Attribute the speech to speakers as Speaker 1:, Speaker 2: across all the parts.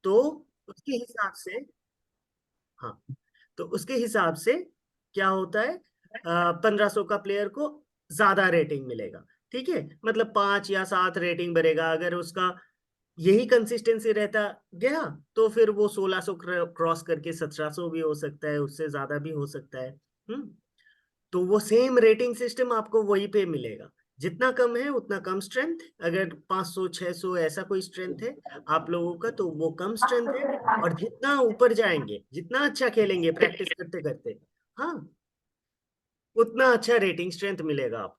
Speaker 1: तो उसके हिसाब से, हाँ, तो उसके हिसाब से क्या होता है, 1500 का प्लेयर को ज्यादा रेटिंग मिलेगा। ठीक है, मतलब 5 या 7 रेटिंग बढ़ेगा। अगर उसका यही कंसिस्टेंसी रहता गया तो फिर वो 1600 क्रॉस करके 1700 भी हो सकता है, उससे ज्यादा भी हो सकता है। हम्म। तो वो सेम रेटिंग सिस्टम आपको वहीं पे मिलेगा। जितना कम है उतना कम स्ट्रेंथ। अगर 500 600 ऐसा कोई स्ट्रेंथ है आप लोगों का तो वो कम स्ट्रेंथ है। और जितना ऊपर जाएंगे, जितना अच्छा खेलेंगे प्रैक्टिस करते करते, हाँ, उतना अच्छा रेटिंग स्ट्रेंथ मिलेगा आपको।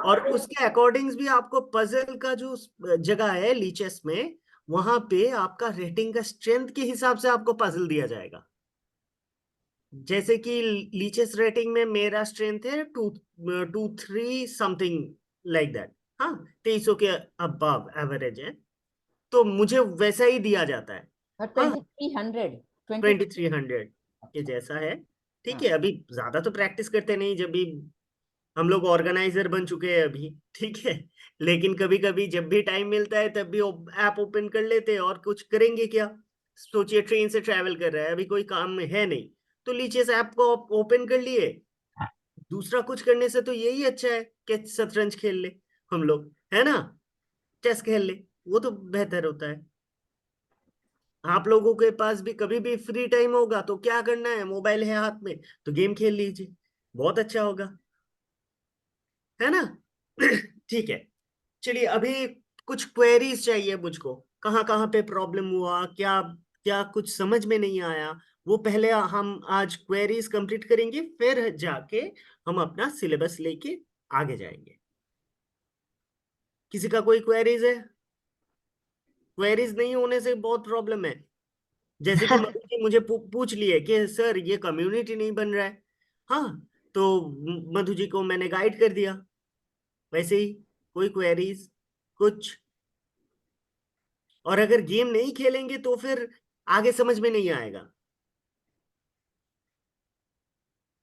Speaker 1: और उसके अकॉर्डिंग्स भी आपको पजल का जो जगह है लीचेस में, वहां पे आपका रेटिंग का स्ट्रेंथ के हिसाब से आपको पजल दिया जाएगा। जैसे कि लीचेस रेटिंग में मेरा स्ट्रेंथ है 223 समथिंग लाइक दैट। हाँ, 2300 के अबव एवरेज है, तो मुझे वैसा ही दिया जाता है। हाँ,
Speaker 2: 2300
Speaker 1: 2300 के जैसा है। ठीक है, अभी ज्यादा तो प्रैक्टिस करते नहीं, जब भी हम लोग ऑर्गेनाइजर बन चुके हैं अभी। ठीक है, लेकिन कभी कभी जब भी टाइम मिलता है तब भी ऐप ओपन कर लेते हैं, और कुछ करेंगे क्या। सोचिए ट्रेन से ट्रैवल कर रहा है, अभी कोई काम में है नहीं, तो लीजिए इस ऐप को ओपन कर लिए। दूसरा कुछ करने से तो यही अच्छा है कि शतरंज खेल ले हम लोग, है ना, चेस खेल ले, वो तो बेहतर होता है। आप लोगों के पास भी कभी भी फ्री टाइम होगा तो क्या करना है, मोबाइल है हाथ में तो गेम खेल लीजिए, बहुत अच्छा होगा, है ना। ठीक है, चलिए अभी कुछ क्वेरीज चाहिए मुझको। कहाँ कहाँ पे प्रॉब्लम हुआ, क्या क्या कुछ समझ में नहीं आया, वो पहले हम आज क्वेरीज कंप्लीट करेंगे, फिर जाके हम अपना सिलेबस लेके आगे जाएंगे। किसी का कोई क्वेरीज है? क्वेरीज नहीं होने से बहुत प्रॉब्लम है। जैसे कि मधु जी मुझे पूछ लिए कि सर ये कम्युनिटी नहीं बन रहा है। हाँ, तो मधु जी को मैंने गाइड कर दिया। वैसे ही कोई क्वेरीज कुछ? और अगर गेम नहीं खेलेंगे तो फिर आगे समझ में नहीं आएगा।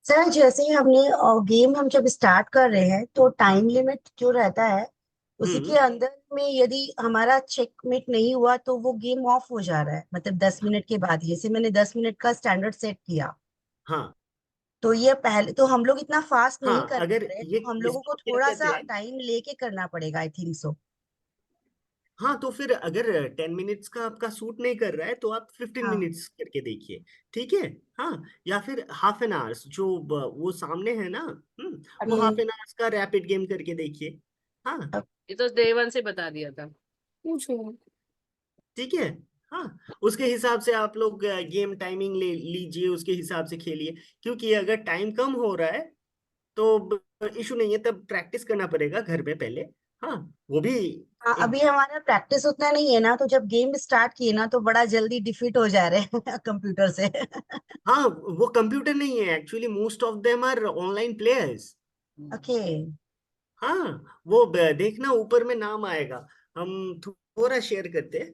Speaker 3: सर जैसे ही हमने गेम हम जब स्टार्ट कर रहे हैं तो टाइम लिमिट जो रहता है उसी
Speaker 1: हम्म।
Speaker 3: के अंदर में यदि हमारा चेकमेट नहीं हुआ तो वो गेम ऑफ हो जा रहा है, मतलब 10 मिनट के बाद। जैसे मैंने 10 मिनट का स्टैंडर्ड सेट किया
Speaker 1: हाँ
Speaker 3: तो ये पहले तो हम लोग इतना फास्ट नहीं
Speaker 1: हाँ,
Speaker 3: कर पा
Speaker 1: अगर
Speaker 3: रहे,
Speaker 1: ये
Speaker 3: तो हम लोगों
Speaker 1: इसको
Speaker 3: को
Speaker 1: क्या
Speaker 3: थोड़ा
Speaker 1: कहते
Speaker 3: सा
Speaker 1: हैं,
Speaker 3: टाइम लेके करना पड़ेगा, आई थिंक सो।
Speaker 1: हाँ, तो फिर अगर 10 मिनट्स का आपका सूट नहीं कर रहा है तो आप 15 मिनट्स करके देखिए। ठीक है, हाँ, या फिर हाफ एन आवर्स जो वो सामने है ना, वो हाफ
Speaker 3: हाँ
Speaker 1: एन आवर्स का रैपिड गेम करके देखिए। हाँ,
Speaker 4: ये तो डे 1 से बता दिया था। पूछो।
Speaker 1: ठीक है, हाँ, उसके हिसाब से आप लोग गेम टाइमिंग ले लीजिए, उसके हिसाब से खेलिए। क्योंकि अगर टाइम कम हो रहा है तो इशू नहीं है, तब प्रैक्टिस करना पड़ेगा घर में पहले। हाँ, वो भी
Speaker 3: हाँ,
Speaker 1: एक,
Speaker 3: अभी हमारा प्रैक्टिस उतना नहीं है ना, तो जब गेम स्टार्ट किए ना तो बड़ा जल्दी डिफीट हो जा रहे हैं कंप्यूटर से।
Speaker 1: हाँ, वो कंप्यूटर नहीं है actually, most of them are online players.
Speaker 3: Okay.
Speaker 1: हाँ, वो देखना ऊपर में नाम आएगा, हम थोड़ा शेयर करते हैं।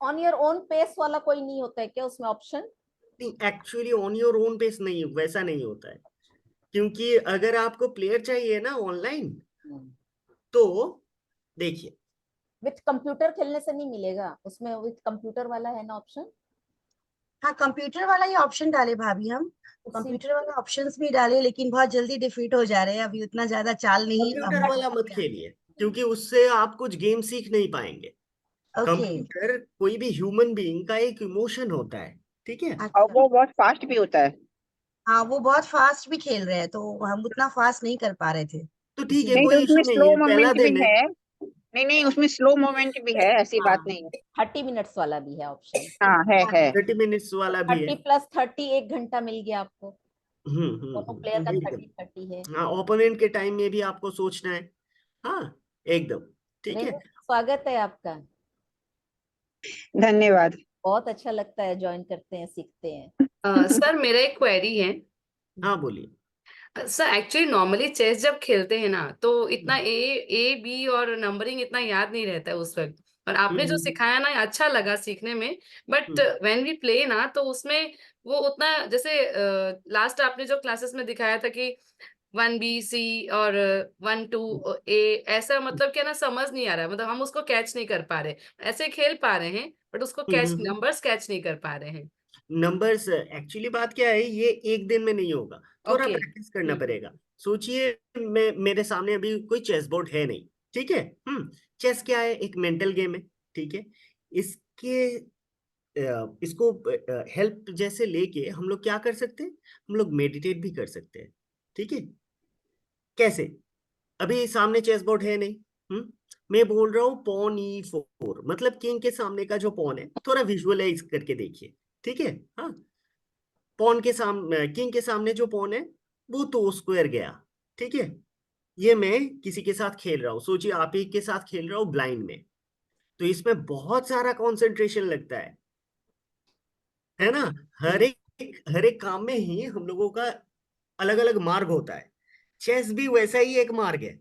Speaker 2: ऑन योर ओन पेस वाला कोई नहीं होता है क्या उसमें ऑप्शन?
Speaker 1: नहीं, actually on your own pace नहीं, वैसा नहीं होता है। क्योंकि अगर आपको प्लेयर चाहिए ना ऑनलाइन, तो देखिए,
Speaker 2: विथ कंप्यूटर खेलने से नहीं मिलेगा उसमें, विथ कंप्यूटर वाला है ना ऑप्शन?
Speaker 3: हाँ, कंप्यूटर वाला ही ऑप्शन डाले भाभी हम।
Speaker 2: उसी
Speaker 3: कंप्यूटर वाला ऑप्शंस भी डाले लेकिन बहुत जल्दी डिफीट हो जा रहे हैं, अभी उतना ज्यादा चाल नहीं
Speaker 1: कंप्यूटर
Speaker 3: हम
Speaker 1: वाला मत खेलिए, क्योंकि उससे आप कुछ गेम सीख नहीं पाएंगे।
Speaker 3: ओके।
Speaker 1: कंप्यूटर कोई भी ह्यूमन बीइंग का एक इमोशन होता है। ठीक है,
Speaker 5: और
Speaker 3: अच्छा।
Speaker 5: वो बहुत फास्ट भी होता है।
Speaker 3: हाँ, वो बहुत फास्ट भी खेल रहे हैं तो हम उतना फास्ट नहीं कर पा रहे थे,
Speaker 1: तो ठीक है,
Speaker 5: नहीं
Speaker 3: इसीलिए।
Speaker 5: तो
Speaker 1: कोई
Speaker 5: उसमें
Speaker 1: इशू नहीं
Speaker 5: स्लो
Speaker 1: है, पहला
Speaker 5: मोमेंट भी
Speaker 1: दिन है।
Speaker 5: है। नहीं नहीं, उसमें स्लो मोमेंट भी है, ऐसी बात
Speaker 3: हाँ
Speaker 5: नहीं है।
Speaker 2: 30 मिनट्स वाला भी है ऑप्शन।
Speaker 5: हाँ है।
Speaker 1: 30 मिनट्स
Speaker 2: तो
Speaker 1: वाला भी है।
Speaker 2: 30 + 30 1 घंटा मिल गया आपको। दोनों प्लेयर का
Speaker 1: एकदम।
Speaker 2: 30 30 है।
Speaker 1: हाँ, ओपोनेंट के टाइम में भी आपको सोचना है। हाँ, एकदम। ठीक है,
Speaker 2: रेनू, स्वागत है आपका।
Speaker 5: धन्यवाद।
Speaker 2: बहुत अच्छा लगता है, ज्वाइन करते हैं, सीखते हैं।
Speaker 4: सर मेरा एक क्वेरी है।
Speaker 1: हाँ बोलिए।
Speaker 4: सर एक्चुअली नॉर्मली चेस जब खेलते हैं ना तो इतना ए ए बी और नंबरिंग इतना याद नहीं रहता है उस वक्त। और आपने जो
Speaker 1: हम्म
Speaker 4: सिखाया ना अच्छा लगा सीखने में। But
Speaker 1: hmm
Speaker 4: when we play ना तो उसमें वो उतना जैसे लास्ट आपने जो क्लासेस में दिखाया था कि 1B C और 1 2 A, ऐसा मतलब क्या ना, समझ नहीं आ रहा है, मतलब हम उसको कैच नहीं कर पा रहे, ऐसे खेल पा रहे हैं बट उसको कैच, नंबर्स कैच नहीं कर पा रहे हैं।
Speaker 1: नंबर्स एक्चुअली बात क्या है, ये एक दिन में नहीं होगा, थोड़ा
Speaker 4: ओके।
Speaker 1: प्रैक्टिस करना पड़ेगा। सोचिए, मैं मेरे सामने अभी कोई चेस बोर्ड है नहीं, ठीक है। चेस क्या है, एक मेंटल गेम है, ठीक है। इसके इसको हेल्प जैसे लेके हम लोग क्या कर सकते हैं, हम लोग मेडिटेट भी कर सकते हैं, ठीक है। कैसे, अभी सामने चेस बोर्ड है नहीं, मैं बोल रहा हूँ पॉन E4, मतलब किंग के सामने का जो पॉन है, थोड़ा विजुअलाइज करके देखिए, ठीक है। हाँ, पॉन के सामने, किंग के सामने जो पॉन है वो तो स्क्वायर गया, ठीक है। ये मैं किसी के साथ खेल रहा हूँ, सोचिए आप ही के साथ खेल रहा हूँ ब्लाइंड में, तो इसमें बहुत सारा कंसंट्रेशन लगता है ना। हर एक काम में ही हम लोगों का अलग अलग मार्ग होता है, चेस भी वैसा ही एक मार्ग है।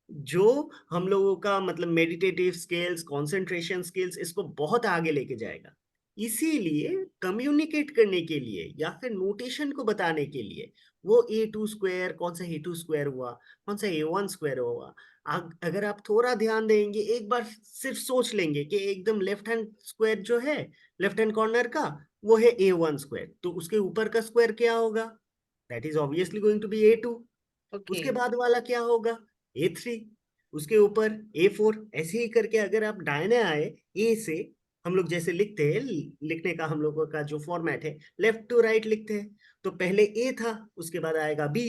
Speaker 1: जो हम लोगों का मतलब मेडिटेटिव स्किल्स, कंसंट्रेशन स्किल्स, इसको बहुत आगे लेके जाएगा। इसीलिए कम्युनिकेट करने के लिए या फिर नोटेशन को बताने के लिए वो A2 स्क्वायर, कौन सा A2 स्क्वायर हुआ, कौन सा A1 स्क्वायर हुआ, अगर आप थोड़ा ध्यान देंगे, एक बार सिर्फ सोच लेंगे कि एकदम लेफ्ट हैंड स्क्वायर जो है, लेफ्ट हैंड कॉर्नर का, वो है A1 स्क्वायर, तो उसके ऊपर का स्क्वायर क्या होगा, that is obviously going to be A2।
Speaker 4: Okay.
Speaker 1: उसके बाद वाला क्या होगा, A3, उसके ऊपर A4, ऐसे ही करके अगर आप दाहिने आए, ए से हम लोग जैसे लिखते हैं, लिखने का हम लोगों का जो फॉर्मेट है, लेफ्ट टू राइट लिखते हैं, तो पहले ए था, उसके बाद आएगा बी,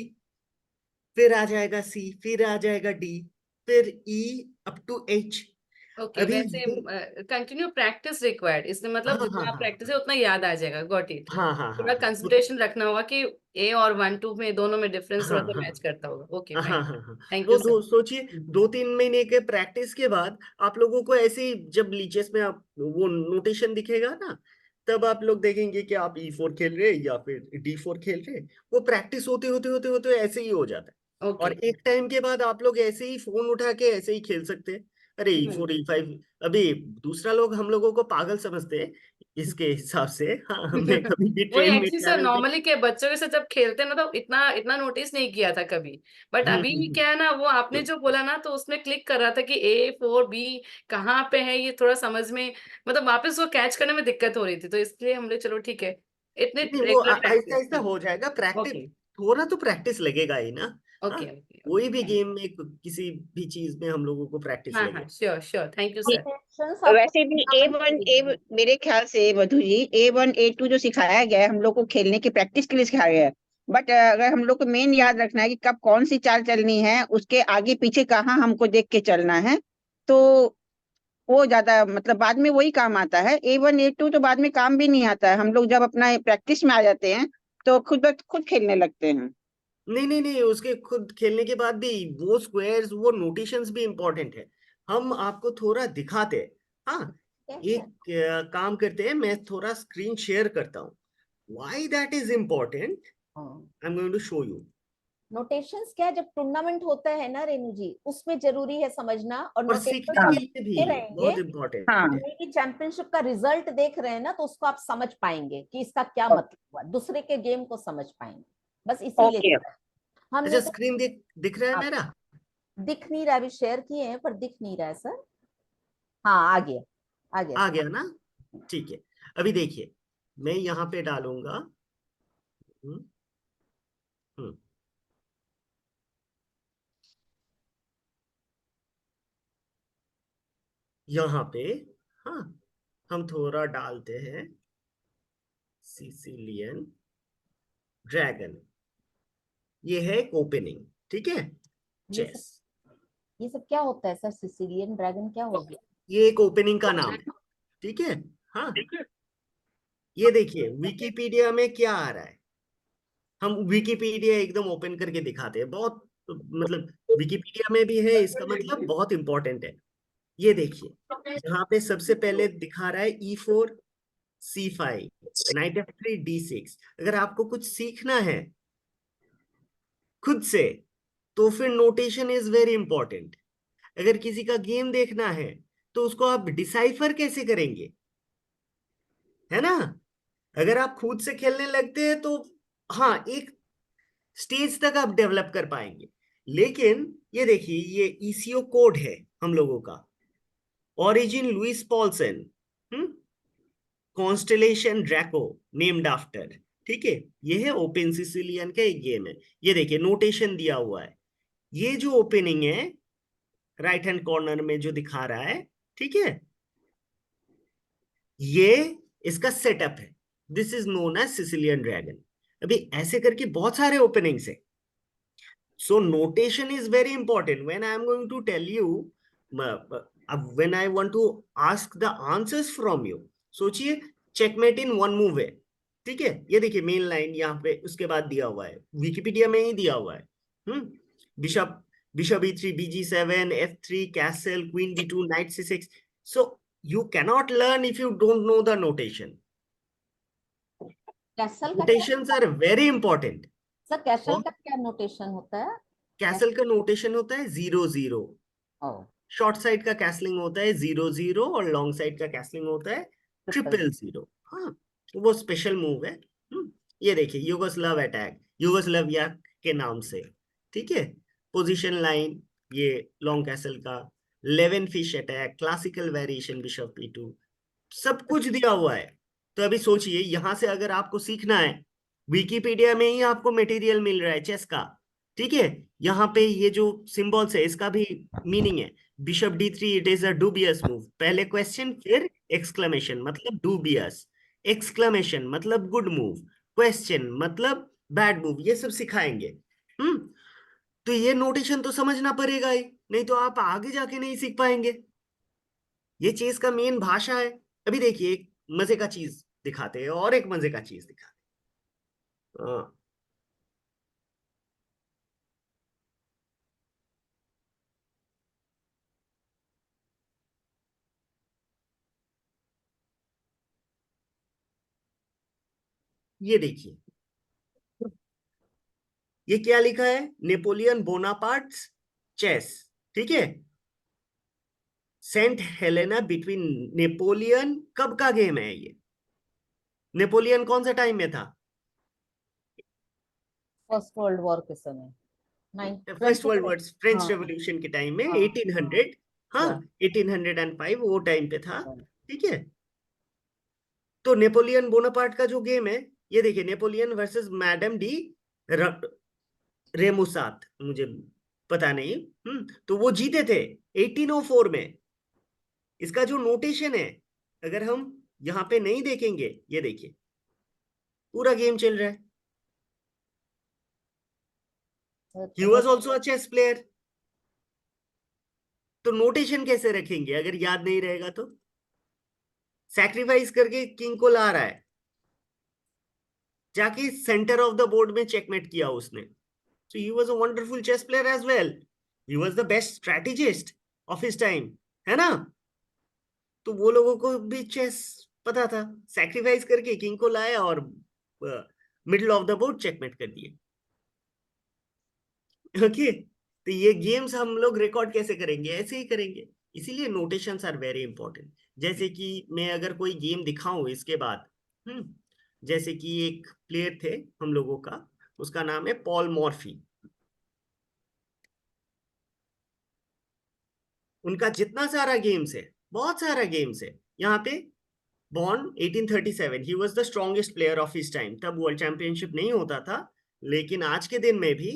Speaker 1: फिर आ जाएगा सी, फिर आ जाएगा डी, फिर ई अप टू एच।
Speaker 4: ओके,
Speaker 1: अभी
Speaker 4: वैसे कंटिन्यू प्रैक्टिस रिक्वायर्ड, इसमें
Speaker 1: हाँ
Speaker 4: मतलब
Speaker 1: हाँ
Speaker 4: जितना
Speaker 1: हाँ
Speaker 4: प्रैक्टिस है उतना याद आ जाएगा। Got it.
Speaker 1: हाँ हाँ हाँ
Speaker 4: थोड़ा
Speaker 1: हाँ
Speaker 4: कंसंट्रेशन रखना होगा कि ए और 1 2 में, दोनों में डिफरेंस
Speaker 1: हाँ
Speaker 4: थोड़ा सा
Speaker 1: हाँ
Speaker 4: मैच करता होगा। ओके,
Speaker 1: हाँ
Speaker 4: फाइन।
Speaker 1: हाँ हाँ।
Speaker 4: थैंक
Speaker 1: वो
Speaker 4: यू
Speaker 1: दो
Speaker 4: सर।
Speaker 1: सोचिए, 2-3 महीने के प्रैक्टिस के बाद आप लोगों को ऐसे ही जब लीचेस में आप वो नोटेशन दिखेगा ना, तब आप लोग देखेंगे कि आप E4 खेल रहे या फिर D4 खेल रहे, वो प्रैक्टिस होते होते होते होते ऐसे ही हो जाता है। और
Speaker 4: ओके।
Speaker 1: एक टाइम के बाद आप लोग ऐसे ही फोन उठा के ऐसे ही खेल सकते हैं, अरे E4 E5। अभी दूसरा लोग हम लोगों को पागल समझते हैं इसके हिसाब से। हाँ, हमने कभी भी
Speaker 4: वही
Speaker 1: ट्रेन में
Speaker 4: एक्चुअली सर,
Speaker 1: ट्रैवल किया।
Speaker 4: नॉर्मली के बच्चों के साथ जब खेलते हैं ना, तो इतना इतना नोटिस नहीं किया था कभी। बट अभी क्या है ना, वो आपने जो बोला ना, तो उसमें क्लिक कर रहा था कि A4B कहाँ पे है, ये थोड़ा समझ में, मतलब वापस वो कैच करने में दिक्कत हो रही थी, तो इसलिए हमने चलो ठीक है, इतने
Speaker 1: नहीं, वो
Speaker 4: रेगुलर
Speaker 1: आहिस्ता
Speaker 4: प्रैक्टिस।
Speaker 1: आहिस्ता हो जाएगा, प्रैक्टिस
Speaker 4: ओके।
Speaker 1: थोड़ा तो प्रैक्टिस लगेगा ही ना। हाँ,
Speaker 4: ओके। ओके।
Speaker 1: कोई
Speaker 4: ओके,
Speaker 1: भी
Speaker 4: थैंक।
Speaker 1: गेम में, किसी भी चीज में हम लोगों को प्रैक्टिस
Speaker 4: हाँ हाँ,
Speaker 1: लगेगा।
Speaker 4: Sure sure, thank you sir.
Speaker 2: Notations आपको
Speaker 5: वैसे भी
Speaker 2: टूर्नामेंट
Speaker 5: A1
Speaker 2: में
Speaker 5: ए
Speaker 2: देंगे।
Speaker 5: मेरे ख्याल से मधु जी A1 A2 जो सिखाया गया है हम लोग को खेलने की प्रैक्टिस के लिए सिखाया गया है। बट अगर हम लोग को मेन याद रखना है कि कब कौन सी चाल चलनी है, उसके आगे पीछे कहाँ हमको देख के चलना है, तो वो ज्यादा मतलब बाद में वही काम आता है। A1 A2 तो बाद में काम भी नहीं आता है, हम लोग जब अपना प्रैक्टिस में आ जाते हैं तो खुद ब खुद खेलने लगते हैं।
Speaker 1: नहीं नहीं नहीं, उसके खुद खेलने के बाद भी वो स्क्वायर्स, वो नोटेशंस भी इम्पोर्टेंट है, हम आपको थोड़ा दिखाते हैं। हाँ,
Speaker 2: कैसे?
Speaker 1: एक काम करते हैं, मैं थोड़ा स्क्रीन शेयर करता हूँ, why that is important, I am going to show you.
Speaker 2: Notations क्या है, जब टूर्नामेंट होता है ना रेनू जी, उसमें जरूरी है समझना। और
Speaker 1: और
Speaker 2: नोटेशंस
Speaker 1: सीखने
Speaker 2: हम
Speaker 1: के
Speaker 5: हाँ
Speaker 1: लिए भी
Speaker 2: देखते रहेंगे,
Speaker 1: बहुत इम्पोर्टेंट
Speaker 5: हाँ।
Speaker 1: है।
Speaker 2: कोई भी चैंपियनशिप का रिजल्ट देख रहे हैं ना, तो उसको आप समझ पाएंगे कि इसका क्या
Speaker 5: ओ-
Speaker 2: मतलब हुआ, दूसरे के गेम को समझ पाएंगे। बस इसीलिए
Speaker 5: ओके।
Speaker 2: हमने
Speaker 1: अच्छा,
Speaker 2: तो
Speaker 1: स्क्रीन दिख रहा है
Speaker 2: आप
Speaker 1: मेरा?
Speaker 2: दिख नहीं रहा, अभी शेयर किए हैं पर दिख नहीं रहा है सर। हाँ, आ गया, आ गया
Speaker 1: आ
Speaker 2: सर।
Speaker 1: गया ना, ठीक है। अभी देखिए, मैं यहाँ पे डालूंगा। हम्म, हम्म, यहाँ पे, हाँ, हम थोड़ा डालते हैं सिसिलियन ड्रैगन, ये है एक ओपनिंग, ठीक है,
Speaker 2: ये सब
Speaker 1: चेस।
Speaker 2: ये सब क्या होता है सर? सिसिलियन ड्रैगन क्या हो गया?
Speaker 1: ये एक ओपनिंग का नाम है, ठीक है। हाँ, ये देखिए विकिपीडिया में क्या आ रहा है, हम विकिपीडिया एकदम ओपन करके दिखाते हैं, बहुत मतलब विकिपीडिया में भी है, इसका मतलब बहुत इंपॉर्टेंट है। ये देखिए, यहाँ पे सबसे पहले दिखा रहा है E4 C5 night F3 D6। अगर आपको कुछ सीखना है खुद से, तो फिर नोटेशन इज वेरी इंपॉर्टेंट। अगर किसी का गेम देखना है, तो उसको आप डिसाइफर कैसे करेंगे, है ना। अगर आप खुद से खेलने लगते हैं तो हाँ, एक स्टेज तक आप डेवलप कर पाएंगे। लेकिन ये देखिए, ये ईसीओ कोड है हम लोगों का, origin Louis Paulsen, constellation Draco named after, ठीक है। ये है ओपन सिसिलियन का एक गेम है। ये देखिए नोटेशन दिया हुआ है, ये जो ओपनिंग है राइट हैंड कॉर्नर में जो दिखा रहा है, ठीक है, ये इसका सेटअप है। This is known as Sicilian dragon. अभी ऐसे करके बहुत सारे ओपनिंग्स है। So notation is very important when I am going to tell you, when I want to ask the answers from you। सोचिए चेकमेट इन वन मूव है, ठीक है। ये देखिए मेन लाइन यहाँ पे उसके बाद दिया हुआ है, विकिपीडिया में ही दिया हुआ है। Bishop bishop e3 bg7 f3 castle queen d2 knight c6। so you cannot learn if you don't know the notation।
Speaker 2: Castle का
Speaker 1: notations are very important।
Speaker 2: Sir castle का क्या नोटेशन होता है?
Speaker 1: कैसल का नोटेशन होता है 0-0।
Speaker 2: ओ
Speaker 1: शॉर्ट साइड का castling होता है 0-0 और लॉन्ग साइड का कैसलिंग होता है 000। हाँ, वो स्पेशल मूव है। ये देखिए युगोस्लाव अटैक, युगोस्लाविया के नाम से, ठीक है। पोजीशन लाइन ये लॉन्ग कैसल का, 11 fish attack, classical variation bishop e2, सब कुछ दिया हुआ है। तो अभी सोचिए यहां से अगर आपको सीखना है, विकिपीडिया में ही आपको मटेरियल मिल रहा है चेस का, ठीक है। यहाँ पे ये जो सिंबल्स है इसका भी मीनिंग है। Bishop d3 it is a dubious move, पहले क्वेश्चन फिर एक्सक्लेमेशन मतलब डूबियस, एक्सक्लेमेशन मतलब गुड मूव, क्वेश्चन मतलब बैड मूव, ये सब सिखाएंगे। तो ये नोटेशन तो समझना पड़ेगा ही, नहीं तो आप आगे जाके नहीं सीख पाएंगे। ये चेस का मेन भाषा है। अभी देखिए एक मजे का चीज दिखाते हैं, और एक मजे का चीज दिखाते हैं। ये देखिए ये क्या लिखा है, नेपोलियन बोनापार्ट चेस, ठीक है। सेंट हेलेना बिटवीन नेपोलियन, कब का गेम है ये? नेपोलियन कौन सा टाइम में था?
Speaker 2: फर्स्ट वर्ल्ड वॉर के समय,
Speaker 1: फर्स्ट वर्ल्ड वॉर, फ्रेंच
Speaker 2: हाँ
Speaker 1: रेवोल्यूशन के टाइम में,
Speaker 2: हाँ
Speaker 1: 1800, हाँ
Speaker 2: हाँ
Speaker 1: 1805 वो टाइम पे था,
Speaker 2: हाँ।
Speaker 1: ठीक है। तो नेपोलियन बोनापार्ट का जो गेम है, ये देखिए नेपोलियन वर्सेस मैडम डी रेमुसात, मुझे पता नहीं, तो वो जीते थे 1804 में। इसका जो नोटेशन है अगर हम यहाँ पे नहीं देखेंगे, ये देखिए पूरा गेम चल रहा है। He was also a chess player. तो नोटेशन कैसे रखेंगे अगर याद नहीं रहेगा तो? सैक्रिफाइस करके किंग को ला रहा है, जाके सेंटर ऑफ द बोर्ड में चेकमेट किया उसने। So he was a wonderful chess player as well. He was the best strategist of his time, है ना। तो वो लोगों को भी चेस पता था, सैक्रिफाइस करके किंग को लाया और middle of the board checkmate कर दिए। ओके, तो ये गेम्स हम लोग रिकॉर्ड कैसे करेंगे? ऐसे ही करेंगे। इसीलिए नोटेशंस आर वेरी इंपॉर्टेंट। जैसे कि मैं अगर कोई गेम दिखाऊं इसके बाद, जैसे कि एक प्लेयर थे हम लोगों का, उसका नाम है पॉल मॉर्फी। उनका जितना सारा गेम्स है, बहुत सारा गेम्स है यहाँ पे। Born 1837, he was the strongest player of his time. तब वर्ल्ड चैंपियनशिप नहीं होता था, लेकिन आज के दिन में भी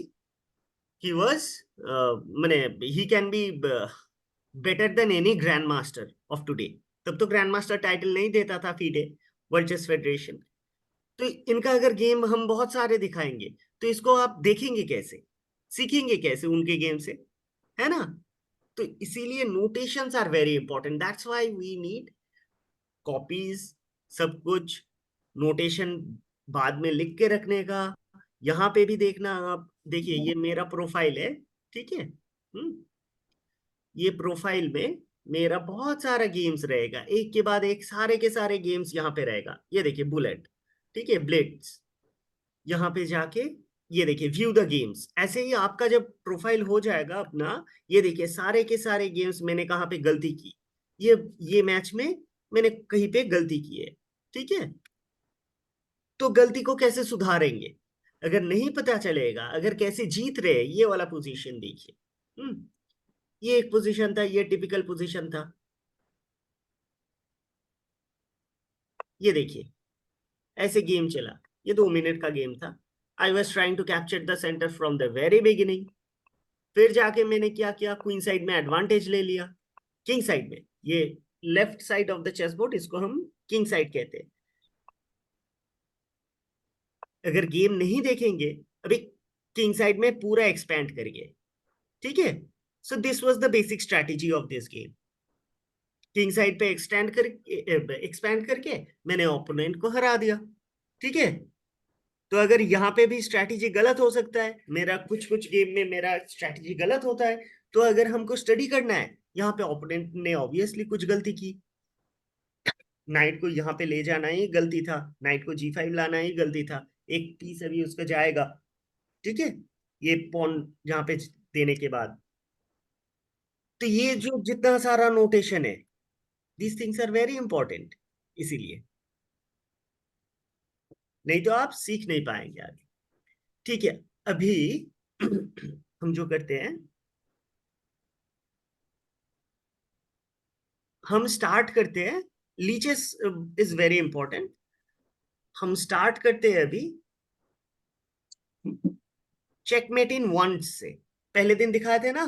Speaker 1: ही वाज, माने he can be better than any grand master of today. तब तो ग्रैंड मास्टर टाइटल नहीं देता था फीडे, वर्ल्ड चेस फेडरेशन। तो इनका अगर गेम हम बहुत सारे दिखाएंगे तो इसको आप देखेंगे कैसे, सीखेंगे कैसे उनके गेम से, है ना। तो इसीलिए notations are very important. That's why we need copies, सब कुछ नोटेशन बाद में लिख के रखने का। यहाँ पे भी देखना आप, देखिए ये मेरा प्रोफाइल है, ठीक है। ये प्रोफाइल में मेरा बहुत सारा गेम्स रहेगा, एक के बाद एक सारे के सारे गेम्स यहाँ पे रहेगा। ये देखिए बुलेट, ठीक है, ब्लिट्स, यहाँ पे जाके ये देखिए व्यू द गेम्स। ऐसे ही आपका जब प्रोफाइल हो जाएगा अपना, ये देखिए सारे के सारे गेम्स मैंने कहाँ पे गलती की, ये मैच में मैंने कहीं पे गलती की है, ठीक है। तो गलती को कैसे सुधारेंगे? अगर नहीं पता चलेगा, अगर कैसे जीत रहे, ये वाला पोजीशन देखिए। ये एक पोजीशन था, ये टिपिकल पोजीशन था। ये देखिए ऐसे गेम चला, ये 2 मिनट का गेम था। I was trying to capture the centre from the very beginning. फिर जाके मैंने क्या किया, क्वीन साइड में एडवांटेज ले लिया। किंग साइड में, ये left side of the chess board, इसको हम किंग साइड कहते हैं। अगर गेम नहीं देखेंगे, अभी किंग साइड में पूरा एक्सपैंड करिए, ठीक है। So this was the basic strategy of this game. King side पे एक्सपैंड करके मैंने ओपोनेंट को हरा दिया, ठीक है। तो अगर यहाँ पे भी स्ट्रैटेजी गलत हो सकता है, मेरा कुछ कुछ गेम में मेरा स्ट्रैटेजी गलत होता है। तो अगर हमको स्टडी करना है, यहाँ पे ओपोनेंट ने ऑब्वियसली कुछ गलती की। नाइट को यहाँ पे ले जाना ही गलती था, नाइट को G5 लाना ही गलती था। एक पीस अभी उसका जाएगा, ठीक है, ये पॉन यहाँ पे देने के बाद। तो ये जो जितना सारा नोटेशन है, these things are very important, इसीलिए नहीं तो आप सीख नहीं पाएंगे आगे, ठीक है। अभी हम जो करते हैं, हम स्टार्ट करते हैं। Leches is very important. हम स्टार्ट करते हैं अभी चेकमेट इन वन से। पहले दिन दिखाए थे ना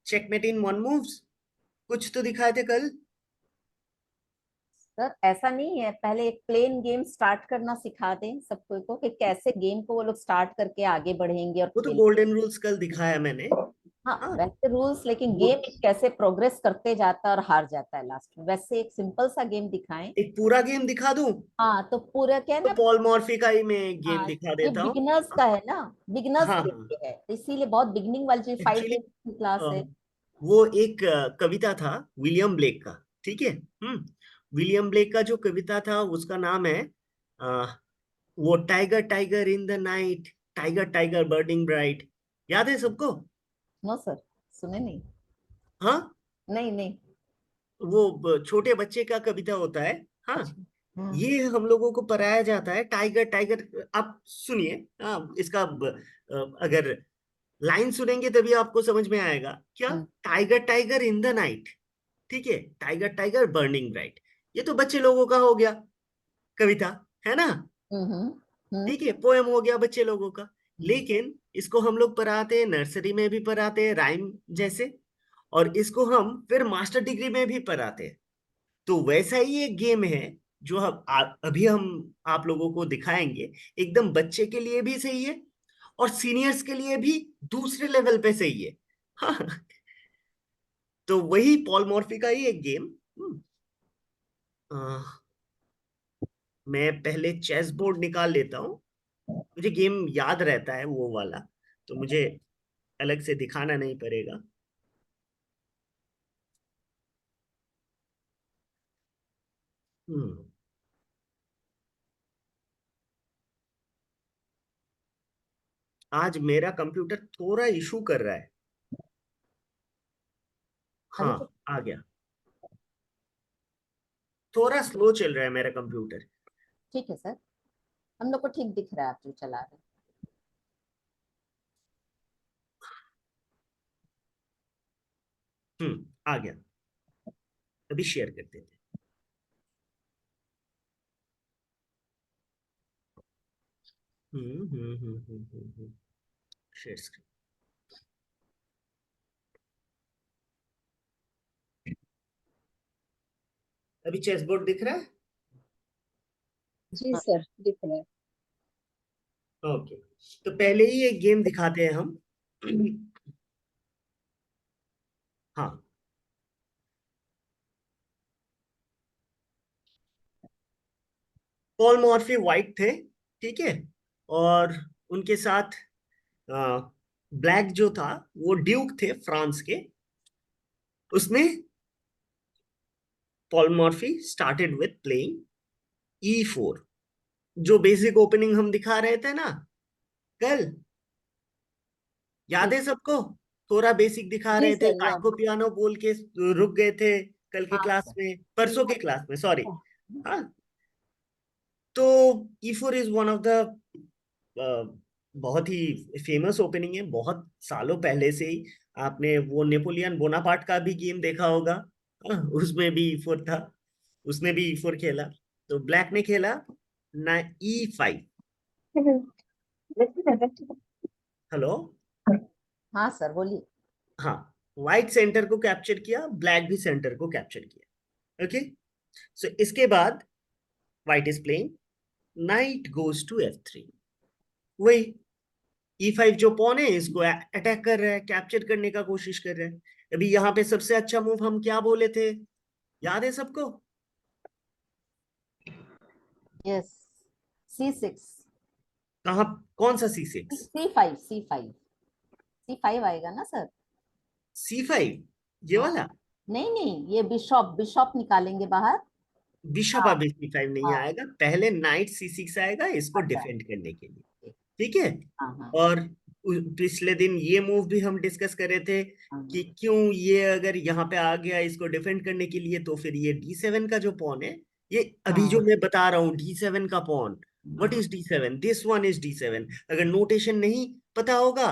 Speaker 1: चेकमेट इन वन मूव्स, कुछ तो दिखाए थे कल।
Speaker 2: सर ऐसा नहीं है, पहले एक प्लेन गेम स्टार्ट करना सिखा दें सबको को कि कैसे गेम को वो लोग स्टार्ट करके आगे बढ़ेंगे और
Speaker 1: वो तो
Speaker 2: खेलेंगे।
Speaker 1: गोल्डन रूल्स कल दिखाया मैंने।
Speaker 2: हाँ
Speaker 1: हाँ,
Speaker 2: वैसे रूल्स, लेकिन
Speaker 1: वो
Speaker 2: गेम कैसे प्रोग्रेस करते जाता है और हार जाता है लास्ट में, वैसे एक सिंपल सा गेम दिखाएं।
Speaker 1: एक पूरा गेम दिखा दूं?
Speaker 2: हाँ तो पूरा क्या है
Speaker 1: तो
Speaker 2: ना।
Speaker 1: पॉल मॉर्फी का ही मैं गेम
Speaker 2: हाँ
Speaker 1: दिखा
Speaker 2: ये
Speaker 1: देता हूँ।
Speaker 2: बिगिनर्स का है ना, बिगिनर्स
Speaker 1: हाँ
Speaker 2: के
Speaker 1: हाँ,
Speaker 2: लिए है, तो इसीलिए बहुत बिगिनिंग वाली जो 5
Speaker 1: एक्चुअली
Speaker 2: डेज की क्लास है।
Speaker 1: वो एक कविता था विलियम ब्लेक का, ठीक है। विलियम ब्लेक का जो कविता था उसका नाम है अ, वो tiger tiger in the night, tiger tiger burning bright. याद है सबको?
Speaker 2: नो सर, सुने नहीं।
Speaker 1: हाँ,
Speaker 2: नहीं नहीं।
Speaker 1: वो छोटे बच्चे का कविता होता है। हाँ,
Speaker 2: अच्छा। हाँ
Speaker 1: ये हम लोगों को पढ़ाया जाता है टाइगर टाइगर। आप सुनिए, हाँ, इसका अगर लाइन सुनेंगे तभी आपको समझ में आएगा क्या।
Speaker 2: Hmm,
Speaker 1: tiger tiger in the night, ठीक है, टाइगर टाइगर बर्निंग ब्राइट। ये तो बच्चे लोगों का हो गया कविता, है ना,
Speaker 2: हम्म,
Speaker 1: ठीक है, पोएम हो गया बच्चे लोगों का।
Speaker 2: हम्म।
Speaker 1: लेकिन इसको हम लोग पढ़ाते हैं, नर्सरी में भी पढ़ाते हैं राइम जैसे, और इसको हम फिर मास्टर डिग्री में भी पढ़ाते हैं। तो वैसा ही एक गेम है जो अभी हम आप लोगों को दिखाएंगे। एकदम बच्चे के लिए भी सही है और सीनियर्स के लिए भी दूसरे लेवल पे सही है। हाँ, तो वही पॉल मॉर्फी का ही एक गेम। मैं पहले चेस बोर्ड निकाल लेता हूँ, मुझे गेम याद रहता है वो वाला, तो मुझे अलग से दिखाना नहीं पड़ेगा। हम्म आज मेरा कंप्यूटर थोड़ा इशू कर रहा है।
Speaker 2: अभी
Speaker 1: हाँ,
Speaker 2: तो
Speaker 1: आ गया। थोड़ा स्लो चल रहा है मेरा कंप्यूटर।
Speaker 2: ठीक है सर, हम लोग को ठीक दिख रहा है आप जो चला रहे हैं।
Speaker 1: आ गया, अभी शेयर कर देते हैं। Share screen. अभी चेस बोर्ड दिख रहा है?
Speaker 5: जी
Speaker 2: हाँ,
Speaker 5: सर, दिख रहा है।
Speaker 1: ओके, तो पहले ही एक गेम दिखाते हैं हम। हाँ, पॉल मॉर्फी वाइट थे, ठीक है, और उनके साथ ब्लैक जो था वो ड्यूक थे फ्रांस के। उसमें Paul Morphy started with playing E4, जो बेसिक ओपनिंग हम दिखा रहे थे ना कल, याद
Speaker 2: ठीक।
Speaker 1: है सबको? थोड़ा बेसिक दिखा
Speaker 2: जी
Speaker 1: रहे थे,
Speaker 2: सर
Speaker 1: काय
Speaker 2: या।
Speaker 1: को पियानो बोल के रुक गए थे कल की
Speaker 2: हाँ
Speaker 1: क्लास
Speaker 2: सर।
Speaker 1: में, परसों के क्लास में, सॉरी। हाँ, तो E4 is one of the बहुत ही फेमस ओपनिंग है, बहुत सालों पहले से ही। आपने वो नेपोलियन बोनापार्ट का भी गेम देखा होगा, उसमें भी E4 था, उसने भी E4 खेला। तो ब्लैक ने खेला ना E5। हेलो।
Speaker 2: हाँ सर बोलिए।
Speaker 1: हाँ, व्हाइट सेंटर को कैप्चर किया, ब्लैक भी सेंटर को कैप्चर किया। ओके, सो इसके बाद white is playing knight goes to F3। वही E5 जो पॉन है इसको अटैक कर रहा है, कैप्चर करने का कोशिश कर रहा है। अभी यहाँ पे सबसे अच्छा मूव हम क्या बोले थे, याद है सबको?
Speaker 2: यस, C6,
Speaker 1: कहाँ, कौन सा C6?
Speaker 2: C5, C5 आएगा ना सर?
Speaker 1: C5 ये
Speaker 2: हाँ,
Speaker 1: वाला?
Speaker 2: नहीं नहीं, ये बिशॉप बिशॉप निकालेंगे बाहर।
Speaker 1: बिशप
Speaker 2: हाँ
Speaker 1: अभी C5 नहीं
Speaker 2: हाँ,
Speaker 1: आएगा, पहले नाइट C6 आएगा इसको
Speaker 2: अच्छा,
Speaker 1: डिफेंड करने के लिए।
Speaker 2: ठीक।
Speaker 1: ठीक है।
Speaker 2: हाँ हाँ
Speaker 1: और पिछले दिन ये मूव भी हम डिस्कस कर रहे थे
Speaker 2: हाँ
Speaker 1: कि क्यों ये अगर यहाँ पे आ गया इसको डिफेंड करने के लिए, तो फिर ये D7 का जो पॉन है, ये अभी जो
Speaker 2: हाँ
Speaker 1: मैं बता रहा हूँ D7 का pawn, what is D7, this one is D7। अगर नोटेशन नहीं पता होगा,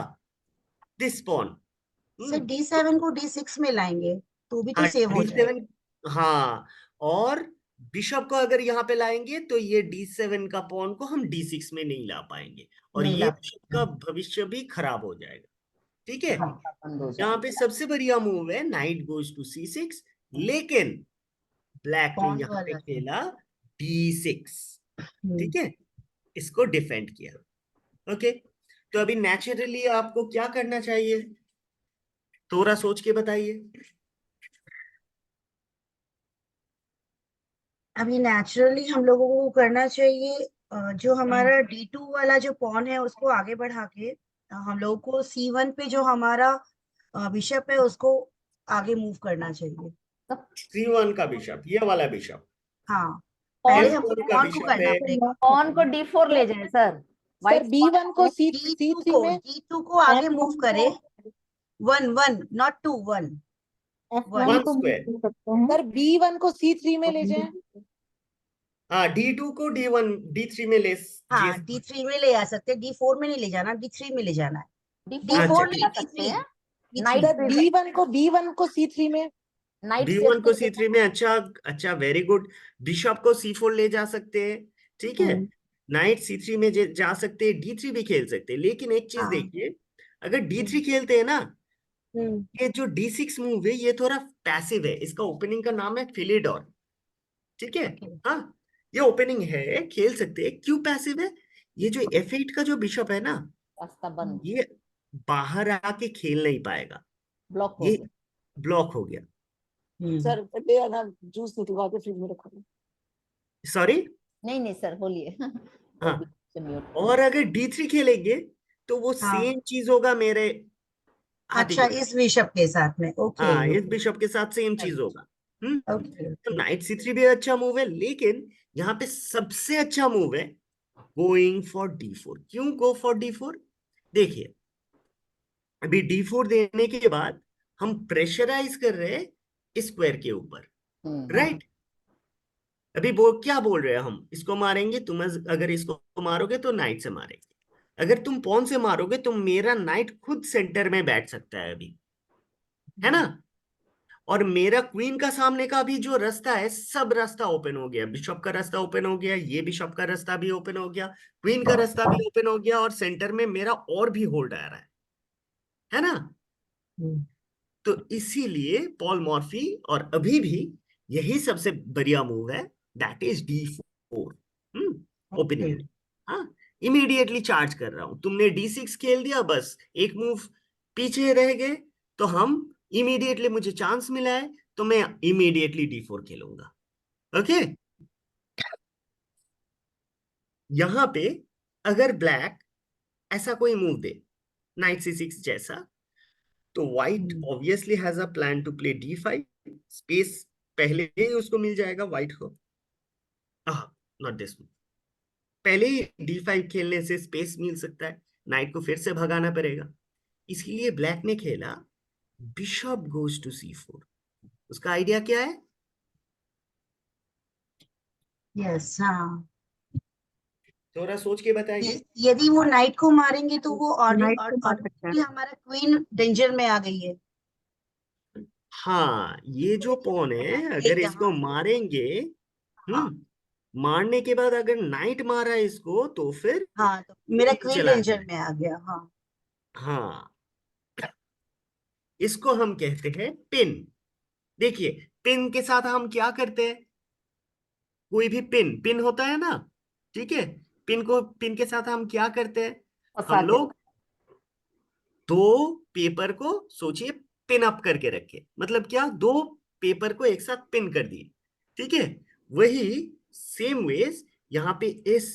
Speaker 1: दिस पॉन।
Speaker 3: सर D7 को D6 में लाएंगे तो भी तो
Speaker 1: हाँ
Speaker 3: सेव हो जाएगा।
Speaker 1: D7, हाँ। और बिशप को अगर यहाँ पे लाएंगे तो ये D7 का पॉन को हम D6 में नहीं ला पाएंगे, और
Speaker 3: नहीं
Speaker 1: ये
Speaker 3: ला
Speaker 1: बिशप का भविष्य भी खराब हो जाएगा। ठीक है।
Speaker 2: हाँ, बंद हो
Speaker 1: यहाँ
Speaker 2: जाएगा।
Speaker 1: पे सबसे बढ़िया मूव है नाइट गोज टू C6, लेकिन ब्लैक ने
Speaker 3: पॉन्ड
Speaker 1: यहाँ पे
Speaker 3: वाला है।
Speaker 1: खेला D6।
Speaker 3: हम्म।
Speaker 1: ठीक है, इसको डिफेंड किया। ओके, तो अभी नेचुरली आपको क्या करना चाहिए, थोड़ा सोच के बताइए।
Speaker 3: अभी नेचुरली हम लोगों को करना चाहिए जो हमारा D2 वाला जो पॉन है उसको आगे बढ़ा के हम लोगों को C1 पे जो हमारा बिशप है उसको आगे मूव करना चाहिए।
Speaker 2: तो
Speaker 1: C1 का बिशप, ये वाला बिशप,
Speaker 3: हाँ, पहले
Speaker 2: पॉन
Speaker 3: हमको
Speaker 1: F4 का
Speaker 3: पॉन को
Speaker 1: बिशप
Speaker 3: करना
Speaker 1: है।
Speaker 3: पड़ेगा।
Speaker 2: पॉन को D4 ले जाए सर,
Speaker 6: सर
Speaker 2: व्हाइट
Speaker 6: B1 को
Speaker 3: D2
Speaker 6: C3
Speaker 3: को
Speaker 6: में,
Speaker 3: D2 को आगे मूव करे, 1 1 नॉट 2 1
Speaker 6: F1
Speaker 1: वन1।
Speaker 6: को भी
Speaker 1: स्क्वायर।
Speaker 6: ले सकते हैं सर B1 को C3 में ले जाएं।
Speaker 1: हाँ, D2 को D3 में ले
Speaker 3: हाँ,
Speaker 1: जी।
Speaker 3: D3 में ले आ सकते हैं, D4 में नहीं ले जाना, D3 में ले जाना है।
Speaker 2: D4
Speaker 1: अच्छा
Speaker 3: D4
Speaker 2: ले
Speaker 3: नहीं,
Speaker 2: जा
Speaker 1: ठीक,
Speaker 2: सकते
Speaker 3: D3
Speaker 2: हैं।
Speaker 3: D3
Speaker 2: नाइट
Speaker 6: सर B1 को C3 में,
Speaker 2: नाइट
Speaker 1: B1 को
Speaker 2: C4
Speaker 1: C3 में। अच्छा अच्छा, वेरी गुड। बिशप को C4 ले जा सकते हैं। ठीक है, नाइट C3 में जा सकते हैं, D3 भी खेल सकते हैं। लेकिन एक चीज
Speaker 3: हाँ।
Speaker 1: देखिए, अगर D3 खेलते हैं ना,
Speaker 3: हम्म।
Speaker 1: ये जो D6 मूव है ये थोड़ा पैसिव है, इसका ओपनिंग का नाम है फिलिडोर। ठीक है।
Speaker 3: ओके।
Speaker 1: हाँ, ये ओपनिंग है, खेल सकते हैं। क्यों पैसिव है? ये जो F8 का जो बिशप है ना,
Speaker 2: रास्ता बंद,
Speaker 1: ये बाहर आके खेल नहीं पाएगा,
Speaker 2: ब्लॉक हो
Speaker 1: ये
Speaker 2: गया।
Speaker 1: ब्लॉक हो गया।
Speaker 6: सर ले आना, जूस निकलवा के फ्रिज में रखा है।
Speaker 1: सॉरी।
Speaker 2: नहीं नहीं सर बोलिए। वो
Speaker 1: हाँ,
Speaker 2: भी से म्यूट कर
Speaker 1: और अगर D3 खेलेंगे तो वो
Speaker 3: हाँ,
Speaker 1: सेम चीज होगा मेरे हाथी
Speaker 3: अच्छा,
Speaker 1: के साथ।
Speaker 3: इस बिशप के साथ में, ओके
Speaker 1: हाँ, इस
Speaker 3: ओके
Speaker 1: बिशप के साथ सेम चीज होगा।
Speaker 3: ओके
Speaker 1: तो
Speaker 3: ओके।
Speaker 1: नाइट C3 भी अच्छा मूव है, लेकिन यहाँ पे सबसे अच्छा मूव है गोइंग फॉर D4। क्यों गो फॉर D4? देखिए, अभी D4 देने के बाद हम प्रेशराइज कर रहे हैं स्क्वायर के ऊपर, राइट? अभी क्या बोल रहे हैं हम, इसको मारेंगे तुम, अगर इसको मारोगे तो नाइट से मारेंगे, अगर तुम पॉन से मारोगे तो मेरा नाइट खुद सेंटर में बैठ सकता है अभी, है ना? और मेरा क्वीन का सामने का भी जो रास्ता है, सब रास्ता ओपन हो गया। बिशप का रास्ता ओपन हो गया, ये बिशप का रास्ता भी ओपन हो गया, क्वीन का रास्ता भी ओपन हो गया, और सेंटर में मेरा और भी होल्ड आ रहा है ना?
Speaker 3: हम्म।
Speaker 1: तो इसीलिए पॉल मॉर्फी और अभी भी यही सबसे बढ़िया मूव है, that is D4। Opening
Speaker 3: okay.
Speaker 1: में। हाँ, इमीडिएटली चार्ज कर रहा हूं, तुमने D6 खेल दिया, बस एक मूव पीछे रह गए, तो हम इमीडिएटली, मुझे चांस मिला है तो मैं इमीडिएटली D4 खेलूंगा। ओके, यहां पे अगर ब्लैक ऐसा कोई मूव दे, नाइट C6 जैसा, तो white obviously has a plan to play D5। Space पहले ही उसको मिल जाएगा व्हाइट को। नॉट दिस, पहले ही D5 खेलने से स्पेस मिल सकता है, नाइट को फिर से भगाना पड़ेगा। इसलिए ब्लैक ने खेला बिशप गोज टू C4। उसका आइडिया क्या है?
Speaker 3: यस, हाँ।
Speaker 1: थोड़ा सोच के बताइए।
Speaker 3: यदि वो नाइट को मारेंगे तो वो
Speaker 7: नाइट को मार सकता है।
Speaker 3: ऑटोमेटिकली हमारा क्वीन डेंजर में आ गई है।
Speaker 1: हाँ, ये जो पॉन है
Speaker 3: ये
Speaker 1: अगर इसको
Speaker 3: यहाँ
Speaker 1: मारेंगे,
Speaker 3: हाँ
Speaker 1: मारने के बाद अगर नाइट मारा इसको तो फिर
Speaker 3: हाँ, तो मेरा
Speaker 1: क्वीन
Speaker 3: क्वीन
Speaker 1: चला
Speaker 3: डेंजर
Speaker 1: गया।
Speaker 3: में आ गया। हाँ
Speaker 1: हाँ, इसको हम कहते हैं पिन। देखिए, पिन के साथ हम क्या करते हैं, कोई भी पिन पिन होता है ना, ठीक है, पिन के साथ हम क्या करते हैं,
Speaker 2: फंसा
Speaker 1: हम
Speaker 2: के
Speaker 1: लोग दो पेपर को सोचिए पिन अप करके रखे, मतलब क्या, दो पेपर को एक साथ पिन कर दिए, ठीक है। वही सेम वेज यहाँ पे इस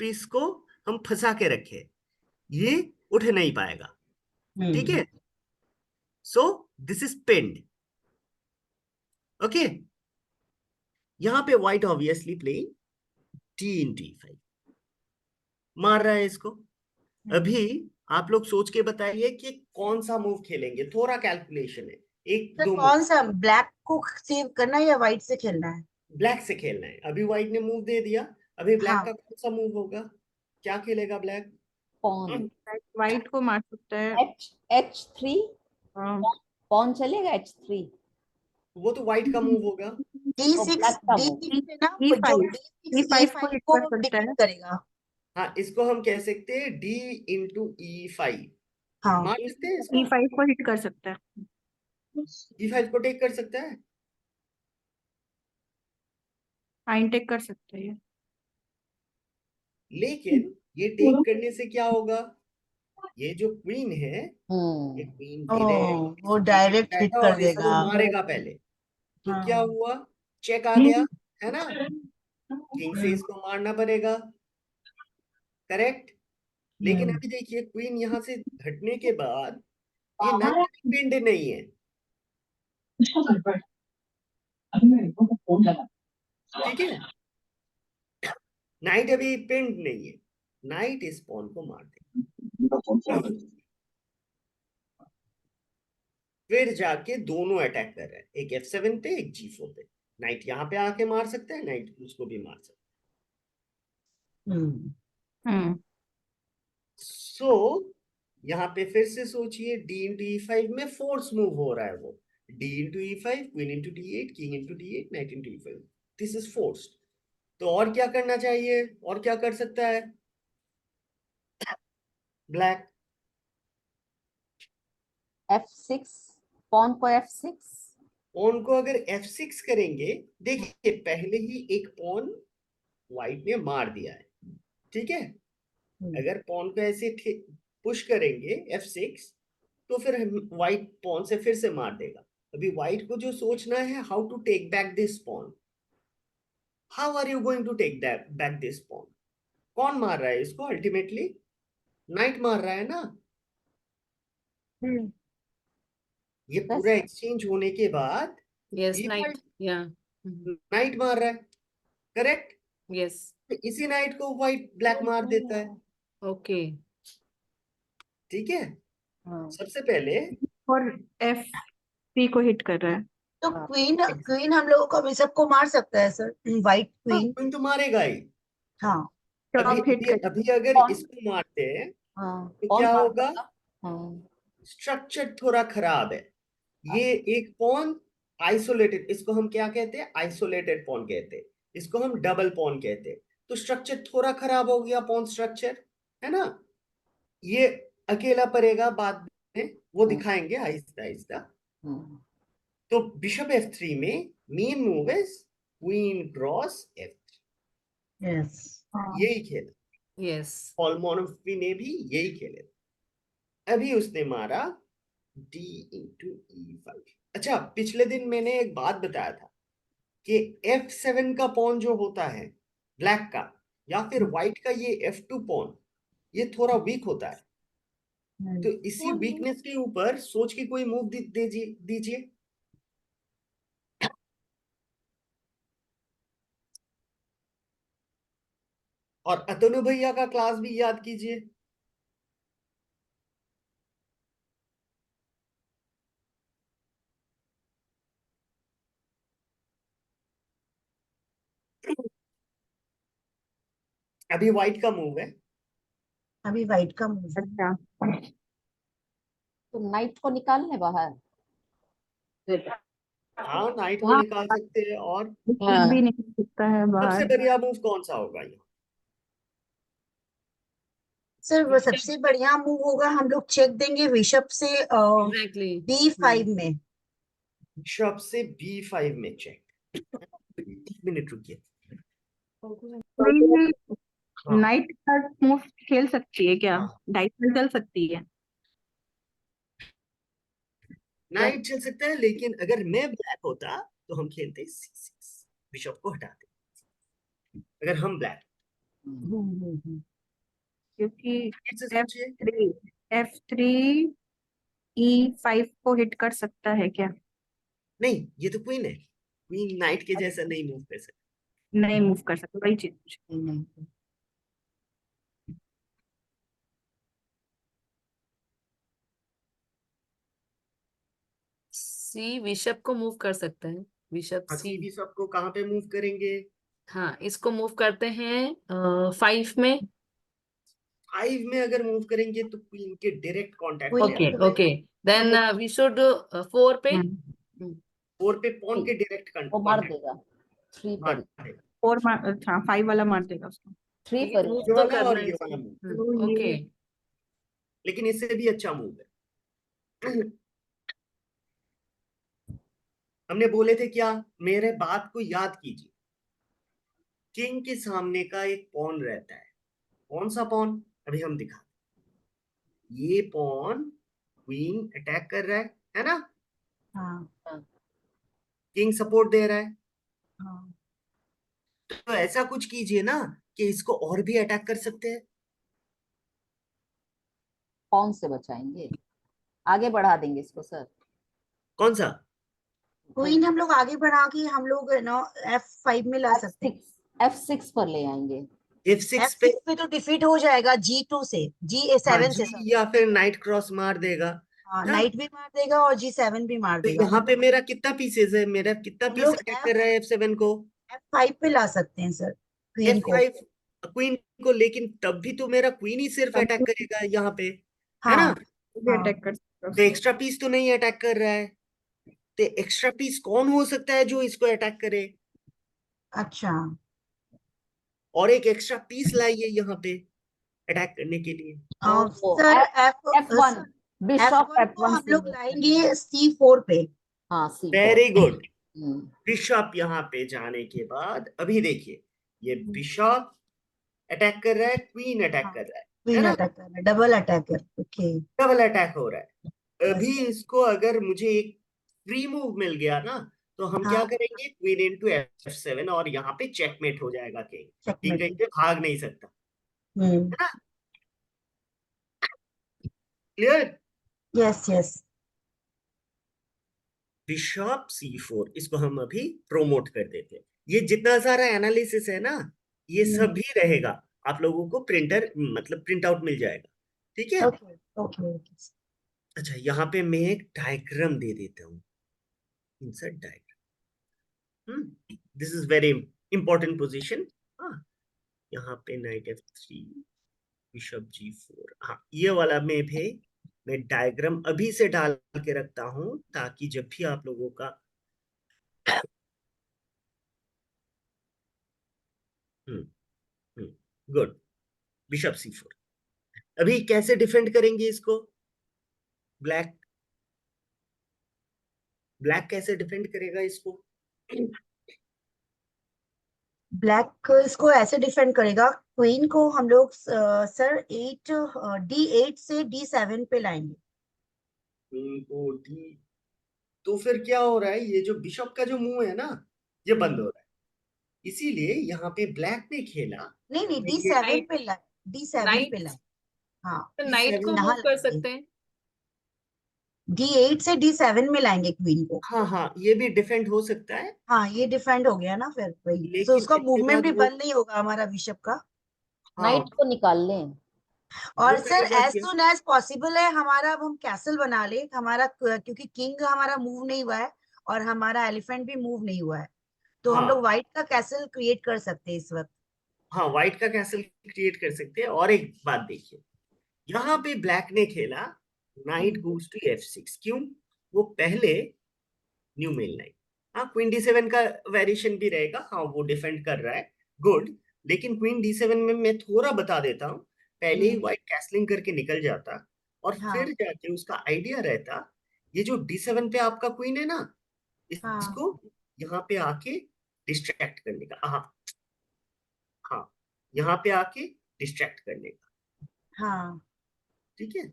Speaker 1: पीस को हम फंसा के रखे, ये उठ नहीं पाएगा, ठीक है। So this is pinned, okay. यहाँ पे व्हाइट ऑब्वियसली प्लेइंग d5 मार रहा है इसको। अभी आप लोग सोच के बताइए कि कौन सा मूव खेलेंगे, थोड़ा कैलकुलेशन है, एक
Speaker 3: सर
Speaker 1: दो मूव।
Speaker 3: कौन सा, ब्लैक को सेव करना है या व्हाइट से खेलना है?
Speaker 1: ब्लैक से खेलना है, अभी व्हाइट ने मूव दे दिया, अभी ब्लैक
Speaker 3: हाँ
Speaker 1: का कौन सा मूव होगा, क्या खेलेगा ब्लैक?
Speaker 2: पॉन
Speaker 7: व्हाइट को मार सकता है।
Speaker 2: H3
Speaker 7: हाँ,
Speaker 2: पॉन चलेगा H3
Speaker 1: वो तो व्हाइट का मूव होगा।
Speaker 2: और
Speaker 3: D6
Speaker 2: ब्लैक का मूव
Speaker 3: D6 पे ना जो
Speaker 7: E5
Speaker 3: D6
Speaker 7: E5 को
Speaker 3: E5
Speaker 7: हिट
Speaker 3: को
Speaker 7: कर सकता
Speaker 3: डिफीट
Speaker 7: है।
Speaker 3: करेगा।
Speaker 1: हाँ, इसको हम कह सकते हैं D × E5,
Speaker 3: हाँ
Speaker 1: मार सकते हैं इसको,
Speaker 7: E5 को हिट कर सकता है।
Speaker 1: E5 को टेक कर सकता है।
Speaker 7: हाँ, इनटेक कर सकता है ये।
Speaker 1: लेकिन ये टेक करने से क्या होगा, ये जो क्वीन है, ये क्वीन
Speaker 3: ओ
Speaker 1: डायरेक्ट
Speaker 3: वो डायरेक्ट हिट
Speaker 1: बैठा
Speaker 3: कर
Speaker 1: और इसको
Speaker 3: देगा।
Speaker 1: मारेगा पहले, तो क्या
Speaker 3: हाँ
Speaker 1: हुआ, चेक आ गया, है ना, किंग से इसको मारना पड़ेगा, करेक्ट। लेकिन अभी देखिए क्वीन यहां से हटने के बाद ये नाइट पिंड नहीं है, ठीक है, नाइट अभी पिंड नहीं है, नाइट इस पॉन को मार दे, फिर जाके दोनों अटैक कर रहे हैं, एक F7 पे एक G4 पे, नाइट यहाँ पे आके मार सकता है, नाइट उसको भी मार सकता
Speaker 7: हम्म
Speaker 1: है। सो यहाँ पे फिर से सोचिए, D × E5 में फोर्स मूव हो रहा है, वो D × E5, queen × D8, king × D8, night × E5, this is forced. तो और क्या करना चाहिए, और क्या कर सकता है ब्लैक?
Speaker 2: F6 पॉन को F6
Speaker 1: पॉन को अगर F6 करेंगे, देखिए पहले ही एक पॉन व्हाइट ने मार दिया है, ठीक है, अगर पॉन को ऐसे पुश करेंगे F6 तो फिर व्हाइट पॉन से फिर से मार देगा। अभी व्हाइट को जो सोचना है, how to take back this pawn, how are you going to take back this pawn, कौन मार रहा है इसको, अल्टीमेटली नाइट मार रहा है ना। ये पूरा एक्सचेंज होने के बाद
Speaker 4: यस
Speaker 1: ये
Speaker 4: नाइट या
Speaker 1: नाइट मार रहा है, करेक्ट,
Speaker 4: यस
Speaker 1: इसी नाइट को व्हाइट ब्लैक मार देता है,
Speaker 4: ओके
Speaker 1: ठीक है।
Speaker 2: हाँ
Speaker 1: सबसे पहले
Speaker 7: और F3 को हिट कर रहा है।
Speaker 3: तो
Speaker 2: हाँ
Speaker 3: क्वीन क्वीन हम लोगों को अभी सबको मार सकता है सर, व्हाइट
Speaker 1: हाँ,
Speaker 3: क्वीन।
Speaker 1: क्वीन तो मारेगा ही।
Speaker 3: हाँ
Speaker 1: अभी
Speaker 7: टॉप हिट
Speaker 1: अभी
Speaker 7: कर।
Speaker 1: अभी अगर
Speaker 2: पॉन
Speaker 1: इसको मारते हैं
Speaker 2: हाँ
Speaker 1: तो
Speaker 2: पॉन
Speaker 1: क्या
Speaker 2: मार
Speaker 1: होगा,
Speaker 2: देगा। हाँ
Speaker 1: स्ट्रक्चर थोड़ा खराब है, ये एक पॉन आइसोलेटेड, इसको हम क्या कहते हैं, आइसोलेटेड पॉन कहते हैं, इसको हम डबल पॉन कहते हैं। तो स्ट्रक्चर थोड़ा खराब हो गया, पॉन स्ट्रक्चर, है ना, ये अकेला पड़ेगा बाद में, वो दिखाएंगे आहिस्ता आहिस्ता।
Speaker 2: हम्म,
Speaker 1: तो बिशप F3 में main move is queen cross F3,
Speaker 3: yes
Speaker 1: यही खेला,
Speaker 4: यस
Speaker 1: पॉलमोनोफी ने भी यही खेले। अभी उसने मारा D × E5। अच्छा, पिछले दिन मैंने एक बात बताया था कि F7 का पॉन जो होता है ब्लैक का, या फिर व्हाइट का ये F2 पॉन, ये थोड़ा वीक होता है। तो इसी वीकनेस के ऊपर सोच के कोई मूव दीजिए। और अतनु भैया का क्लास भी याद कीजिए। अभी व्हाइट का मूव है।
Speaker 3: अभी वाइट का मूव है।
Speaker 5: अच्छा
Speaker 2: तो नाइट को निकालने बाहर।
Speaker 1: हाँ, नाइट को
Speaker 5: हाँ
Speaker 1: निकाल सकते हैं। और
Speaker 7: किंग भी निकल सकता है
Speaker 1: सबसे
Speaker 7: बाहर।
Speaker 1: बढ़िया मूव कौन सा होगा ये?
Speaker 3: सर वो सबसे बढ़िया मूव होगा, हम लोग चेक देंगे बिशप से
Speaker 4: एग्जैक्टली।
Speaker 3: B5 में।
Speaker 1: बिशप से B5 में चेक। 1 मिनट रुकिए। हाँ
Speaker 7: नाइट का मूव खेल सकती है क्या?
Speaker 1: हाँ,
Speaker 7: डाइस में चल सकती है?
Speaker 1: नाइट चल सकता है, लेकिन अगर मैं ब्लैक होता तो हम खेलते C6, बिशप को हटाते। अगर हम ब्लैक,
Speaker 7: क्योंकि
Speaker 1: फिर से
Speaker 7: एफ
Speaker 1: सोचिए।
Speaker 7: थ्री E5 को हिट कर सकता है क्या?
Speaker 1: नहीं, ये तो क्वीन है। क्वीन नाइट के जैसा नहीं मूव कर सकती।
Speaker 7: नहीं मूव कर सकता, वही चीज पूछी।
Speaker 3: नहीं,
Speaker 4: सी बिशप को मूव कर सकता है। बिशप
Speaker 1: हाँ,
Speaker 4: सी।
Speaker 1: बिशप को कहाँ पे मूव करेंगे?
Speaker 4: हाँ, इसको मूव करते हैं 5 में।
Speaker 1: 5 में अगर मूव करेंगे तो क्वीन के डायरेक्ट कांटेक्ट
Speaker 3: क्वीन
Speaker 1: में
Speaker 4: ओके
Speaker 1: आएगा।
Speaker 3: को
Speaker 4: ओके, देन वी शुड 4 पे।
Speaker 7: हम्म
Speaker 1: 4 पे पॉन के डायरेक्ट
Speaker 2: वो मार
Speaker 1: कांटेक्ट
Speaker 2: देगा 3
Speaker 1: मार
Speaker 2: पर।
Speaker 1: देगा।
Speaker 7: फोर मार, हाँ 5 वाला मार देगा उसको।
Speaker 2: 3
Speaker 4: लेकिन
Speaker 2: पर
Speaker 4: मूव
Speaker 1: ये
Speaker 4: तो
Speaker 1: वाला और
Speaker 4: करना है
Speaker 1: ये
Speaker 4: इसको।
Speaker 1: वाला मूव,
Speaker 7: तो
Speaker 4: ओके।
Speaker 7: ये
Speaker 1: लेकिन इससे भी अच्छा मूव है। हमने बोले थे क्या? मेरे बात को याद कीजिए। किंग के सामने का एक पॉन रहता है। कौन सा पॉन? अभी हम दिखाते। ये पॉन क्वीन अटैक कर रहा है ना?
Speaker 3: हाँ
Speaker 1: किंग सपोर्ट दे रहा है।
Speaker 3: हाँ।
Speaker 1: तो ऐसा कुछ कीजिए ना कि इसको और भी अटैक कर सकते हैं।
Speaker 2: कौन से बचाएंगे? आगे बढ़ा देंगे इसको सर।
Speaker 1: कौन सा?
Speaker 3: क्वीन हम लोग आगे बढ़ा के हम लोग ना F5 में ला सकते हैं।
Speaker 2: F6 पर ले आएंगे।
Speaker 1: F6 पे।
Speaker 3: F6 पे तो डिफीट हो जाएगा G2 से,
Speaker 1: हाँ,
Speaker 3: G7 से
Speaker 1: जी
Speaker 3: सॉरी।
Speaker 1: या फिर नाइट क्रॉस मार देगा।
Speaker 3: हाँ,
Speaker 1: हाँ,
Speaker 3: नाइट भी मार देगा और G7 भी मार
Speaker 1: तो
Speaker 3: देगा।
Speaker 1: यहाँ पे मेरा कितना पीसेस है? मेरा कितना
Speaker 3: हम
Speaker 1: पीस
Speaker 3: लोग
Speaker 1: अटैक कर रहा है F7 को?
Speaker 3: F5 पे ला सकते हैं सर क्वीन को।
Speaker 1: F5 क्वीन को, लेकिन तब भी तो मेरा क्वीन ही सिर्फ
Speaker 7: तब
Speaker 1: अटैक करेगा यहाँ पे, है ना?
Speaker 3: हाँ
Speaker 7: भी
Speaker 3: हाँ।
Speaker 7: अटैक कर सकता है
Speaker 1: तो
Speaker 7: उसको।
Speaker 1: एक्स्ट्रा पीस तो नहीं अटैक कर रहा है। तो एक्स्ट्रा पीस कौन हो सकता है जो इसको अटैक करे?
Speaker 3: अच्छा,
Speaker 1: और एक एक्स्ट्रा पीस लाइए यहाँ पे अटैक करने के लिए।
Speaker 2: वो
Speaker 3: सर
Speaker 2: F1 बिशप
Speaker 3: F1 को
Speaker 2: F1
Speaker 3: हम
Speaker 2: से
Speaker 3: लोग
Speaker 2: move
Speaker 3: लाएंगे
Speaker 2: करेंगे।
Speaker 3: C4 पे।
Speaker 2: हाँ C4।
Speaker 1: Very good.
Speaker 2: हम्म,
Speaker 1: बिशप यहाँ पे जाने के बाद अभी देखिए, ये बिशप अटैक कर रहा है, क्वीन अटैक
Speaker 3: हाँ,
Speaker 1: कर रहा है
Speaker 3: क्वीन
Speaker 1: ना?
Speaker 3: अटैक कर रहा है, double attacker. Okay.
Speaker 1: Double attack हो रहा है।
Speaker 3: यस।
Speaker 1: अभी इसको अगर मुझे एक फ्री मूव मिल गया ना, तो हम क्या
Speaker 3: हाँ,
Speaker 1: करेंगे? क्वीन इनटू F7 और यहाँ पे चेकमेट हो जाएगा। King king
Speaker 3: checkmate.
Speaker 1: कहीं पे भाग नहीं सकता,
Speaker 3: हम्म।
Speaker 1: है ना? Clear?
Speaker 3: Yes yes.
Speaker 1: Bishop C4 इसको हम अभी प्रोमोट कर देते हैं। ये जितना सारा एनालिसिस है ना, ये सब भी रहेगा। आप लोगों को प्रिंटर मतलब प्रिंट आउट मिल जाएगा। ठीक है?
Speaker 3: Okay okay okay.
Speaker 1: अच्छा, यहाँ पे मैं एक डायग्राम दे देता हूँ। Insert diagram. This is very important position. हाँ, यहाँ पे नाइट F3, बिशप G4। हाँ, ये वाला में भी मैं डायग्राम अभी से डाल के रखता हूँ, ताकि जब भी आप लोगों का गुड। बिशप C4 अभी कैसे डिफेंड करेंगे इसको? ब्लैक ब्लैक कैसे डिफेंड करेगा इसको?
Speaker 3: ब्लैक इसको ऐसे डिफेंड करेगा, क्वीन को हम लोग सर D8 से D7 पे लाएंगे।
Speaker 1: इनको डी। तो फिर क्या हो रहा है? ये जो बिशप का जो मुंह है ना, ये बंद हो रहा है। इसीलिए यहाँ पे ब्लैक ने खेला।
Speaker 3: नहीं नहीं,
Speaker 1: ये
Speaker 3: D7 पे लाए, D7 पे
Speaker 4: नाइट।
Speaker 3: लाए। हाँ,
Speaker 4: तो नाइट को
Speaker 1: D7।
Speaker 4: मूव
Speaker 3: यहाँ
Speaker 4: कर
Speaker 3: लाएंगे।
Speaker 4: सकते हैं।
Speaker 3: D8 से D7 में लाएंगे क्वीन को।
Speaker 1: हाँ हाँ, ये भी डिफेंड हो सकता है,
Speaker 3: हाँ, ये डिफेंड हो गया ना फिर वही, तो
Speaker 1: लेकिन
Speaker 3: उसका
Speaker 1: इसके
Speaker 3: मूवमेंट
Speaker 1: बाद
Speaker 3: भी
Speaker 1: वो,
Speaker 3: बंद नहीं होगा हमारा बिशप का।
Speaker 1: हाँ,
Speaker 2: नाइट को निकाल लें।
Speaker 1: वो
Speaker 3: और सर
Speaker 1: पहले बात
Speaker 3: एज
Speaker 1: किया।
Speaker 3: सुन एज पॉसिबल है हमारा, अब हम कैसल बना ले हमारा, क्योंकि किंग हमारा मूव नहीं हुआ है और हमारा एलिफेंट भी मूव नहीं हुआ है, तो हम लोग
Speaker 1: हाँ
Speaker 3: व्हाइट का कैसल क्रिएट कर सकते हैं इस वक्त।
Speaker 1: हाँ व्हाइट का कैसल क्रिएट कर सकते हैं। और एक बात देखिए, यहाँ पे ब्लैक ने खेला नाइट गोज टू F6। क्यों? वो पहले न्यू मेल नाइट, हाँ क्वीन D7 का वेरिएशन भी रहेगा, हाँ वो डिफेंड कर रहा है, गुड। लेकिन क्वीन D7 में मैं थोड़ा बता देता हूँ, पहले ही व्हाइट कैसलिंग करके निकल जाता और
Speaker 3: हाँ
Speaker 1: फिर जाके उसका आइडिया रहता, ये जो D7 पे आपका क्वीन है ना,
Speaker 3: हाँ
Speaker 1: इसको यहाँ पे आके डिस्ट्रैक्ट करने का, हाँ हाँ, यहाँ पे आके डिस्ट्रैक्ट करने का,
Speaker 3: हाँ
Speaker 1: ठीक है।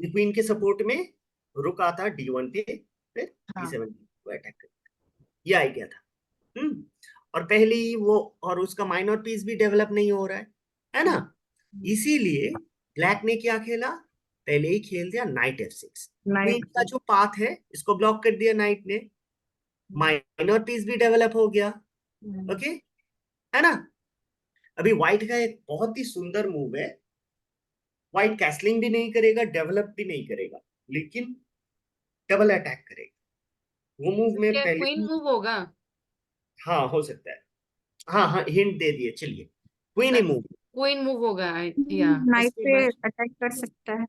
Speaker 1: क्वीन के सपोर्ट में रुक आता D1 पे, फिर
Speaker 3: हाँ
Speaker 1: D7 को अटैक कर, ये आइडिया था। और पहले ही वो, और उसका माइनर पीस भी डेवलप नहीं हो रहा है ना। इसीलिए ब्लैक ने क्या खेला, पहले ही खेल दिया नाइट F6। क्वीन
Speaker 7: नाइट
Speaker 1: का जो पाथ है इसको ब्लॉक कर दिया नाइट ने, माइनर पीस भी डेवलप हो गया, ओके है ना। अभी व्हाइट का एक बहुत ही सुंदर मूव है, व्हाइट कैसलिंग भी नहीं करेगा, डेवलप भी नहीं करेगा, लेकिन डबल अटैक करेगा। वो मूव में
Speaker 4: क्या
Speaker 1: पहले
Speaker 4: क्वीन
Speaker 1: ही,
Speaker 4: मूव होगा?
Speaker 1: हाँ हो सकता है, हाँ हाँ हिंट दे दिए, चलिए क्वीन ही मूव।
Speaker 4: क्वीन मूव होगा या
Speaker 7: नाइट
Speaker 1: उसके
Speaker 7: पे
Speaker 1: बाद
Speaker 7: अटैक कर सकता है।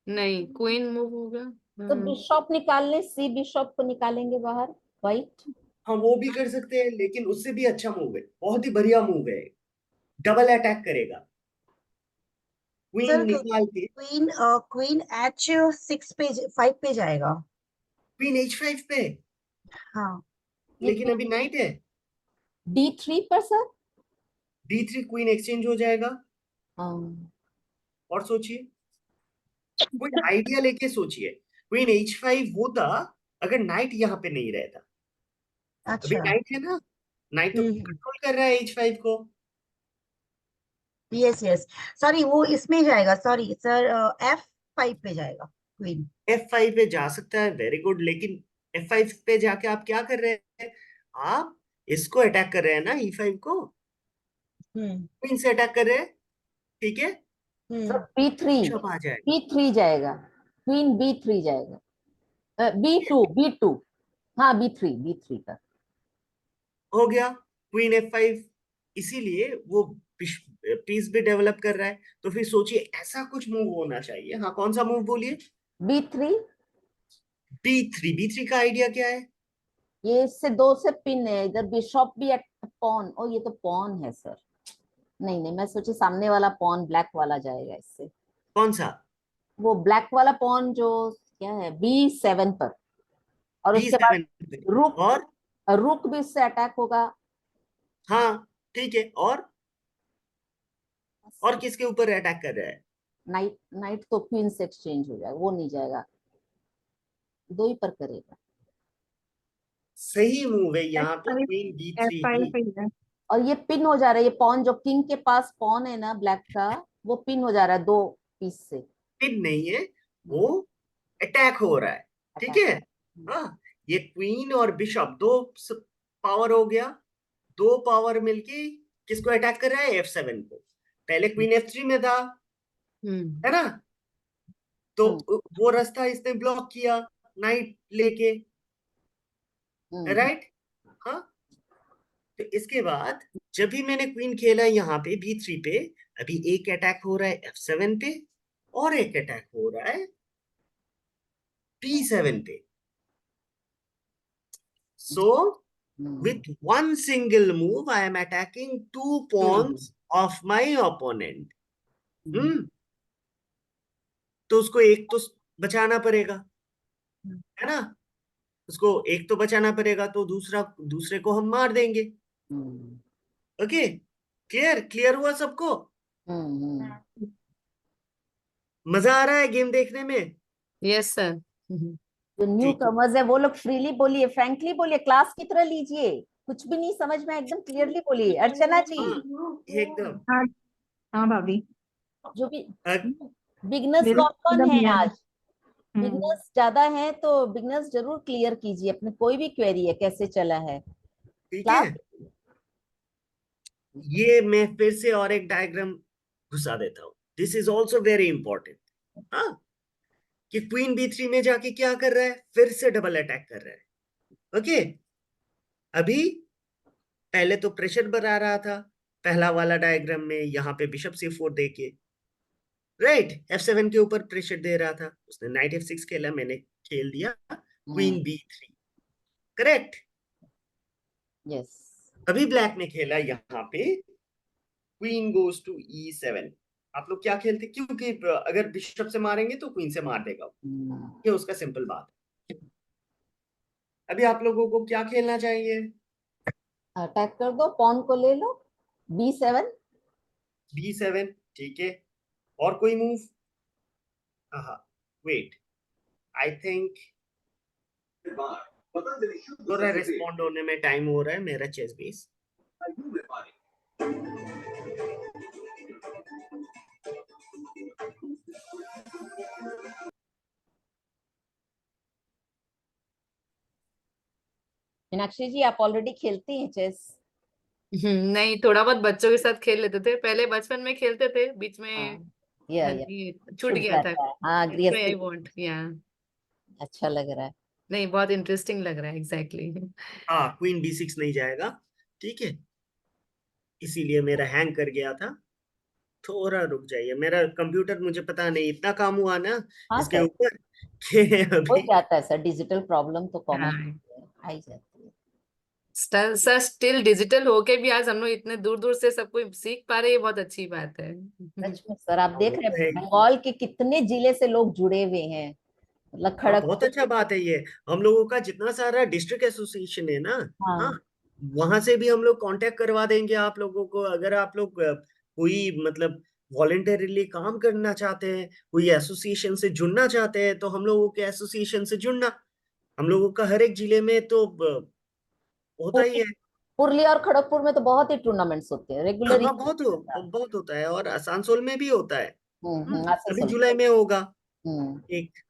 Speaker 4: नहीं, क्वीन मूव होगा।
Speaker 2: तो बिशॉप निकालने, सी बिशॉप को निकालेंगे बाहर व्हाइट।
Speaker 1: हाँ वो भी कर सकते हैं, लेकिन उससे भी अच्छा मूव है, बहुत ही बढ़िया मूव है, डबल अटैक करेगा। क्वीन
Speaker 3: सर
Speaker 1: निकाल के
Speaker 3: क्वीन क्वीन H6 पे 5 पे जाएगा।
Speaker 1: क्वीन H5 पे,
Speaker 3: हाँ
Speaker 1: लेकिन अभी नाइट है।
Speaker 2: D3 पर सर।
Speaker 1: D3 क्वीन एक्सचेंज हो जाएगा।
Speaker 2: हाँ,
Speaker 1: और सोचिए, कोई आइडिया लेके सोचिए, क्वीन H5 होता अगर नाइट यहाँ पे नहीं रहता। अभी
Speaker 3: अच्छा
Speaker 1: नाइट है ना, नाइट तो कंट्रोल कर रहा है H5 को।
Speaker 3: यस यस सॉरी वो इसमें जाएगा, सॉरी सर F5 पे जाएगा क्वीन।
Speaker 1: F5 पे जा सकता है, वेरी गुड, लेकिन F5 पे जाके आप क्या कर रहे हैं, आप इसको अटैक कर रहे हैं ना, E5 को,
Speaker 3: हम्म
Speaker 1: क्वीन से अटैक कर रहे हैं, ठीक है।
Speaker 2: सर
Speaker 3: हम्म
Speaker 2: B3,
Speaker 1: बिशप आ जाएगा,
Speaker 2: B3 जाएगा, क्वीन B3 जाएगा, B2, हाँ B3 का।
Speaker 1: हो गया क्वीन F5। इसीलिए वो पीस भी डेवलप कर रहा है, तो फिर सोचिए ऐसा कुछ मूव होना चाहिए, हाँ कौन सा मूव बोलिए।
Speaker 2: B3,
Speaker 1: B3 का आइडिया क्या है?
Speaker 2: ये इससे दो से पिन है, इधर बिशॉप भी पॉन, ओ ये तो पॉन है सर। नहीं नहीं, मैं सोची सामने वाला पॉन ब्लैक वाला जाएगा इससे।
Speaker 1: कौन सा?
Speaker 2: वो ब्लैक वाला पॉन जो क्या है B7 पर, और उसके बाद
Speaker 1: B7 पे,
Speaker 2: रुक,
Speaker 1: और
Speaker 2: रुक भी इससे अटैक होगा।
Speaker 1: हाँ ठीक है, और किसके ऊपर अटैक कर रहा है?
Speaker 2: नाइट, नाइट तो क्वीन से एक्सचेंज हो जाएगा, वो नहीं जाएगा, दो ही पर करेगा।
Speaker 1: सही मूव है
Speaker 7: एफ
Speaker 1: यहाँ पे,
Speaker 7: five
Speaker 1: queen
Speaker 7: F
Speaker 1: B3
Speaker 7: five
Speaker 1: ही।
Speaker 7: पे है।
Speaker 2: और ये पिन हो जा रहा है, ये पॉन जो किंग के पास पॉन है ना ब्लैक का, वो पिन हो जा रहा है दो पीस से।
Speaker 1: पिन नहीं है, वो अटैक हो रहा है, ठीक
Speaker 2: अटैक।
Speaker 1: है। हाँ, ये क्वीन और बिशप दो पावर हो गया, दो पावर मिलके किसको अटैक कर रहा है, F7 को। पहले क्वीन F3 में था, है ना, तो वो रास्ता इसने ब्लॉक किया नाइट लेके, राइट। हाँ, तो इसके बाद जब भी मैंने क्वीन खेला यहाँ पे B3 पे, अभी एक अटैक हो रहा है F7 पे, और एक अटैक हो रहा है P7 पे। सो with one single move I am attacking two pawns of my opponent। तो उसको एक तो बचाना पड़ेगा, है ना, उसको एक तो बचाना पड़ेगा, तो दूसरे को हम मार देंगे। ओके, क्लियर क्लियर हुआ सबको? मजा आ रहा है गेम देखने में?
Speaker 4: Yes sir.
Speaker 2: जो न्यू
Speaker 1: ठीक है,
Speaker 2: कमर्स है वो लोग फ्रीली बोलिए, फ्रैंकली बोलिए, क्लास की तरह लीजिए, कुछ भी नहीं समझ में एकदम क्लियरली बोलिए। अर्चना जी,
Speaker 1: हाँ एकदम।
Speaker 7: हाँ हाँ भाभी,
Speaker 2: जो भी
Speaker 1: अ-
Speaker 2: बिगनर्स
Speaker 7: मेरे
Speaker 2: कौन कौन
Speaker 7: एकदम
Speaker 2: है
Speaker 7: क्लियर है।
Speaker 2: आज, बिगनर्स ज्यादा है तो बिगनर्स जरूर क्लियर कीजिए अपने, कोई भी क्वेरी है कैसे चला है
Speaker 1: ठीक है,
Speaker 2: क्लास।
Speaker 1: ये मैं फिर से और एक डायग्राम घुसा देता हूँ, this is also very important. हाँ, कि क्वीन B3 में जाके क्या कर रहा है, फिर से डबल अटैक कर रहा है, ओके। अभी पहले तो प्रेशर बना रहा था पहला वाला डायग्राम में, यहाँ पे बिशप C4 देके, राइट, F7 के ऊपर प्रेशर दे रहा था, उसने नाइट F6 खेला, मैंने खेल दिया क्वीन B3, करेक्ट।
Speaker 2: यस।
Speaker 1: अभी ब्लैक ने खेला यहाँ पे क्वीन गोज टू E7। आप लोग क्या खेलते, क्योंकि अगर बिशप से मारेंगे तो क्वीन से मार देगा, ये उसका सिंपल बात है। अभी आप लोगों को क्या खेलना चाहिए?
Speaker 2: अटैक कर दो, पॉन को ले लो, B7।
Speaker 1: B7, ठीक है। और कोई मूव? हाँ, वेट, आई थिंक थोड़ा रिस्पॉन्ड होने में टाइम हो रहा है मेरा चेस बेस।
Speaker 2: मीनाक्षी जी, आप ऑलरेडी खेलती हैं चेस?
Speaker 4: नहीं, थोड़ा बहुत बच्चों के साथ खेल लेते थे, पहले बचपन में खेलते थे, बीच में
Speaker 2: या
Speaker 4: ये छूट
Speaker 2: छूट
Speaker 4: गया था।
Speaker 2: जाता है। हाँ,
Speaker 4: That's why I
Speaker 2: गृहस्थी
Speaker 4: want, yeah.
Speaker 2: अच्छा लग रहा है।
Speaker 4: नहीं, बहुत इंटरेस्टिंग लग रहा है, एग्जैक्टली।
Speaker 1: हाँ, क्वीन B6 नहीं जाएगा, ठीक है, इसीलिए मेरा हैंग कर गया था। थोड़ा रुक जाइए, मेरा कंप्यूटर, मुझे पता नहीं इतना काम हुआ ना
Speaker 2: हाँ
Speaker 1: इसके
Speaker 2: सर,
Speaker 1: ऊपर कि
Speaker 2: हो
Speaker 1: अभी
Speaker 2: जाता है सर, डिजिटल प्रॉब्लम तो कॉमन
Speaker 4: हाँ,
Speaker 2: आ ही जाती है।
Speaker 4: सर स्टिल डिजिटल होके भी आज हम लोग इतने दूर दूर से सब कुछ सीख पा रहे हैं, ये बहुत अच्छी बात है।
Speaker 2: सच में सर, आप देख
Speaker 1: वो
Speaker 2: रहे
Speaker 1: तो
Speaker 2: हैं
Speaker 1: है।
Speaker 2: बंगाल के कितने जिले से लोग जुड़े हुए हैं, मतलब
Speaker 1: हाँ, बहुत
Speaker 2: खड़गपुर
Speaker 1: अच्छा बात है ये। हम लोगों का जितना सारा डिस्ट्रिक्ट एसोसिएशन है ना, हाँ,
Speaker 2: हाँ
Speaker 1: वहां से भी हम लोग कांटेक्ट करवा देंगे आप लोगों को। अगर आप लोग कोई मतलब वॉलेंटरीली काम करना चाहते हैं, कोई एसोसिएशन से जुड़ना चाहते हैं, तो हम लोगों के एसोसिएशन से जुड़ना। हम लोगों का हर एक जिले में तो होता ही है।
Speaker 2: पुरलिया और खड़गपुर में तो बहुत ही टूर्नामेंट्स होते हैं रेगुलर।
Speaker 1: हाँ, बहुत होता है, और आसनसोल में भी होता है। अभी
Speaker 2: आसनसोल।
Speaker 1: जुलाई में होगा
Speaker 2: हम्म,
Speaker 1: एक।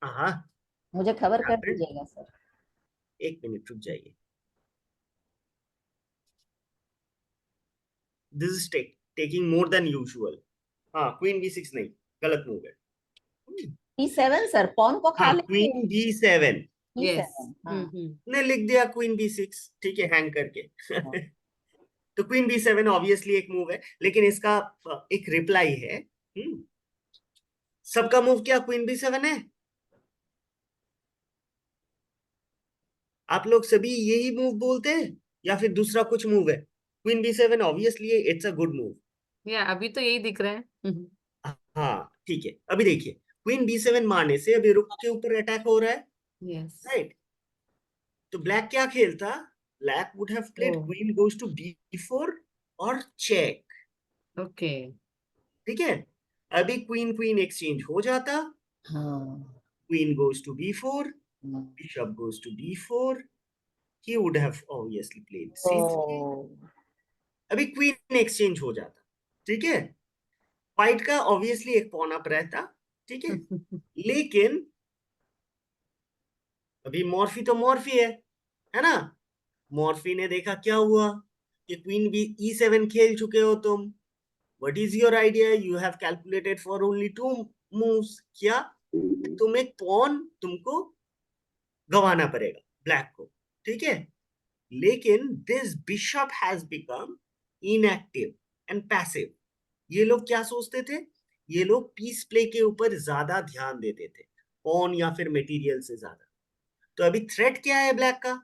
Speaker 1: हाँ,
Speaker 2: मुझे खबर कर
Speaker 1: happened।
Speaker 2: दीजिएगा सर।
Speaker 1: एक मिनट रुक जाइए। This is taking more than usual. हाँ, क्वीन B6 नहीं, गलत मूव है।
Speaker 2: B7 सर, पॉन को खा
Speaker 1: हाँ,
Speaker 2: लेंगे।
Speaker 1: Queen B7
Speaker 4: yes.
Speaker 2: B7 हाँ।
Speaker 1: ने लिख दिया क्वीन B6, ठीक है, हैंग करके।
Speaker 2: हाँ।
Speaker 1: तो क्वीन B7 ऑब्वियसली एक मूव है, लेकिन इसका एक रिप्लाई है। सबका मूव क्या क्वीन B7 है? आप लोग सभी यही मूव बोलते हैं या फिर दूसरा कुछ मूव है? Queen B7 obviously it's a good move.
Speaker 4: या अभी तो यही दिख रहा है।
Speaker 1: हाँ, ठीक है, अभी देखिए, क्वीन B7 मारने से अभी रुक के ऊपर अटैक हो रहा है,
Speaker 4: यस।
Speaker 1: राइट। तो ब्लैक क्या खेलता? Black would have played
Speaker 4: oh,
Speaker 1: queen goes to B4 और चेक,
Speaker 4: ओके।
Speaker 1: ठीक है। अभी क्वीन क्वीन एक्सचेंज हो जाता,
Speaker 2: हाँ।
Speaker 1: Queen goes to B4,
Speaker 2: hmm,
Speaker 1: bishop goes to B4, he would have obviously played C3।
Speaker 2: तो
Speaker 1: अभी क्वीन एक्सचेंज हो जाता, ठीक है, फाइट का ऑब्वियसली एक पॉन अप रहता, ठीक है। लेकिन अभी मॉर्फी तो मॉर्फी है ना। मॉर्फी ने देखा क्या हुआ कि क्वीन भी E7 खेल चुके हो तुम। What is your idea? You have calculated for only 2 moves. क्या तुम एक पॉन तुमको गंवाना पड़ेगा ब्लैक को, ठीक है। लेकिन this bishop has become inactive and passive. ये लोग क्या सोचते थे? ये लोग पीस प्ले के ऊपर ज्यादा ध्यान देते थे, पॉन या फिर मटेरियल से ज्यादा। तो अभी थ्रेट क्या है ब्लैक का?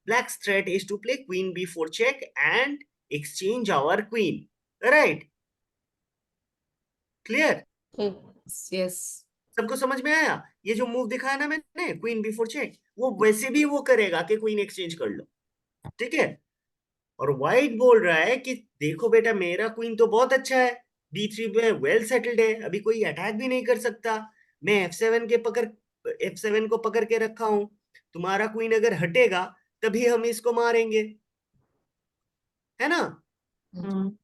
Speaker 1: Black's threat is to play queen B4 check and exchange our queen. Right? Clear?
Speaker 2: ठीक।
Speaker 4: यस।
Speaker 1: सबको समझ में आया? ये जो मूव दिखाया ना मैंने, क्वीन B4 चेक, वो वैसे भी वो करेगा कि क्वीन एक्सचेंज कर लो, ठीक है। और व्हाइट बोल रहा है कि देखो बेटा, मेरा क्वीन तो बहुत अच्छा है, B3 में वेल सेटल्ड है, अभी कोई अटैक भी नहीं कर सकता। मैं F7 को पकड़ के रखा हूं। तुम्हारा क्वीन अगर हटेगा तभी हम इसको मारेंगे, है ना।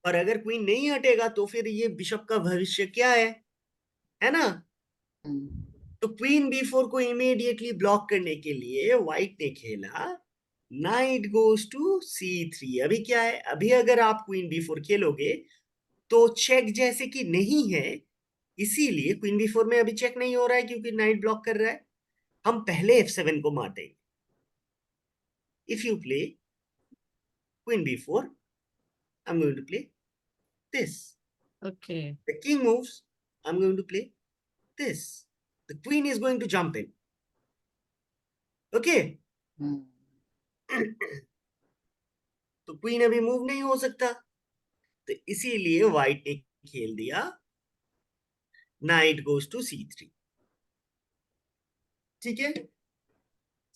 Speaker 1: और अगर क्वीन नहीं हटेगा तो फिर ये बिशप का भविष्य क्या है ना। तो क्वीन B4 को इमीडिएटली ब्लॉक करने के लिए व्हाइट ने खेला नाइट गोज टू C3। अभी क्या है, अभी अगर आप क्वीन B4 खेलोगे तो चेक जैसे कि नहीं है, इसीलिए क्वीन B4 में अभी चेक नहीं हो रहा है क्योंकि नाइट ब्लॉक कर रहा है। हम पहले F7 को मार देंगे, if you play queen b4, I'm going to play this.
Speaker 4: Okay.
Speaker 1: The king moves, I'm going to play this. The queen is going to jump in. Okay. तो क्वीन अभी मूव नहीं हो सकता, तो इसीलिए व्हाइट ने खेल दिया नाइट गोज टू c3. ठीक है,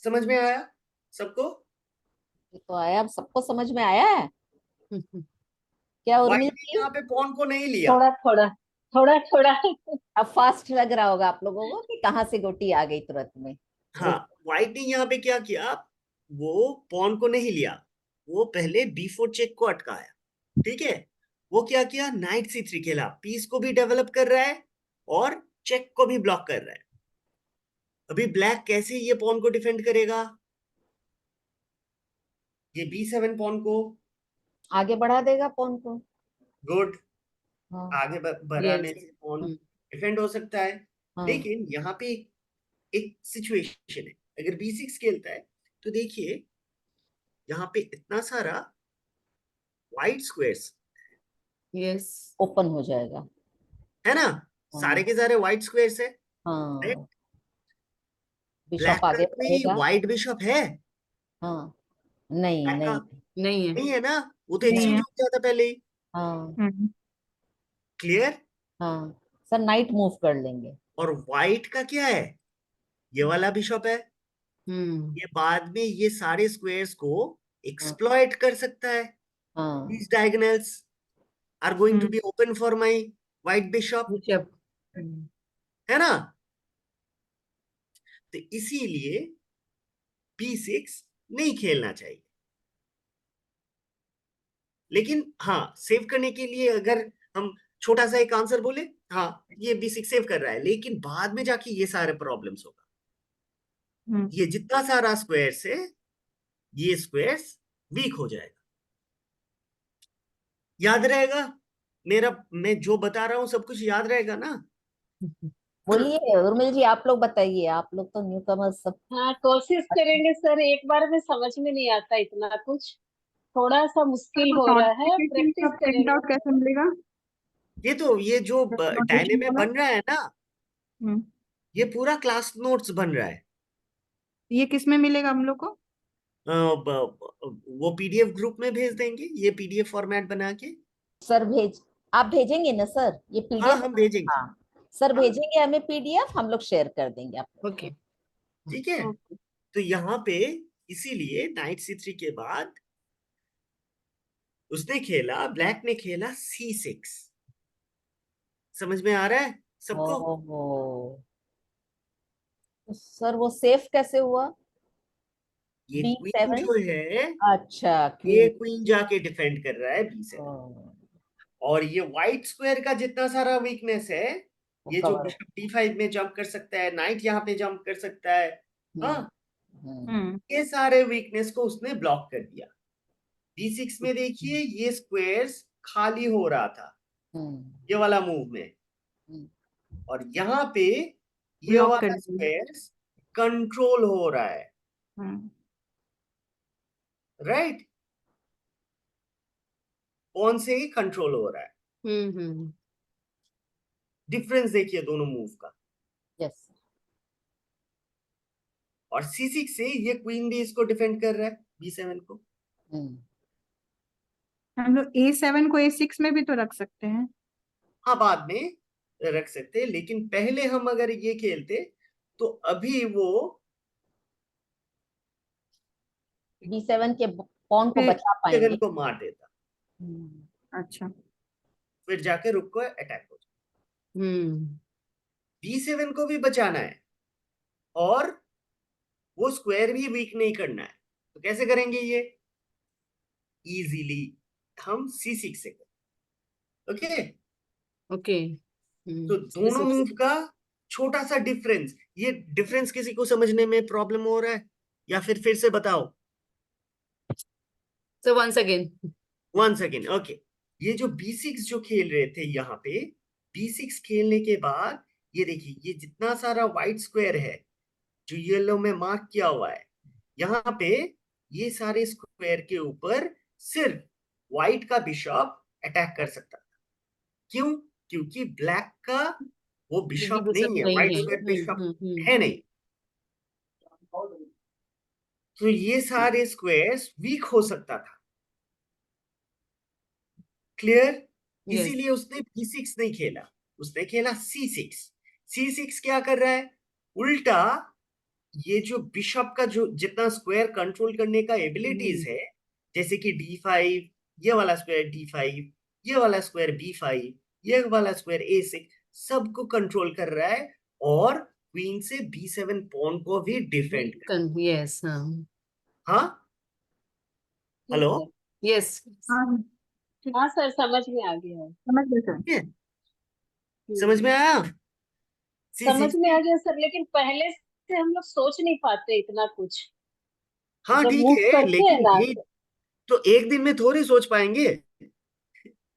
Speaker 1: समझ में आया सबको?
Speaker 2: ये तो आया, अब सबको समझ में आया है क्या उर्मिला
Speaker 1: व्हाइट ने
Speaker 2: जी?
Speaker 1: यहाँ पे पॉन को नहीं लिया.
Speaker 6: थोड़ा थोड़ा थोड़ा थोड़ा
Speaker 2: अब फास्ट लग रहा होगा आप लोगों को कि कहाँ से गोटी आ गई तुरंत में.
Speaker 1: हाँ, व्हाइट ने यहाँ पे क्या किया, वो पॉन को नहीं लिया, वो पहले b4 चेक को अटकाया. ठीक है, वो क्या किया, नाइट c3 खेला, पीस को भी डेवलप कर रहा है और चेक को भी ब्लॉक कर रहा है. अभी ब्लैक कैसे ये पॉन को डिफेंड करेगा, ये b7 पॉन को
Speaker 2: आगे बढ़ा देगा पॉन को.
Speaker 1: गुड,
Speaker 2: हाँ,
Speaker 1: आगे बढ़ाने
Speaker 4: Yes.
Speaker 1: से पॉन
Speaker 4: हम्म,
Speaker 1: डिफेंड हो सकता है.
Speaker 2: हाँ.
Speaker 1: लेकिन यहाँ पे एक सिचुएशन है, अगर b6 खेलता है तो देखिए यहाँ पे इतना सारा व्हाइट स्क्वायर्स
Speaker 4: Yes.
Speaker 2: ओपन हो जाएगा.
Speaker 1: है ना, सारे के सारे व्हाइट स्क्वायर्स है.
Speaker 2: हाँ,
Speaker 1: Right? ब्लैक
Speaker 2: बिशप
Speaker 1: का
Speaker 2: आगे
Speaker 1: कोई
Speaker 2: बढ़ेगा.
Speaker 1: व्हाइट बिशप है?
Speaker 2: हाँ, नहीं
Speaker 1: ब्लैक का
Speaker 2: नहीं.
Speaker 4: नहीं है.
Speaker 1: नहीं है ना, वो तो
Speaker 7: नहीं
Speaker 1: एक्सचेंज
Speaker 7: है.
Speaker 1: हो गया था पहले ही.
Speaker 2: हाँ
Speaker 1: क्लियर?
Speaker 2: हाँ सर, नाइट मूव कर लेंगे.
Speaker 1: और व्हाइट का क्या है, ये वाला बिशप है,
Speaker 4: हम्म.
Speaker 1: ये बाद में ये सारे स्क्वायर्स को एक्सप्लॉइट कर सकता है.
Speaker 2: हाँ,
Speaker 1: These diagonals are going to be open for my white bishop,
Speaker 4: Bishop.
Speaker 1: है ना. तो इसीलिए b6 नहीं खेलना चाहिए. लेकिन हाँ, सेव करने के लिए अगर हम छोटा सा एक आंसर बोले, हाँ ये b6 सेव कर रहा है, लेकिन बाद में जाके ये सारे प्रॉब्लम्स होगा. ये जितना सारा स्क्वायर्स है, ये स्क्वायर्स वीक हो जाएगा. याद रहेगा मेरा, मैं जो बता रहा हूं सब कुछ याद रहेगा ना?
Speaker 2: बोलिए उर्मिल जी, आप लोग बताइए, आप लोग तो न्यू कमर सब.
Speaker 6: हाँ कोशिश करेंगे सर, एक बार में समझ में नहीं आता इतना कुछ, थोड़ा सा मुश्किल हो रहा है, प्रैक्टिस
Speaker 7: प्रिंट
Speaker 6: करेंगे.
Speaker 7: आउट कैसे मिलेगा?
Speaker 1: ये जो डायने में बन रहा है ना,
Speaker 7: हम्म,
Speaker 1: ये पूरा क्लास नोट्स बन रहा है.
Speaker 7: ये किस में मिलेगा हम लोग को?
Speaker 1: वो पीडीएफ ग्रुप में भेज देंगे, ये पीडीएफ फॉर्मेट बना के.
Speaker 2: सर आप भेजेंगे ना सर ये
Speaker 1: हाँ,
Speaker 2: पीडीएफ?
Speaker 1: हम भेजेंगे.
Speaker 2: हाँ सर,
Speaker 1: हाँ.
Speaker 2: भेजेंगे हमें पीडीएफ, हम लोग शेयर कर देंगे आप लोग.
Speaker 4: Okay.
Speaker 1: ठीक है.
Speaker 7: ओके.
Speaker 1: तो यहाँ पे इसीलिए नाइट c3 के बाद उसने खेला, ब्लैक ने खेला c6. समझ में आ रहा है सबको?
Speaker 2: ओहो, तो सर वो सेफ कैसे हुआ?
Speaker 1: ये क्वीन
Speaker 2: b7.
Speaker 1: जो है,
Speaker 2: अच्छा,
Speaker 1: ये
Speaker 2: क्वीन.
Speaker 1: क्वीन जाके डिफेंड कर रहा है b7. और ये व्हाइट स्क्वायर का जितना सारा वीकनेस है, ये जो
Speaker 2: कवर.
Speaker 1: बिशप d5 में जंप कर सकता है, नाइट यहाँ पे जंप कर सकता है, हाँ, ये सारे वीकनेस को उसने ब्लॉक कर दिया. b6 में देखिए ये स्क्वायर्स खाली हो रहा था ये वाला मूव में, और यहाँ पे ये
Speaker 7: Block
Speaker 1: वाला
Speaker 7: कर दिया.
Speaker 1: स्क्वायर्स कंट्रोल हो रहा है. राइट, कौन से ही कंट्रोल हो रहा है.
Speaker 4: हम्म.
Speaker 1: डिफरेंस देखिए दोनों मूव का.
Speaker 2: यस.
Speaker 1: और c6 से ये क्वीन भी इसको डिफेंड कर रहा है, b7 को.
Speaker 7: हम लोग A7 को A6 में भी तो रख सकते हैं.
Speaker 1: हाँ, बाद में रख सकते हैं, लेकिन पहले हम अगर ये खेलते तो अभी वो
Speaker 2: b7 के पॉन को
Speaker 7: फिर
Speaker 2: बचा पाएंगे.
Speaker 1: 7 को मार देता,
Speaker 7: अच्छा.
Speaker 1: फिर जाके रुक को अटैक हो जाता.
Speaker 4: हम्म.
Speaker 1: b7 को भी बचाना है और वो स्क्वायर भी वीक नहीं करना है. तो कैसे करेंगे ये? इजीली हम c6 से करें. ओके.
Speaker 4: Okay.
Speaker 1: तो दोनों मूव का छोटा सा डिफरेंस, ये डिफरेंस किसी को समझने में प्रॉब्लम हो रहा है या फिर से बताओ?
Speaker 4: So once again.
Speaker 1: 1 second. Okay, ये जो b6 जो खेल रहे थे, यहाँ पे b6 खेलने के बाद ये देखिए ये जितना सारा व्हाइट स्क्वायर है जो येलो में मार्क किया हुआ है, यहाँ पे ये सारे स्क्वायर के ऊपर सिर्फ व्हाइट का बिशप अटैक कर सकता था। क्यों? क्योंकि ब्लैक का वो बिशप
Speaker 4: बिशप
Speaker 1: नहीं है,
Speaker 4: नहीं
Speaker 1: व्हाइट
Speaker 4: है।
Speaker 1: स्क्वायर बिशप
Speaker 4: हम्म।
Speaker 1: है नहीं। तो ये सारे स्क्वायर्स वीक हो सकता था। क्लियर?
Speaker 4: यस।
Speaker 1: इसीलिए उसने B6 नहीं खेला, उसने खेला C6। C6 क्या कर रहा है? उल्टा ये जो बिशप का जो जितना स्क्वायर कंट्रोल करने का एबिलिटीज है, जैसे कि D5, ये वाला स्क्वायर D5, ये वाला स्क्वायर B5, ये वाला स्क्वायर A6, सबको कंट्रोल कर रहा है और क्वीन से B7 पॉन को भी डिफेंड कर।
Speaker 4: यस। हाँ।
Speaker 1: हाँ, हेलो,
Speaker 4: यस।
Speaker 7: हाँ ठीक,
Speaker 6: हाँ सर, समझ में आ गया है।
Speaker 7: समझ गए सर।
Speaker 1: ये समझ में आया?
Speaker 6: समझ
Speaker 1: C6
Speaker 6: में आ
Speaker 1: में,
Speaker 6: गया सर, लेकिन पहले से हम लोग सोच नहीं पाते इतना कुछ।
Speaker 1: हाँ
Speaker 6: जब
Speaker 1: ठीक
Speaker 6: मूव
Speaker 1: है,
Speaker 6: करते हैं
Speaker 1: लेकिन
Speaker 6: ना
Speaker 1: ये तो एक दिन में थोड़ी सोच पाएंगे।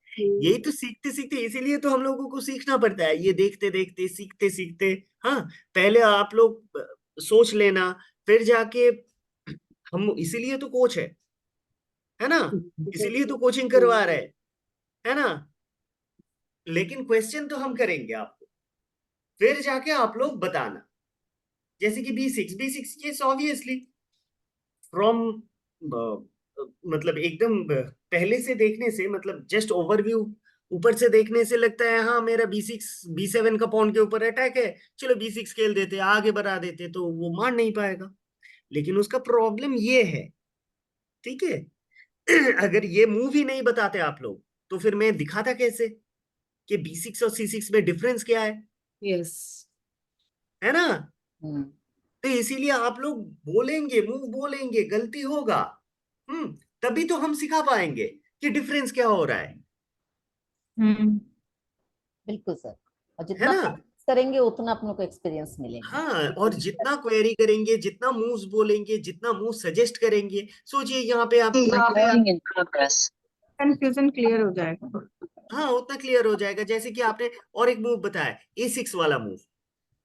Speaker 1: यही
Speaker 6: हम्म,
Speaker 1: तो सीखते सीखते, इसीलिए तो हम लोगों को सीखना पड़ता है, ये देखते देखते सीखते सीखते। हाँ, पहले आप लोग सोच लेना, फिर जाके हम, इसीलिए तो कोच है ना, इसीलिए तो कोचिंग करवा रहे हैं, है ना। लेकिन क्वेश्चन तो हम करेंगे आपको, फिर जाके आप लोग बताना। जैसे कि B6, ये ऑब्वियसली फ्रॉम, मतलब एकदम पहले से देखने से, मतलब जस्ट ओवरव्यू ऊपर से देखने से लगता है हाँ मेरा B7 का पॉन के ऊपर अटैक है, चलो B6 खेल देते, आगे बढ़ा देते, तो वो मार नहीं पाएगा। लेकिन उसका प्रॉब्लम ये है, ठीक है, अगर ये मूव ही नहीं बताते आप लोग, तो फिर मैं दिखाता कैसे कि B6 और C6 में डिफरेंस क्या
Speaker 4: यस।
Speaker 1: है ना।
Speaker 2: हम्म,
Speaker 1: तो इसीलिए आप लोग बोलेंगे, मूव बोलेंगे, गलती होगा, तभी तो हम सिखा पाएंगे कि डिफरेंस क्या हो रहा
Speaker 7: हम्म
Speaker 2: बिल्कुल सर। और
Speaker 1: है
Speaker 2: जितना
Speaker 1: ना।
Speaker 2: practice करेंगे उतना अपने को एक्सपीरियंस मिलेगा।
Speaker 1: हाँ, और जितना क्वेरी करेंगे, जितना मूव्स बोलेंगे, जितना मूव सजेस्ट करेंगे, सोचिए यहाँ पे आप,
Speaker 7: कंफ्यूजन क्लियर हो जाएगा।
Speaker 1: हाँ उतना क्लियर हो जाएगा। जैसे कि आपने और एक मूव बताया, A6 वाला मूव,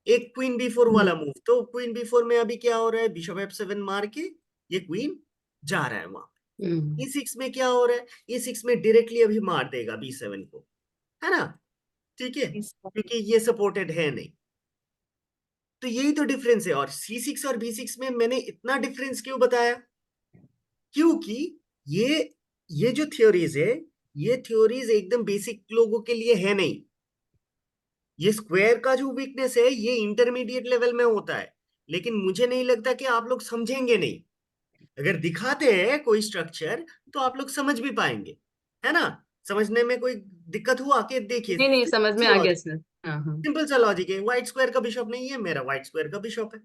Speaker 1: एक क्वीन B4 वाला मूव, तो क्वीन B4 में अभी क्या हो रहा है, बिशप F7 मार के ये क्वीन जा रहा है वहां। E6 में क्या हो रहा है, E6 में डायरेक्टली अभी मार देगा B7 को, है ना, ठीक है, क्योंकि ये सपोर्टेड है नहीं। तो यही तो डिफरेंस है। और C6 और B6 में मैंने इतना डिफरेंस क्यों बताया, क्योंकि ये ये जो थ्योरीज है, ये थ्योरीज एकदम बेसिक लोगों के लिए है नहीं। ये स्क्वायर का जो वीकनेस है ये इंटरमीडिएट लेवल में होता है, लेकिन मुझे नहीं लगता कि आप लोग समझेंगे नहीं। अगर दिखाते हैं कोई स्ट्रक्चर तो आप लोग समझ भी पाएंगे, है ना। समझने में कोई दिक्कत हुआ कि देखिए,
Speaker 4: नहीं नहीं, समझ में आ गया सर। हाँ हाँ।
Speaker 1: सिंपल सा लॉजिक है, व्हाइट स्क्वायर का बिशप नहीं है, मेरा व्हाइट स्क्वायर का बिशप है।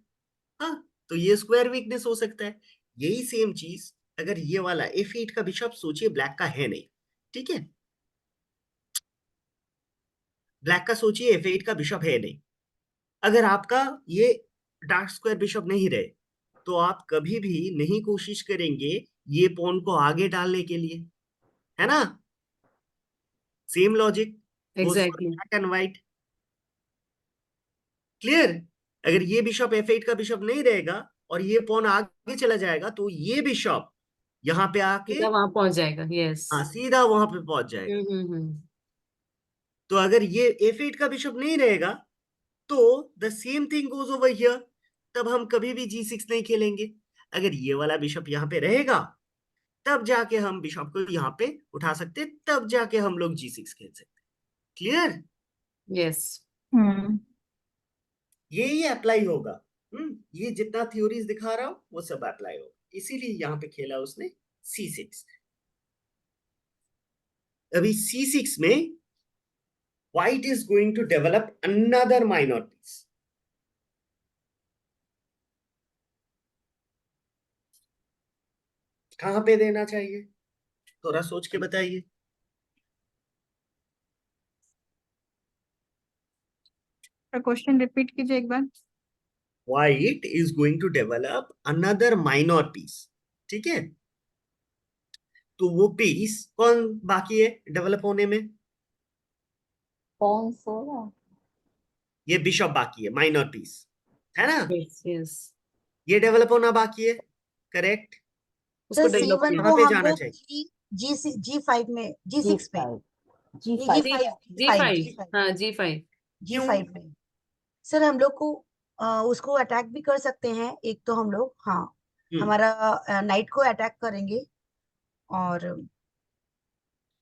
Speaker 1: हाँ, तो ये स्क्वायर वीकनेस हो सकता है। यही सेम चीज अगर ये वाला F8 का बिशप, सोचिए ब्लैक का है नहीं, ठीक है, ब्लैक का सोचिए F8 का बिशप है नहीं। अगर आपका ये डार्क स्क्वायर बिशप नहीं रहे, तो आप कभी भी नहीं कोशिश करेंगे ये पॉन को आगे डालने के लिए, है ना। Same logic goes for
Speaker 4: exactly.
Speaker 1: Black and white. Clear? अगर ये बिशप F8 का बिशप नहीं रहेगा और ये पॉन आगे चला जाएगा, तो ये बिशप यहाँ पे आके,
Speaker 4: सीधा वहां पहुंच जाएगा। यस।
Speaker 1: हाँ सीधा वहां पे पहुंच जाएगा।
Speaker 4: हम्म।
Speaker 1: तो अगर ये F8 का बिशप नहीं रहेगा, तो the same thing goes over here, तब हम कभी भी G6 नहीं खेलेंगे। अगर ये वाला बिशप यहाँ पे रहेगा, तब जाके हम बिशप को यहाँ पे उठा सकते, तब जाके हम लोग G6 खेल सकते। क्लियर?
Speaker 4: यस।
Speaker 7: हम्म
Speaker 1: यही अप्लाई होगा। ये जितना थ्योरीज दिखा रहा हूं वो सब अप्लाई होगा, इसीलिए यहाँ पे खेला उसने C6। अभी C6 में white is going to develop another minor piece। कहां पे देना चाहिए, थोड़ा सोच के बताइए।
Speaker 7: क्वेश्चन रिपीट कीजिए एक बार।
Speaker 1: white is going to develop another minor piece, ठीक है। तो वो पीस कौन बाकी है डेवलप होने में?
Speaker 2: कौन सा?
Speaker 1: ये बिशप बाकी है, माइनर पीस, है ना।
Speaker 4: Yes yes.
Speaker 1: ये डेवलप होना बाकी है, करेक्ट।
Speaker 4: उसको
Speaker 3: सर
Speaker 4: डेवलप
Speaker 3: C1
Speaker 4: किया।
Speaker 1: कहाँ
Speaker 3: को
Speaker 1: पे
Speaker 3: हम
Speaker 1: जाना
Speaker 3: लोग
Speaker 1: चाहिए?
Speaker 3: G5 में, G6 में,
Speaker 2: G5
Speaker 4: जी
Speaker 3: G5
Speaker 4: G5 हाँ G5
Speaker 1: क्यों?
Speaker 3: G5 में सर हम लोग को उसको अटैक भी कर सकते हैं। एक तो हम लोग, हाँ, हमारा नाइट को अटैक करेंगे। और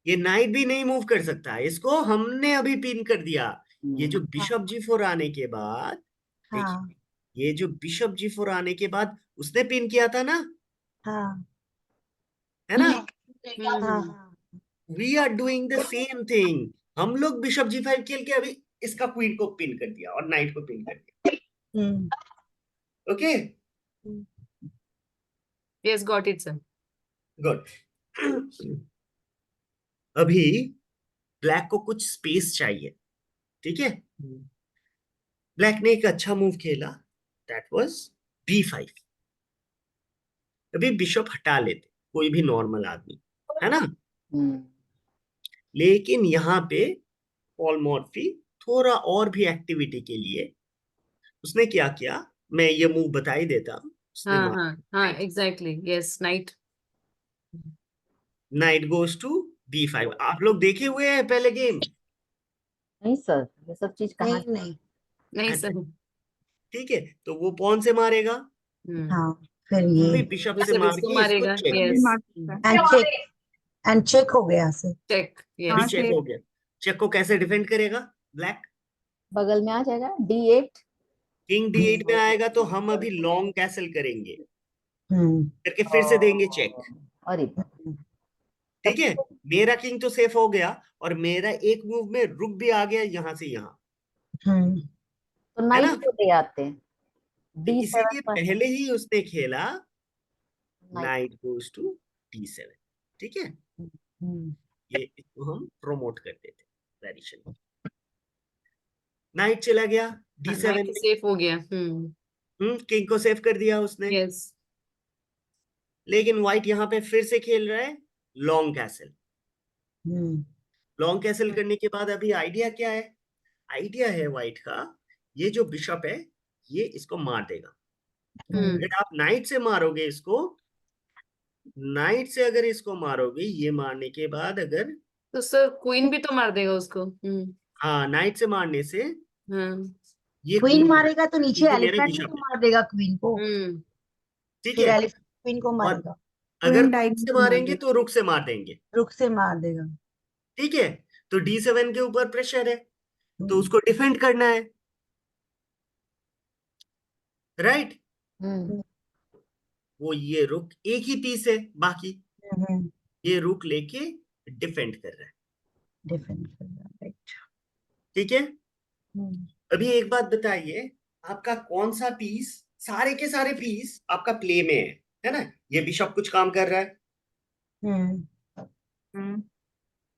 Speaker 1: ये नाइट भी नहीं मूव कर सकता, इसको हमने अभी पिन कर दिया। ये जो बिशप G4 आने के बाद,
Speaker 3: हाँ
Speaker 1: देखिए ये जो बिशप G4 आने के बाद उसने पिन किया था ना,
Speaker 3: हाँ
Speaker 1: है ना?
Speaker 3: हाँ हाँ
Speaker 1: we are doing the same thing. हम लोग बिशप G5 खेल के अभी इसका क्वीन को पिन कर दिया और नाइट को पिन कर दिया।
Speaker 3: Hmm,
Speaker 1: okay,
Speaker 4: yes got it sir.
Speaker 1: Good. अभी ब्लैक को कुछ स्पेस चाहिए, ठीक है? ब्लैक ने एक अच्छा मूव खेला, दैट वाज B5। अभी बिशप हटा लेते कोई भी नॉर्मल आदमी, है ना? लेकिन यहाँ पे पॉल मॉर्फी थोड़ा और भी एक्टिविटी के लिए उसने क्या किया, मैं ये मूव बता ही देता हूँ। उसने
Speaker 4: हाँ हाँ हाँ exactly yes knight.
Speaker 1: Knight goes to B5। आप लोग देखे हुए हैं पहले गेम?
Speaker 2: नहीं सर, ये सब चीज कहाँ?
Speaker 3: नहीं नहीं,
Speaker 4: नहीं सर।
Speaker 1: ठीक है, तो वो पॉन से मारेगा,
Speaker 3: हाँ, फिर ये
Speaker 1: अभी बिशप से
Speaker 4: जैसे
Speaker 1: मार
Speaker 4: इसको
Speaker 1: के इसको
Speaker 4: मारेगा
Speaker 1: चेक,
Speaker 7: भी
Speaker 4: यस
Speaker 7: मार सकता है।
Speaker 3: एंड चेक हो गया सर।
Speaker 4: चेक
Speaker 1: अभी
Speaker 7: हाँ,
Speaker 4: यस।
Speaker 1: चेक
Speaker 7: शेप
Speaker 1: हो गया। चेक को कैसे डिफेंड करेगा ब्लैक?
Speaker 2: बगल में आ जाएगा D8।
Speaker 1: किंग D8 में आएगा तो हम अभी लॉन्ग कैसल करेंगे,
Speaker 3: हम्म
Speaker 1: करके फिर से देंगे चेक।
Speaker 2: और
Speaker 1: ठीक है, मेरा किंग तो सेफ हो गया और मेरा एक मूव में रुक भी आ गया यहाँ से यहाँ,
Speaker 3: हम्म
Speaker 2: तो
Speaker 1: है
Speaker 2: नाइट
Speaker 1: ना?
Speaker 2: को ले आते हैं
Speaker 1: तो
Speaker 2: D7
Speaker 1: इसीलिए
Speaker 2: पर।
Speaker 1: पहले ही उसने खेला
Speaker 2: night.
Speaker 1: Knight goes to D7। ठीक है, ये इसको हम प्रमोट कर देते वेरिएशन। नाइट चला गया D7
Speaker 4: नाइट
Speaker 1: में,
Speaker 4: सेफ हो गया।
Speaker 1: किंग को सेव कर दिया उसने।
Speaker 4: यस
Speaker 1: लेकिन व्हाइट यहाँ पे फिर से खेल रहा है लॉन्ग कैसल।
Speaker 3: हम्म
Speaker 1: लॉन्ग कैसल करने के बाद अभी आइडिया क्या है? आइडिया है व्हाइट का, ये जो बिशप है ये इसको मार देगा। अगर आप नाइट से मारोगे इसको, नाइट से अगर इसको मारोगे, ये मारने के बाद अगर,
Speaker 4: तो सर क्वीन भी तो मार देगा उसको।
Speaker 1: हाँ, नाइट से मारने से
Speaker 4: हाँ
Speaker 1: ये
Speaker 3: क्वीन मारेगा तो नीचे
Speaker 1: क्योंकि मेरे
Speaker 3: एलिफेंट
Speaker 1: बिशप
Speaker 3: को
Speaker 1: है,
Speaker 3: मार देगा क्वीन को,
Speaker 1: ठीक
Speaker 3: फिर
Speaker 1: है।
Speaker 3: एलिफेंट क्वीन को
Speaker 1: और
Speaker 3: मारेगा,
Speaker 1: अगर
Speaker 7: क्वीन
Speaker 1: क्वीन से
Speaker 7: डायगोनल मार
Speaker 1: मारेंगे
Speaker 7: देगा।
Speaker 1: तो रुक से मार देंगे,
Speaker 3: रुक से मार देगा।
Speaker 1: ठीक है। तो D7 के ऊपर प्रेशर है, तो
Speaker 3: हम्म
Speaker 1: उसको डिफेंड करना है, राइट? वो ये रुक एक ही पीस है बाकी,
Speaker 3: हम्म
Speaker 1: ये रुक लेके डिफेंड कर रहा है,
Speaker 3: डिफेंड कर रहा, राइट।
Speaker 1: ठीक है।
Speaker 3: हम्म
Speaker 1: अभी एक बात बताइए, आपका कौन सा पीस, सारे के सारे पीस आपका प्ले में है ना? ये बिशप कुछ काम कर रहा है,
Speaker 3: हम्म
Speaker 7: हम्म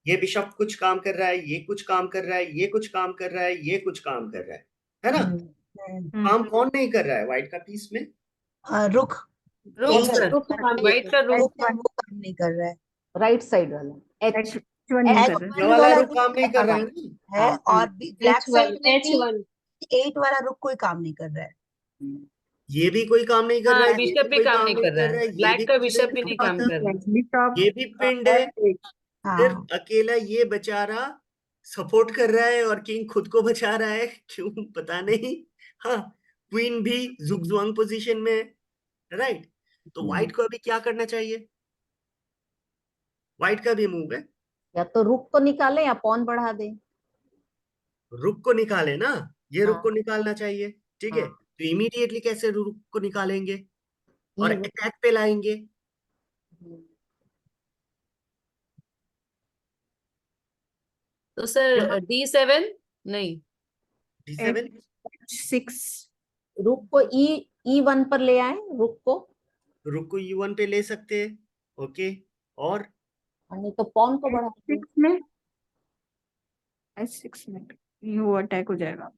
Speaker 1: ये बिशप कुछ काम कर रहा है, ये कुछ काम कर रहा है, ये कुछ काम कर रहा है, ये कुछ काम कर रहा है ना? काम कौन नहीं कर रहा है व्हाइट का पीस में?
Speaker 3: रुक,
Speaker 4: रुक
Speaker 3: एक
Speaker 4: सर,
Speaker 2: रुक काम
Speaker 4: व्हाइट का रुक।
Speaker 3: रुक है, वो काम नहीं कर रहा है।
Speaker 2: राइट साइड वाला H।
Speaker 7: H1 नहीं कर
Speaker 3: H1
Speaker 7: रहे।
Speaker 1: ये वाला
Speaker 3: वाला
Speaker 1: रुक
Speaker 3: रुक
Speaker 1: काम नहीं कर रहा है
Speaker 3: काम
Speaker 1: ना?
Speaker 3: है,
Speaker 2: हाँ,
Speaker 3: और ब्लैक साइड में भी
Speaker 6: H1
Speaker 3: 8 वाला रुक कोई काम नहीं कर रहा है।
Speaker 1: ये भी कोई काम नहीं कर रहा
Speaker 4: हाँ
Speaker 1: है, ये
Speaker 4: बिशप
Speaker 1: भी
Speaker 4: भी
Speaker 1: कोई
Speaker 4: काम
Speaker 1: काम
Speaker 4: नहीं
Speaker 1: नहीं
Speaker 4: कर रहा
Speaker 1: कर रहा
Speaker 4: है,
Speaker 1: है, ये भी
Speaker 4: ब्लैक का
Speaker 1: कुछ
Speaker 4: बिशप
Speaker 1: नहीं
Speaker 4: भी नहीं काम कर रहा है।
Speaker 7: बिशप
Speaker 1: ये भी पिंड है,
Speaker 3: हाँ
Speaker 1: सिर्फ अकेला ये बेचारा सपोर्ट कर रहा है और किंग खुद को बचा रहा है, क्यों पता नहीं। हाँ, क्वीन भी जुगजुआंग पोजीशन में है, राइट? तो व्हाइट को अभी क्या करना चाहिए? व्हाइट का भी मूव है,
Speaker 2: या तो रुक को निकाले या पॉन बढ़ा दे।
Speaker 1: रुक को निकाले ना, ये रुक को
Speaker 2: हाँ
Speaker 1: निकालना चाहिए, ठीक है।
Speaker 2: हाँ
Speaker 1: तो इमीडिएटली कैसे रुक को निकालेंगे और
Speaker 2: E1।
Speaker 1: अटैक पे लाएंगे?
Speaker 4: तो सर
Speaker 1: यहाँ
Speaker 4: D7 नहीं,
Speaker 1: D7,
Speaker 7: H6
Speaker 2: रुक को E1 पर ले आए, रुक को,
Speaker 1: रुक को E1 पे ले सकते हैं, ओके। और
Speaker 2: नहीं तो पॉन को बढ़ा दे।
Speaker 7: H6 में H6 में ये वो अटैक हो जाएगा।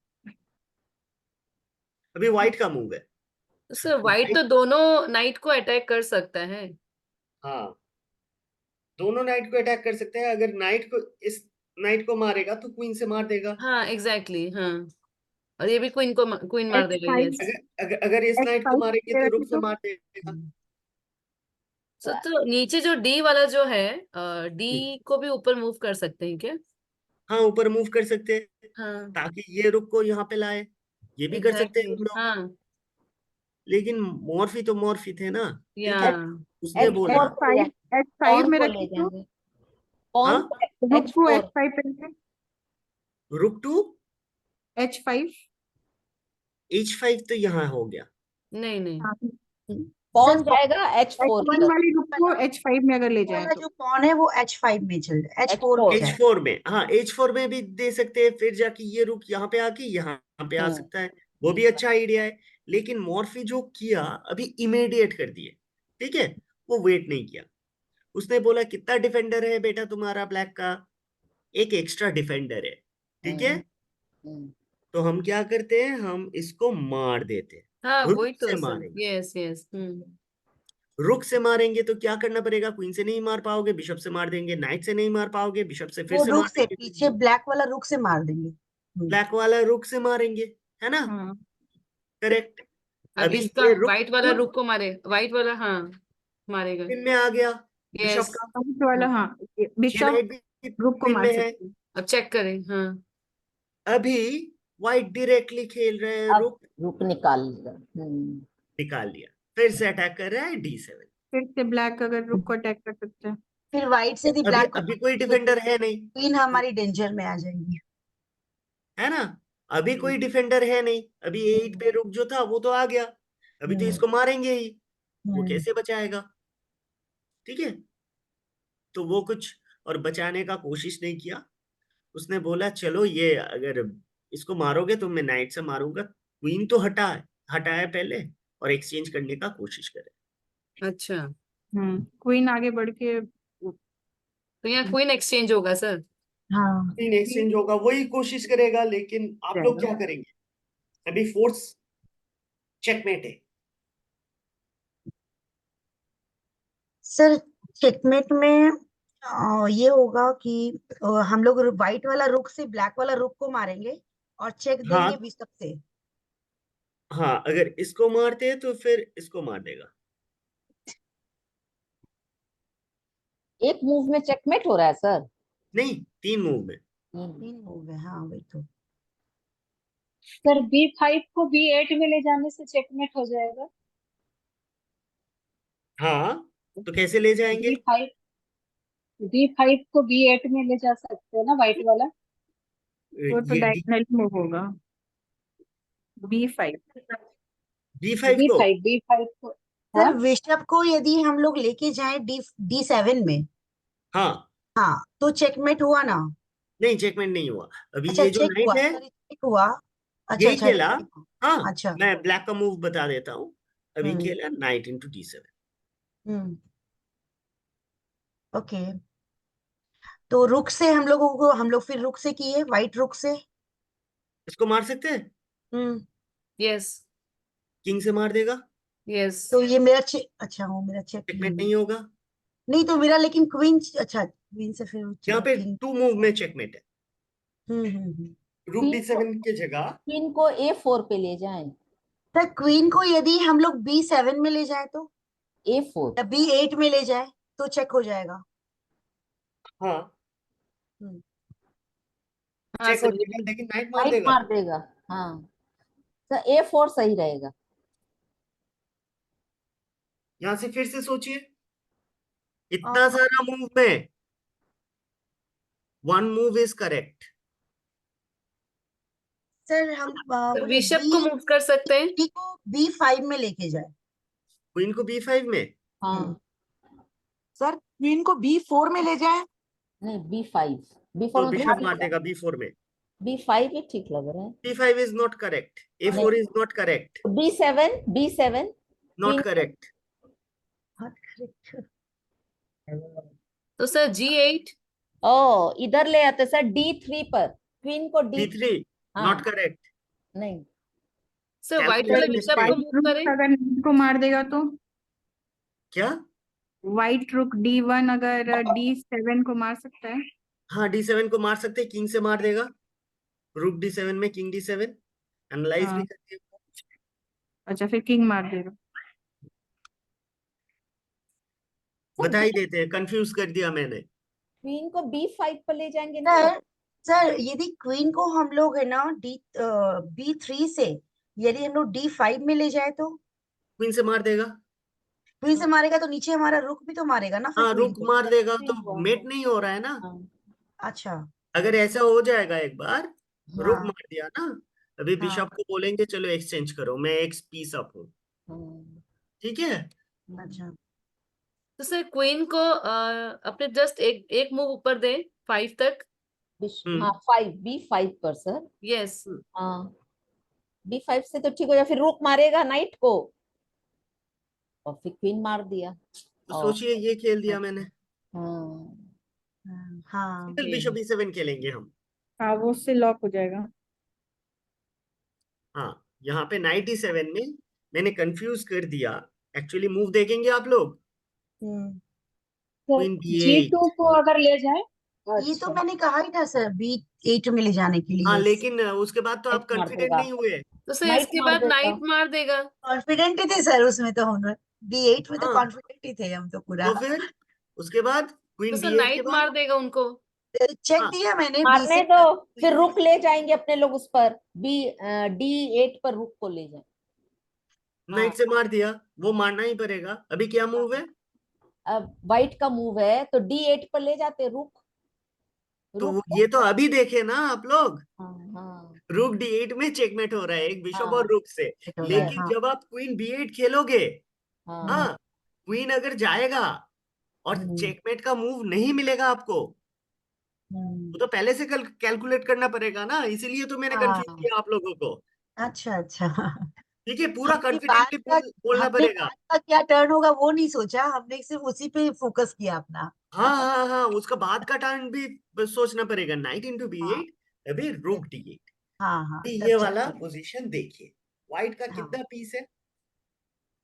Speaker 1: अभी व्हाइट का मूव है,
Speaker 4: तो सर व्हाइट तो दोनों नाइट को अटैक कर सकता है।
Speaker 1: हाँ, दोनों नाइट को अटैक कर सकते हैं। अगर नाइट को, इस नाइट को मारेगा तो क्वीन से मार देगा।
Speaker 4: हाँ एग्जैक्टली हाँ, और ये भी क्वीन मार देगा।
Speaker 7: H5
Speaker 4: यस
Speaker 1: अगर इस नाइट को
Speaker 7: H5
Speaker 1: मारेंगे
Speaker 7: पे
Speaker 1: तो
Speaker 7: रखे
Speaker 1: रुक से
Speaker 7: तो
Speaker 1: मार देगा।
Speaker 4: तो नीचे जो डी वाला जो है डी को भी ऊपर मूव कर सकते हैं क्या?
Speaker 1: हाँ, ऊपर मूव कर सकते हैं
Speaker 4: हाँ
Speaker 1: ताकि ये रुक को यहाँ पे लाए, ये भी कर सकते हैं
Speaker 4: एग्जैक्टली
Speaker 1: हम लोग।
Speaker 4: हाँ
Speaker 1: लेकिन मॉर्फी तो मॉर्फी थे ना,
Speaker 4: या
Speaker 1: ठीक है, उसने बोला।
Speaker 7: H5 H5
Speaker 2: पॉन
Speaker 7: में
Speaker 2: को
Speaker 7: रखे
Speaker 2: ले
Speaker 7: तो
Speaker 2: जाएंगे, पॉन
Speaker 1: हाँ,
Speaker 2: को
Speaker 7: रुक टू
Speaker 2: H4।
Speaker 7: H5 पे रखे
Speaker 1: रुक टू
Speaker 7: H5
Speaker 1: H5 तो यहाँ हो गया।
Speaker 4: नहीं नहीं
Speaker 7: हाँ
Speaker 2: पॉन
Speaker 3: सर
Speaker 2: जाएगा H4 की
Speaker 7: H1
Speaker 2: तरफ।
Speaker 7: वाली रुक को H5 में अगर ले जाए
Speaker 3: वाला
Speaker 7: तो
Speaker 3: जो पॉन है वो H5 में चल जाए, H4 में
Speaker 2: H4।
Speaker 3: जाए।
Speaker 1: H4 में, हाँ H4 में भी दे सकते हैं, फिर जाके ये रुक यहाँ पे आके यहाँ पे आ सकता है, वो भी अच्छा आइडिया है। लेकिन मॉर्फी जो किया अभी इमीडिएट कर दिए, ठीक है, वो वेट नहीं किया। उसने बोला कितना डिफेंडर है बेटा तुम्हारा ब्लैक का, एक एक्स्ट्रा डिफेंडर है, ठीक है, तो हम क्या करते हैं, हम इसको मार देते हैं,
Speaker 4: हाँ
Speaker 1: रुक
Speaker 4: वही तो
Speaker 1: से
Speaker 4: सर
Speaker 1: मारेंगे।
Speaker 4: यस यस
Speaker 1: रुक से मारेंगे तो क्या करना पड़ेगा, क्वीन से नहीं मार पाओगे, बिशप से मार देंगे, नाइट से नहीं मार पाओगे, बिशप से फिर
Speaker 3: वो
Speaker 1: से
Speaker 3: रुक
Speaker 1: मार
Speaker 3: से
Speaker 1: देंगे,
Speaker 3: पीछे ब्लैक वाला रुक से मार देंगे।
Speaker 1: ब्लैक वाला रुक से मारेंगे, है ना,
Speaker 7: हाँ
Speaker 1: करेक्ट।
Speaker 4: अब
Speaker 1: अभी
Speaker 4: इसका
Speaker 1: ये रुक
Speaker 4: व्हाइट वाला रुक को मारे, व्हाइट वाला हाँ मारेगा
Speaker 1: क्वीन में आ गया, बिशप
Speaker 4: यस
Speaker 1: का,
Speaker 7: H वाला हाँ
Speaker 1: ये
Speaker 7: बिशप
Speaker 1: नाइट भी
Speaker 7: रुक को
Speaker 1: क्वीन
Speaker 7: मार
Speaker 1: में है।
Speaker 7: सकते हैं
Speaker 4: अब चेक करें हाँ
Speaker 1: अभी व्हाइट डायरेक्टली खेल रहे हैं,
Speaker 2: अब
Speaker 1: रुक
Speaker 2: रुक निकाल लिया।
Speaker 1: निकाल लिया, फिर से अटैक कर रहा है D7।
Speaker 7: फिर से ब्लैक अगर रुक को अटैक कर सकते हैं
Speaker 3: फिर व्हाइट से यदि
Speaker 1: अभी
Speaker 3: ब्लैक को
Speaker 1: अभी कोई डिफेंडर है नहीं,
Speaker 3: क्वीन हमारी डेंजर में आ जाएगी।
Speaker 1: है ना, अभी कोई डिफेंडर है नहीं, अभी 8 पे रुक जो था वो तो आ गया, अभी तो इसको मारेंगे ही, वो कैसे बचाएगा, ठीक है। तो वो कुछ और बचाने का कोशिश नहीं किया, उसने बोला चलो ये अगर इसको मारोगे तो मैं नाइट से मारूंगा, क्वीन तो हटाए पहले और एक्सचेंज करने का कोशिश करे।
Speaker 4: अच्छा
Speaker 7: क्वीन आगे बढ़ के
Speaker 4: तो यहाँ क्वीन एक्सचेंज होगा सर
Speaker 3: हाँ
Speaker 1: क्वीन एक्सचेंज होगा, वही कोशिश करेगा, लेकिन आप लोग क्या करेंगे, अभी फोर्स चेकमेट है।
Speaker 3: सर चेकमेट में ये होगा कि हम लोग व्हाइट वाला रुक से ब्लैक वाला रुक को मारेंगे और चेक देंगे
Speaker 1: हाँ
Speaker 3: बिशप से।
Speaker 1: हाँ, अगर इसको मारते हैं तो फिर इसको मार देगा।
Speaker 2: एक मूव में चेकमेट हो रहा है सर।
Speaker 1: नहीं, 3 मूव में।
Speaker 3: 3 मूव है, हाँ वही तो।
Speaker 6: सर B5 को B8 में ले जाने से चेकमेट हो जाएगा।
Speaker 1: हाँ, तो कैसे ले जाएंगे,
Speaker 6: B5 B5 को B8 में ले जा सकते हैं ना व्हाइट वाला।
Speaker 7: वो तो
Speaker 1: ये
Speaker 7: डायगोनली मूव होगा B5
Speaker 1: D5 को,
Speaker 6: B5 को
Speaker 3: सर
Speaker 6: हाँ
Speaker 3: बिशप को यदि हम लोग लेके जाएं D7 में,
Speaker 1: हाँ,
Speaker 3: हाँ तो चेकमेट हुआ ना।
Speaker 1: नहीं चेकमेट नहीं हुआ, अभी
Speaker 3: अच्छा
Speaker 1: ये जो
Speaker 3: चेक हुआ,
Speaker 1: नाइट है
Speaker 3: सॉरी चेक हुआ। अच्छा
Speaker 1: यही
Speaker 3: अच्छा
Speaker 1: खेला।
Speaker 3: check हुआ।
Speaker 1: हाँ,
Speaker 3: अच्छा
Speaker 1: मैं ब्लैक का मूव बता देता हूँ, अभी
Speaker 3: हम्म
Speaker 1: खेला नाइट इंटू D7।
Speaker 3: हम्म ओके। तो रुक से हम लोगों को, हम लोग फिर रुक से किए, व्हाइट रुक से।
Speaker 1: इसको मार सकते हैं,
Speaker 3: हम्म
Speaker 4: यस
Speaker 1: किंग से मार देगा,
Speaker 4: यस
Speaker 3: तो ये मेरा चेक, अच्छा वो मेरा चेक
Speaker 1: चेकमेट नहीं होगा,
Speaker 3: नहीं तो मेरा, लेकिन क्वीन, अच्छा क्वीन से फिर
Speaker 1: यहाँ पे
Speaker 3: किंग।
Speaker 1: 2 मूव में चेकमेट है। रुक
Speaker 2: क्वीन को
Speaker 1: D7 की जगह,
Speaker 2: क्वीन को A4 पे ले जाएं।
Speaker 3: सर क्वीन को यदि हम लोग B7 में ले जाए तो,
Speaker 2: A4
Speaker 3: या B8 में ले जाए तो चेक हो जाएगा।
Speaker 1: हाँ
Speaker 3: हम्म
Speaker 4: हाँ
Speaker 1: चेक हो
Speaker 4: सर ये
Speaker 1: जाएगा, लेकिन नाइट मार
Speaker 2: व्हाइट
Speaker 1: देगा।
Speaker 2: मार देगा। हाँ तो A4 सही रहेगा।
Speaker 1: यहाँ से फिर से सोचिए,
Speaker 3: आ,
Speaker 1: इतना सारा मूव में 1 मूव इज करेक्ट।
Speaker 3: सर हम बोले
Speaker 4: बिशप को मूव कर सकते हैं
Speaker 3: B को B5 में लेके जाए।
Speaker 1: क्वीन को B5 में,
Speaker 2: हाँ
Speaker 8: सर क्वीन को B4 में ले जाए।
Speaker 2: नहीं B5, B4
Speaker 1: तो
Speaker 2: में
Speaker 1: बिशप मार देगा B4 में।
Speaker 2: B5 ही ठीक लग रहा है।
Speaker 1: B5 is not correct, A4 is not correct,
Speaker 2: B7
Speaker 1: not correct।
Speaker 4: तो सर G8
Speaker 2: ओ इधर ले आते सर D3 पर, क्वीन को
Speaker 1: D3
Speaker 2: हाँ
Speaker 1: not correct।
Speaker 2: नहीं
Speaker 4: सर व्हाइट वाले बिशप को
Speaker 7: व्हाइट
Speaker 4: मूव
Speaker 7: रुक
Speaker 4: करें
Speaker 7: अगर नीड को मार देगा तो
Speaker 1: क्या,
Speaker 7: व्हाइट रुक D1 अगर D7 को मार सकता है।
Speaker 1: हाँ D7 को मार सकते हैं, किंग से मार देगा, रुक D7 में किंग D7 एनालाइज भी
Speaker 7: हाँ
Speaker 1: करते हैं।
Speaker 7: अच्छा फिर किंग मार देगा।
Speaker 1: बता ही देते हैं, कंफ्यूज कर दिया मैंने।
Speaker 2: क्वीन को B5 पर ले जाएंगे ना?
Speaker 3: सर सर यदि क्वीन को हम लोग है ना B3 से यदि हम लोग D5 में ले जाए तो
Speaker 1: क्वीन से मार देगा।
Speaker 3: क्वीन से मारेगा तो नीचे हमारा रुक भी तो मारेगा ना फिर
Speaker 1: हाँ,
Speaker 3: क्वीन
Speaker 1: रुक
Speaker 3: को।
Speaker 1: मार देगा
Speaker 2: नहीं
Speaker 1: तो
Speaker 2: हुआ।
Speaker 1: मेट नहीं हो रहा है ना।
Speaker 2: हाँ
Speaker 3: अच्छा।
Speaker 1: अगर ऐसा हो जाएगा एक बार, रुक
Speaker 3: हाँ
Speaker 1: मार दिया ना, अभी
Speaker 3: हाँ
Speaker 1: बिशप को बोलेंगे चलो एक्सचेंज करो, मैं एक पीस अप हूँ,
Speaker 2: हाँ,
Speaker 1: ठीक है।
Speaker 3: अच्छा।
Speaker 4: तो सर क्वीन को अपने जस्ट एक एक मूव ऊपर दे 5 तक।
Speaker 2: हाँ 5 B5 पर सर।
Speaker 4: यस।
Speaker 2: हाँ B5 से तो ठीक हो जाए, फिर रुक मारेगा नाइट को और फिर क्वीन मार दिया।
Speaker 1: तो
Speaker 2: और
Speaker 1: सोचिए ये खेल दिया मैंने,
Speaker 2: हाँ
Speaker 3: हाँ
Speaker 1: सिंगल बिशप E7 खेलेंगे हम।
Speaker 7: हाँ वो उससे लॉक हो जाएगा।
Speaker 1: हाँ, यहाँ पे नाइट E7 में मैंने कंफ्यूज कर दिया। एक्चुअली मूव देखेंगे आप लोग,
Speaker 3: हम्म,
Speaker 1: क्वीन B8।
Speaker 6: G2 को अगर ले जाए।
Speaker 3: ये तो
Speaker 6: अच्छा,
Speaker 3: मैंने कहा ही था सर B8 में ले जाने के
Speaker 1: हाँ,
Speaker 3: लिए।
Speaker 1: लेकिन उसके बाद तो आप
Speaker 2: नाइट मार
Speaker 1: कॉन्फिडेंट
Speaker 2: देगा,
Speaker 1: नहीं हुए।
Speaker 4: तो सर
Speaker 2: नाइट
Speaker 4: इसके
Speaker 2: मार
Speaker 4: बाद
Speaker 2: देगा।
Speaker 4: नाइट मार देगा।
Speaker 3: कॉन्फिडेंट ही थे सर उसमें तो हम B8 में तो
Speaker 1: हाँ,
Speaker 3: कॉन्फिडेंट ही थे हम तो पूरा।
Speaker 1: तो फिर उसके बाद
Speaker 4: तो
Speaker 1: क्वीन
Speaker 4: सर
Speaker 1: B8 के
Speaker 4: नाइट
Speaker 1: बाद,
Speaker 4: मार देगा उनको।
Speaker 3: चेक
Speaker 1: हाँ,
Speaker 3: दिया मैंने
Speaker 2: मारने
Speaker 3: B6
Speaker 2: दो, फिर रुक ले जाएंगे अपने लोग उस पर D8 पर रुक को ले जाए।
Speaker 1: नाइट से मार दिया, वो मारना ही पड़ेगा। अभी क्या मूव है?
Speaker 2: अब व्हाइट का मूव है तो D8 पर ले जाते रुक,
Speaker 1: तो
Speaker 2: रुक
Speaker 1: ये तो अभी देखे ना आप लोग,
Speaker 2: हाँ हाँ
Speaker 1: रुक D8 में चेकमेट हो रहा है एक बिशप और
Speaker 2: हाँ
Speaker 1: रुक से।
Speaker 3: हो रहा है,
Speaker 1: लेकिन
Speaker 3: हाँ।
Speaker 1: जब आप क्वीन B8 खेलोगे,
Speaker 2: हाँ
Speaker 1: हाँ, क्वीन अगर जाएगा और
Speaker 3: हम्म,
Speaker 1: चेकमेट का मूव नहीं मिलेगा आपको,
Speaker 3: हम्म,
Speaker 1: वो तो पहले से कैलकुलेट करना पड़ेगा ना, इसीलिए तो मैंने कंफ्यूज
Speaker 3: हाँ।
Speaker 1: किया आप लोगों को।
Speaker 3: अच्छा अच्छा।
Speaker 1: ठीक है, पूरा
Speaker 3: हमने बाद
Speaker 1: कॉन्फिडेंटली
Speaker 3: का
Speaker 1: बोलना
Speaker 3: हमने
Speaker 1: पड़ेगा।
Speaker 3: बाद का क्या टर्न होगा वो नहीं सोचा, हमने सिर्फ उसी पे फोकस किया अपना।
Speaker 1: हाँ हाँ हाँ, उसका बाद का टर्न भी बस सोचना पड़ेगा। नाइट इंटू
Speaker 3: हाँ
Speaker 1: B8, अभी रुक D8।
Speaker 3: हाँ हाँ तब
Speaker 1: ये
Speaker 3: चेक
Speaker 1: वाला
Speaker 3: कर।
Speaker 1: पोजीशन देखिए, व्हाइट का
Speaker 3: हाँ
Speaker 1: कितना पीस है,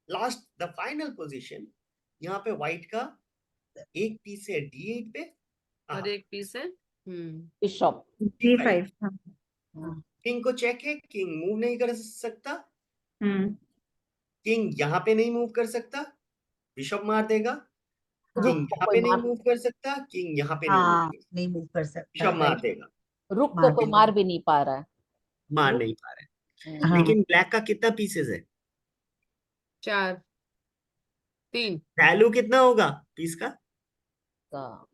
Speaker 1: लास्ट द फाइनल पोजीशन। यहाँ पे व्हाइट का एक पीस है D8 पे,
Speaker 4: और एक पीस है
Speaker 2: बिशप।
Speaker 1: D5।
Speaker 7: B5 हाँ।
Speaker 1: किंग को चेक है, किंग मूव नहीं कर सकता,
Speaker 7: हम्म।
Speaker 1: किंग यहाँ पे नहीं मूव कर सकता, बिशप मार देगा।
Speaker 2: रुक
Speaker 1: किंग
Speaker 2: को
Speaker 1: यहाँ
Speaker 2: कोई
Speaker 1: पे नहीं
Speaker 2: मार,
Speaker 1: मूव कर सकता, किंग यहाँ पे नहीं मूव
Speaker 3: हाँ
Speaker 1: कर सकता,
Speaker 3: नहीं मूव कर सकता,
Speaker 1: बिशप मार
Speaker 3: राइट।
Speaker 1: देगा।
Speaker 2: रुक को
Speaker 3: मार
Speaker 2: कोई
Speaker 3: देगा।
Speaker 2: मार भी नहीं पा रहा है।
Speaker 1: मार
Speaker 2: रुक
Speaker 1: नहीं पा रहे।
Speaker 2: हम्म,
Speaker 3: हाँ
Speaker 1: लेकिन ब्लैक का कितना पीसेस है,
Speaker 4: 4 3।
Speaker 1: वैल्यू कितना होगा पीस का?
Speaker 2: का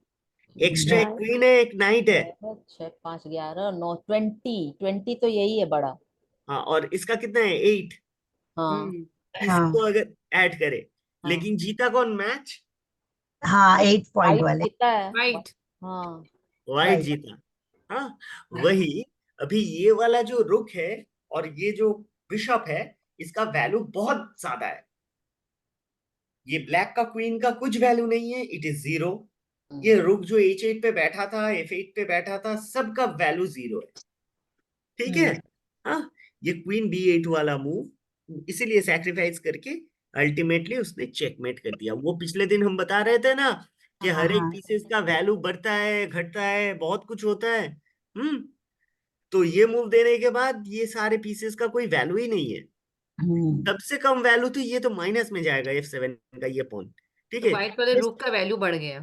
Speaker 1: एक्स्ट्रा एक क्वीन है, एक नाइट है।
Speaker 2: 6 5 11 9 20 तो यही है बड़ा।
Speaker 1: हाँ, और इसका कितना है, 8।
Speaker 2: हाँ
Speaker 1: इसको
Speaker 3: हाँ
Speaker 1: अगर ऐड करे,
Speaker 2: हाँ
Speaker 1: लेकिन जीता कौन मैच?
Speaker 3: हाँ 8 पॉइंट
Speaker 2: वाइट
Speaker 3: वाले।
Speaker 2: जीता है।
Speaker 4: वाइट।
Speaker 2: हाँ
Speaker 1: व्हाइट
Speaker 3: राइट।
Speaker 1: जीता। हाँ, वही अभी ये वाला जो रुक है और ये जो बिशप है, इसका वैल्यू बहुत ज्यादा है। ये ब्लैक का क्वीन का कुछ वैल्यू नहीं है, इट इज 0। ये रुक जो H8 पे बैठा था, F8 पे बैठा था, सबका वैल्यू 0 है। ठीक है। हाँ, ये क्वीन B8 वाला मूव इसीलिए सैक्रिफाइस करके अल्टीमेटली उसने चेकमेट कर दिया। वो पिछले दिन हम बता रहे थे ना कि
Speaker 3: हाँ
Speaker 1: हर एक
Speaker 3: हाँ
Speaker 1: पीसेस का वैल्यू बढ़ता है, घटता है, बहुत कुछ होता है। तो ये मूव देने के बाद ये सारे पीसेस का कोई वैल्यू ही नहीं है।
Speaker 3: हम्म,
Speaker 1: सबसे कम वैल्यू तो ये तो माइनस में जाएगा F7 का ये पॉइंट। ठीक
Speaker 4: तो
Speaker 1: है।
Speaker 4: वाइट वाले रुक का वैल्यू बढ़ गया।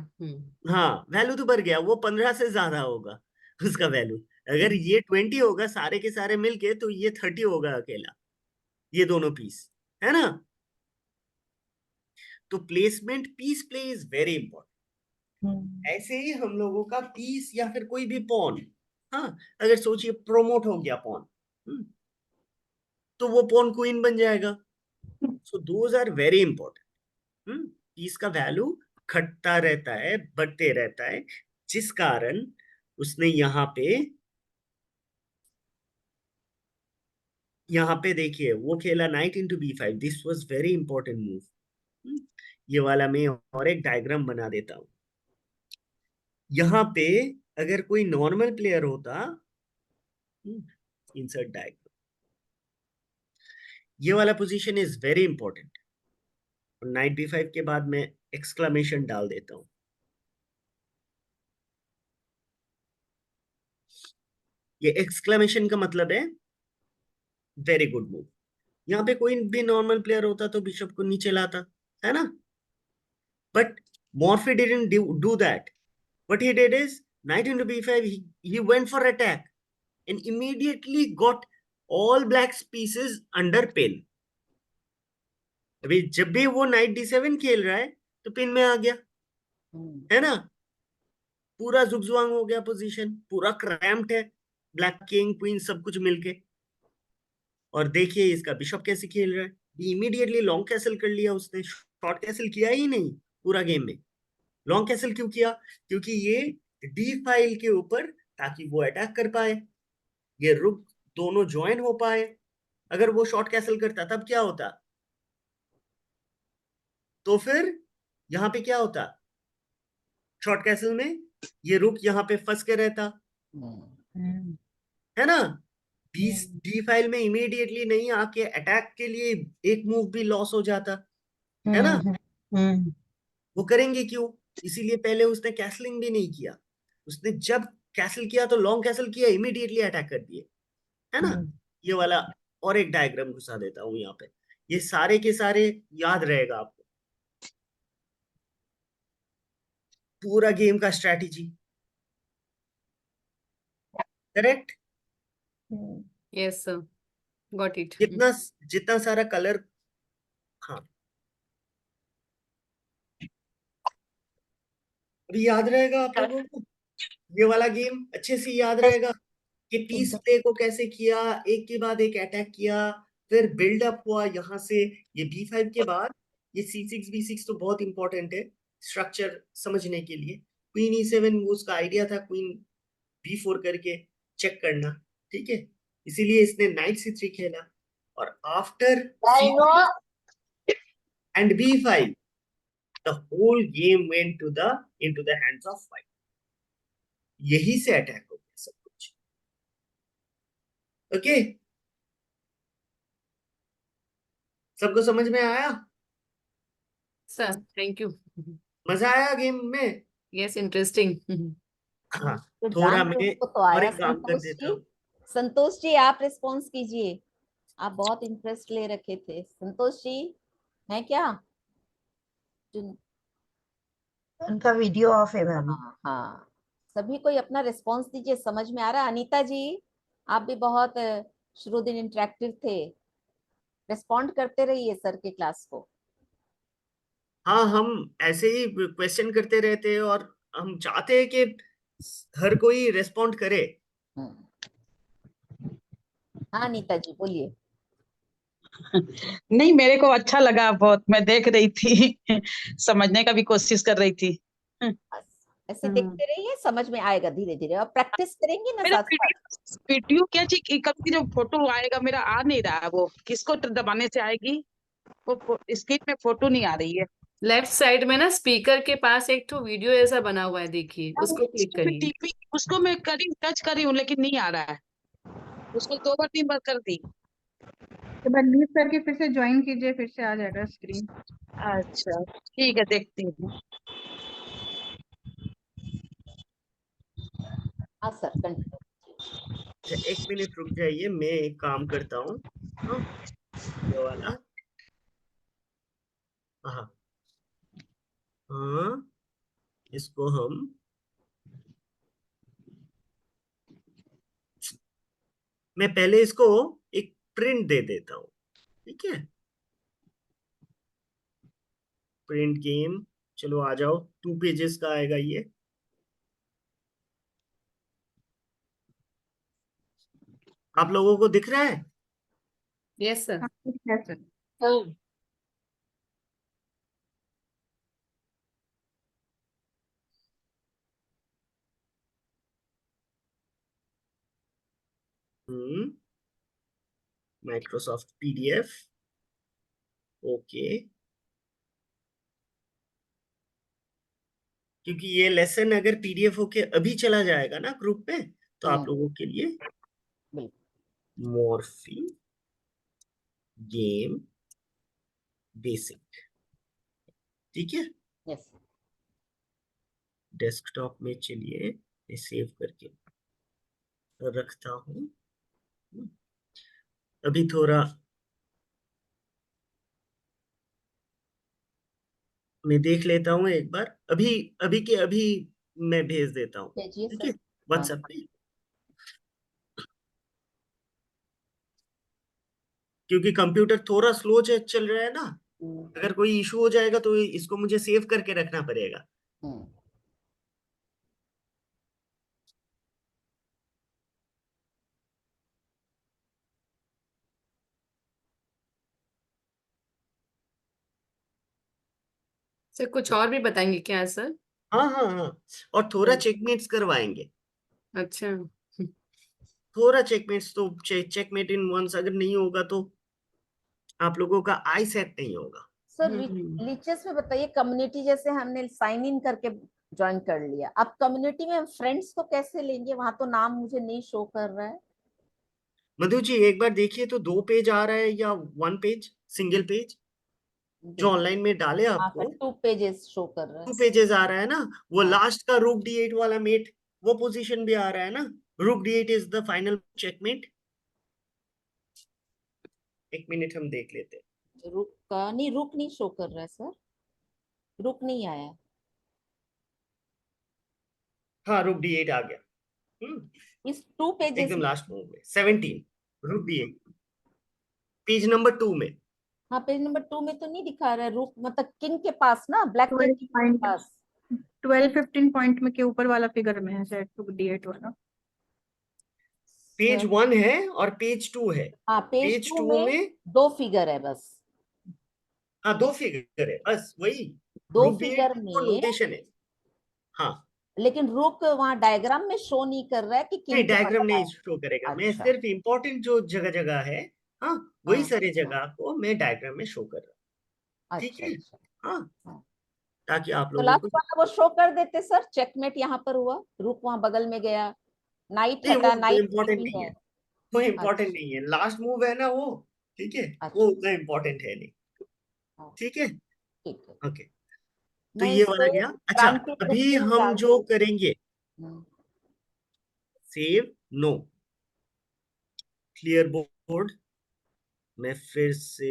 Speaker 1: हाँ, वैल्यू तो बढ़ गया, वो 15 से ज्यादा होगा उसका वैल्यू। अगर ये 20 होगा सारे के सारे मिलके, तो ये 30 होगा अकेला, ये दोनों पीस, है ना। तो placement, piece play is very important. ऐसे ही हम लोगों का पीस या फिर कोई भी पॉन, हाँ, अगर सोचिए प्रोमोट हो गया पॉन, तो वो पॉन क्वीन बन जाएगा। So those are very important. Piece का वैल्यू घटता रहता है, बढ़ते रहता है, जिस कारण उसने यहाँ पे देखिए वो खेला night into B5। This was very important move. ये वाला मैं और एक डायग्राम बना देता हूं। यहाँ पे अगर कोई नॉर्मल प्लेयर होता, इंसर्ट डायग्राम, ये वाला पोजीशन इज वेरी इंपॉर्टेंट। और नाइट B5 के बाद मैं एक्सक्लेमेशन डाल देता हूं। ये एक्सक्लेमेशन का मतलब है वेरी गुड मूव। यहाँ पे कोई भी नॉर्मल प्लेयर होता तो बिशप को नीचे लाता, है ना। But Morphy didn't do that. What he did is knight into b5. He went for attack and immediately got all black pieces under pin. अभी जब भी वो नाइट d7 खेल रहा है तो पिन में आ गया, है ना, पूरा जुगजुआंग हो गया पोजीशन, पूरा क्रैम्प्ड है, ब्लैक किंग क्वीन सब कुछ मिलके। और देखिए इसका बिशप कैसे खेल रहा है, इमीडिएटली लॉन्ग कैसल कर लिया उसने, शॉर्ट कैसल किया ही नहीं पूरा गेम में। लॉन्ग कैसल क्यों किया? क्योंकि ये डी फाइल के ऊपर, ताकि वो अटैक कर पाए, ये रुक दोनों ज्वाइन हो पाए। अगर वो शॉर्ट कैसल करता तब क्या होता? तो फिर यहाँ पे क्या होता? शॉर्ट कैसल में ये रुक यहाँ पे फंस के रहता, है ना, डी फाइल में इमीडिएटली नहीं आके अटैक के लिए एक मूव भी लॉस हो जाता, है ना। वो करेंगे क्यों? इसीलिए पहले उसने कैसलिंग भी नहीं किया। उसने जब कैसल किया तो लॉन्ग कैसल किया, इमीडिएटली अटैक कर दिए, है ना। ये वाला और एक डायग्राम घुसा देता हूं यहाँ पे, ये सारे के सारे याद रहेगा आपको, पूरा गेम का strategy. Correct?
Speaker 4: Yes, sir. Got it.
Speaker 1: जितना जितना सारा कलर, हाँ अभी याद रहेगा आप लोगों को, ये वाला गेम अच्छे से याद रहेगा कि पीस प्ले को कैसे किया, एक के बाद एक अटैक किया, फिर बिल्डअप हुआ यहाँ से। ये b5 के बाद ये c6 b6 तो बहुत इंपॉर्टेंट है स्ट्रक्चर समझने के लिए। क्वीन e7 वो उसका आइडिया था, क्वीन b4 करके चेक करना, ठीक है, इसीलिए इसने नाइट c3 खेला। और after and b5 the whole game went into the hands of white। यही से अटैक हो गया सब कुछ। ओके, सबको समझ में आया?
Speaker 4: Sir, thank you.
Speaker 1: मजा आया गेम में?
Speaker 4: Yes, interesting.
Speaker 1: हाँ,
Speaker 2: तो
Speaker 1: थोड़ा
Speaker 2: जान
Speaker 1: मैं
Speaker 2: को तो
Speaker 1: और
Speaker 2: आया।
Speaker 1: एक काम कर
Speaker 2: संतोष
Speaker 1: देता
Speaker 2: जी,
Speaker 1: हूँ।
Speaker 2: संतोष जी आप रिस्पॉन्स कीजिए, आप बहुत इंटरेस्ट ले रखे थे। संतोष जी है क्या?
Speaker 3: उनका वीडियो ऑफ है भाभी।
Speaker 2: हाँ हाँ, सभी कोई अपना रिस्पॉन्स दीजिए, समझ में आ रहा है? अनीता जी आप भी बहुत शुरू दिन इंटरेक्टिव थे, रिस्पॉन्ड करते रहिए सर के क्लास को।
Speaker 1: हाँ, हम ऐसे ही क्वेश्चन करते रहते हैं और हम चाहते हैं कि हर कोई रेस्पॉन्ड करे।
Speaker 2: हाँ अनीता जी बोलिए।
Speaker 9: नहीं, मेरे को अच्छा लगा बहुत, मैं देख रही थी समझने का भी कोशिश कर रही थी।
Speaker 2: ऐसे देखते रहिए, समझ में आएगा धीरे धीरे, और प्रैक्टिस करेंगे ना
Speaker 9: मेरा
Speaker 2: साथ साथ।
Speaker 9: वीडियो क्या चीज, कभी जो फोटो आएगा मेरा आ नहीं रहा है, वो किसको दबाने से आएगी? वो स्क्रीन में फोटो नहीं आ रही है।
Speaker 4: लेफ्ट साइड में ना स्पीकर के पास एक तो वीडियो ऐसा बना हुआ है, देखिए उसको क्लिक करिए।
Speaker 9: टीवी उसको मैं टच करी हूँ लेकिन नहीं आ रहा है, उसको 2 बार 3 बार कर दी।
Speaker 7: एक बार लीव करके फिर से ज्वाइन कीजिए, फिर से आ जाएगा स्क्रीन।
Speaker 9: अच्छा ठीक है, देखती हूँ।
Speaker 2: हाँ सर कंटिन्यू।
Speaker 1: अच्छा, 1 मिनट रुक जाइए, मैं एक काम करता हूँ। हाँ, ये वाला, हाँ हाँ, इसको हम मैं पहले इसको एक प्रिंट दे देता हूँ, ठीक है। प्रिंट गेम, चलो आ जाओ, 2 पेजेस का आएगा ये। आप लोगों को दिख रहा है?
Speaker 4: Yes sir.
Speaker 7: हाँ ठीक है सर।
Speaker 1: Microsoft PDF, okay. क्योंकि ये लेसन अगर पीडीएफ होके अभी चला जाएगा ना ग्रुप में, तो आप लोगों के लिए मॉर्फी गेम बेसिक, ठीक है।
Speaker 2: यस
Speaker 1: डेस्कटॉप में चलिए, मैं सेव करके रखता हूँ। अभी थोड़ा मैं देख लेता हूँ एक बार, अभी अभी के अभी मैं भेज देता हूँ,
Speaker 2: भेजिए
Speaker 1: ठीक
Speaker 2: सर।
Speaker 1: है, व्हाट्सएप पे। क्योंकि कंप्यूटर थोड़ा स्लो चल रहा है ना, अगर कोई इशू हो जाएगा तो इसको मुझे सेव करके रखना पड़ेगा।
Speaker 2: हम्म।
Speaker 4: सर कुछ और भी बताएंगे क्या सर?
Speaker 1: हाँ हाँ हाँ, और थोड़ा चेकमेट्स करवाएंगे,
Speaker 4: अच्छा।
Speaker 1: थोड़ा चेकमेट्स, तो चेकमेट इन वंस अगर नहीं होगा तो आप लोगों का आई सेट नहीं होगा।
Speaker 2: सर लीचेस में बताइए, कम्युनिटी जैसे हमने साइन इन करके ज्वाइन कर लिया, अब कम्युनिटी में फ्रेंड्स को कैसे लेंगे? वहां तो नाम मुझे नहीं शो कर रहा है।
Speaker 1: मधु जी एक बार देखिए तो 2 पेज आ रहा है या 1 पेज, सिंगल पेज जो
Speaker 2: देखिए,
Speaker 1: ऑनलाइन में डाले
Speaker 2: हाँ सर,
Speaker 1: आपको,
Speaker 2: 2 पेजेस शो कर रहा
Speaker 1: 2
Speaker 2: है।
Speaker 1: पेजेस आ रहा है ना, वो
Speaker 2: हाँ।
Speaker 1: लास्ट का रूक D8 वाला मेट, वो पोजीशन भी आ रहा है ना, रूक D8 is the final checkmate. एक मिनट हम देख लेते हैं।
Speaker 2: रुक का नहीं, रुक नहीं शो कर रहा है सर, रुक नहीं आया।
Speaker 1: हाँ रूक D8 आ गया।
Speaker 2: इस 2 पेजेस
Speaker 1: एकदम
Speaker 2: में।
Speaker 1: लास्ट मूव में 17 रूक D8 पेज नंबर 2 में।
Speaker 2: हाँ, पेज नंबर 2 में तो नहीं दिखा रहा है रुक, मतलब किंग के पास ना, ब्लैक के
Speaker 7: 12
Speaker 2: किंग के
Speaker 7: पॉइंट,
Speaker 2: पास।
Speaker 7: 12-15 पॉइंट में के ऊपर वाला फिगर में है शायद, टू D8 वाला।
Speaker 1: पेज 1 है और पेज 2 है।
Speaker 2: हाँ, पेज
Speaker 1: पेज
Speaker 2: 2
Speaker 1: 2
Speaker 2: में
Speaker 1: में
Speaker 2: 2 फिगर है बस।
Speaker 1: हाँ 2 फिगर है बस, वही
Speaker 2: 2
Speaker 1: रूक D8
Speaker 2: फिगर
Speaker 1: वो
Speaker 2: में,
Speaker 1: नोटेशन है। हाँ
Speaker 2: लेकिन रुक वहां डायग्राम में शो नहीं कर रहा है कि
Speaker 1: नहीं,
Speaker 2: किंग के
Speaker 1: डायग्राम
Speaker 2: मतलब
Speaker 1: नहीं
Speaker 2: आया।
Speaker 1: शो करेगा, मैं
Speaker 2: अच्छा।
Speaker 1: सिर्फ इम्पोर्टेंट जो जगह जगह है, हाँ वही
Speaker 2: हाँ
Speaker 1: सारी जगह को मैं डायग्राम में शो कर रहा हूँ, ठीक
Speaker 2: अच्छा
Speaker 1: है।
Speaker 2: अच्छा।
Speaker 1: हाँ,
Speaker 2: हाँ।
Speaker 1: ताकि आप
Speaker 2: तो
Speaker 1: लोगों
Speaker 2: लास्ट
Speaker 1: को
Speaker 2: वाला वो शो कर देते सर, चेकमेट यहाँ पर हुआ, रुक वहां बगल में गया, नाइट
Speaker 1: नहीं,
Speaker 2: हटा,
Speaker 1: वो
Speaker 2: नाइट
Speaker 1: इम्पोर्टेंट
Speaker 2: भी
Speaker 1: नहीं
Speaker 2: है।
Speaker 1: है, वो इम्पोर्टेंट
Speaker 2: अच्छा
Speaker 1: नहीं है, लास्ट मूव है ना वो, ठीक है, वो
Speaker 2: अच्छा।
Speaker 1: उतना इम्पोर्टेंट है नहीं,
Speaker 2: हाँ,
Speaker 1: ठीक है।
Speaker 2: ठीक है।
Speaker 1: ओके, तो
Speaker 2: मैं
Speaker 1: ये वाला
Speaker 2: इसको
Speaker 1: गया। अच्छा,
Speaker 2: क्रांति ग्रुप
Speaker 1: अभी
Speaker 2: में ही
Speaker 1: हम
Speaker 2: डाल
Speaker 1: जो
Speaker 2: दूँ?
Speaker 1: करेंगे, सेव नो, क्लियर बोर्ड, मैं फिर से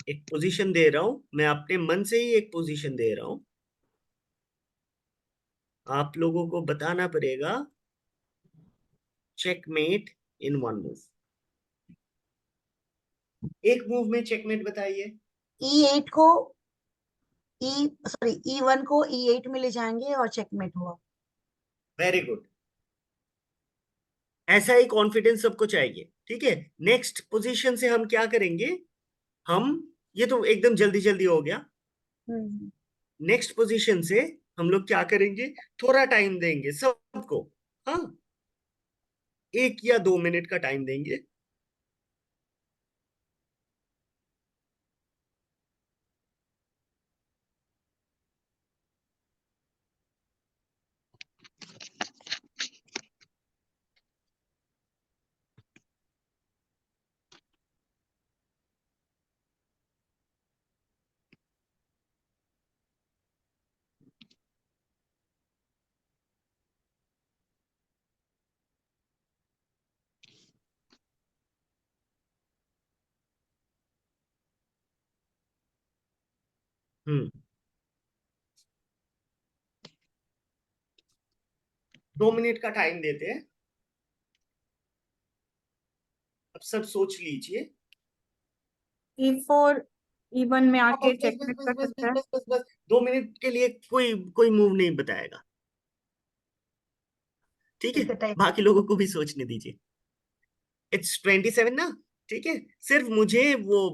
Speaker 1: एक पोजीशन दे रहा हूं, मैं अपने मन से ही एक पोजीशन दे रहा हूं, आप लोगों को बताना पड़ेगा चेकमेट इन 1 मूव, एक मूव में चेकमेट बताइए।
Speaker 3: E8 को E1 को E8 में ले जाएंगे और चेकमेट हुआ।
Speaker 1: वेरी गुड, ऐसा ही कॉन्फिडेंस सबको चाहिए, ठीक है। नेक्स्ट पोजीशन से हम क्या करेंगे, हम, ये तो एकदम जल्दी जल्दी हो गया, नेक्स्ट पोजीशन से हम लोग क्या करेंगे, थोड़ा टाइम देंगे सबको, हाँ 1 या 2 मिनट का टाइम देंगे। हम्म 2 मिनट का टाइम देते हैं, अब सब सोच लीजिए।
Speaker 7: E4 E1 में
Speaker 1: हाँ,
Speaker 7: आके
Speaker 1: बस बस बस
Speaker 7: चेकमेट
Speaker 1: बस
Speaker 7: कर
Speaker 1: बस
Speaker 7: सकता
Speaker 1: बस
Speaker 7: है।
Speaker 1: बस बस बस 2 मिनट के लिए कोई कोई मूव नहीं बताएगा, ठीक है,
Speaker 3: इसका टाइम
Speaker 1: बाकी लोगों को भी सोचने दीजिए। इट्स 27 ना, ठीक है, सिर्फ मुझे वो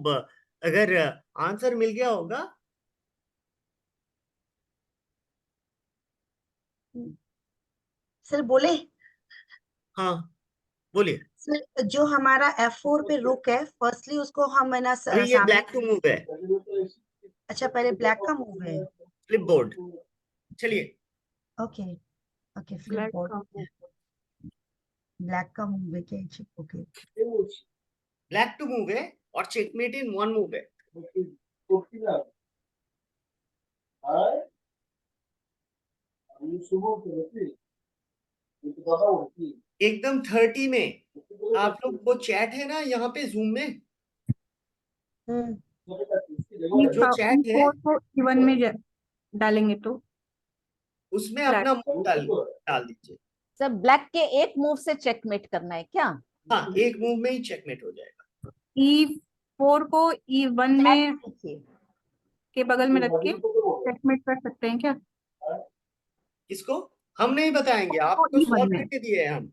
Speaker 1: अगर आंसर मिल गया होगा,
Speaker 3: सर बोले।
Speaker 1: हाँ बोलिए।
Speaker 3: सर जो हमारा F4 पे रुक है, फर्स्टली उसको हम है ना
Speaker 1: अभी ये
Speaker 3: सामने।
Speaker 1: ब्लैक टू मूव है,
Speaker 3: अच्छा, पहले ब्लैक का मूव है।
Speaker 1: फ्लिप बोर्ड, चलिए।
Speaker 3: Okay okay, flip
Speaker 7: black
Speaker 3: board.
Speaker 7: का।
Speaker 3: ब्लैक का मूव है क्या? ओके।
Speaker 1: ब्लैक टू मूव है और चेकमेट इन 1 मूव है, एकदम 30 में। आप लोग वो चैट है ना यहाँ पे जूम में,
Speaker 3: हम्म
Speaker 1: जो चैट है,
Speaker 7: E4 को E1 में डालेंगे तो
Speaker 1: उसमें
Speaker 7: Black.
Speaker 1: अपना मूव डाल दीजिए।
Speaker 2: सर ब्लैक के एक मूव से चेकमेट करना है क्या?
Speaker 1: हाँ, एक मूव में ही चेकमेट हो जाएगा।
Speaker 7: E4 को E1 में
Speaker 2: देखिए
Speaker 7: के बगल में रख के चेकमेट कर सकते हैं क्या?
Speaker 1: इसको हम नहीं बताएंगे, आपको
Speaker 7: E1
Speaker 1: सॉल्व
Speaker 7: में
Speaker 1: करके दिए हैं हम।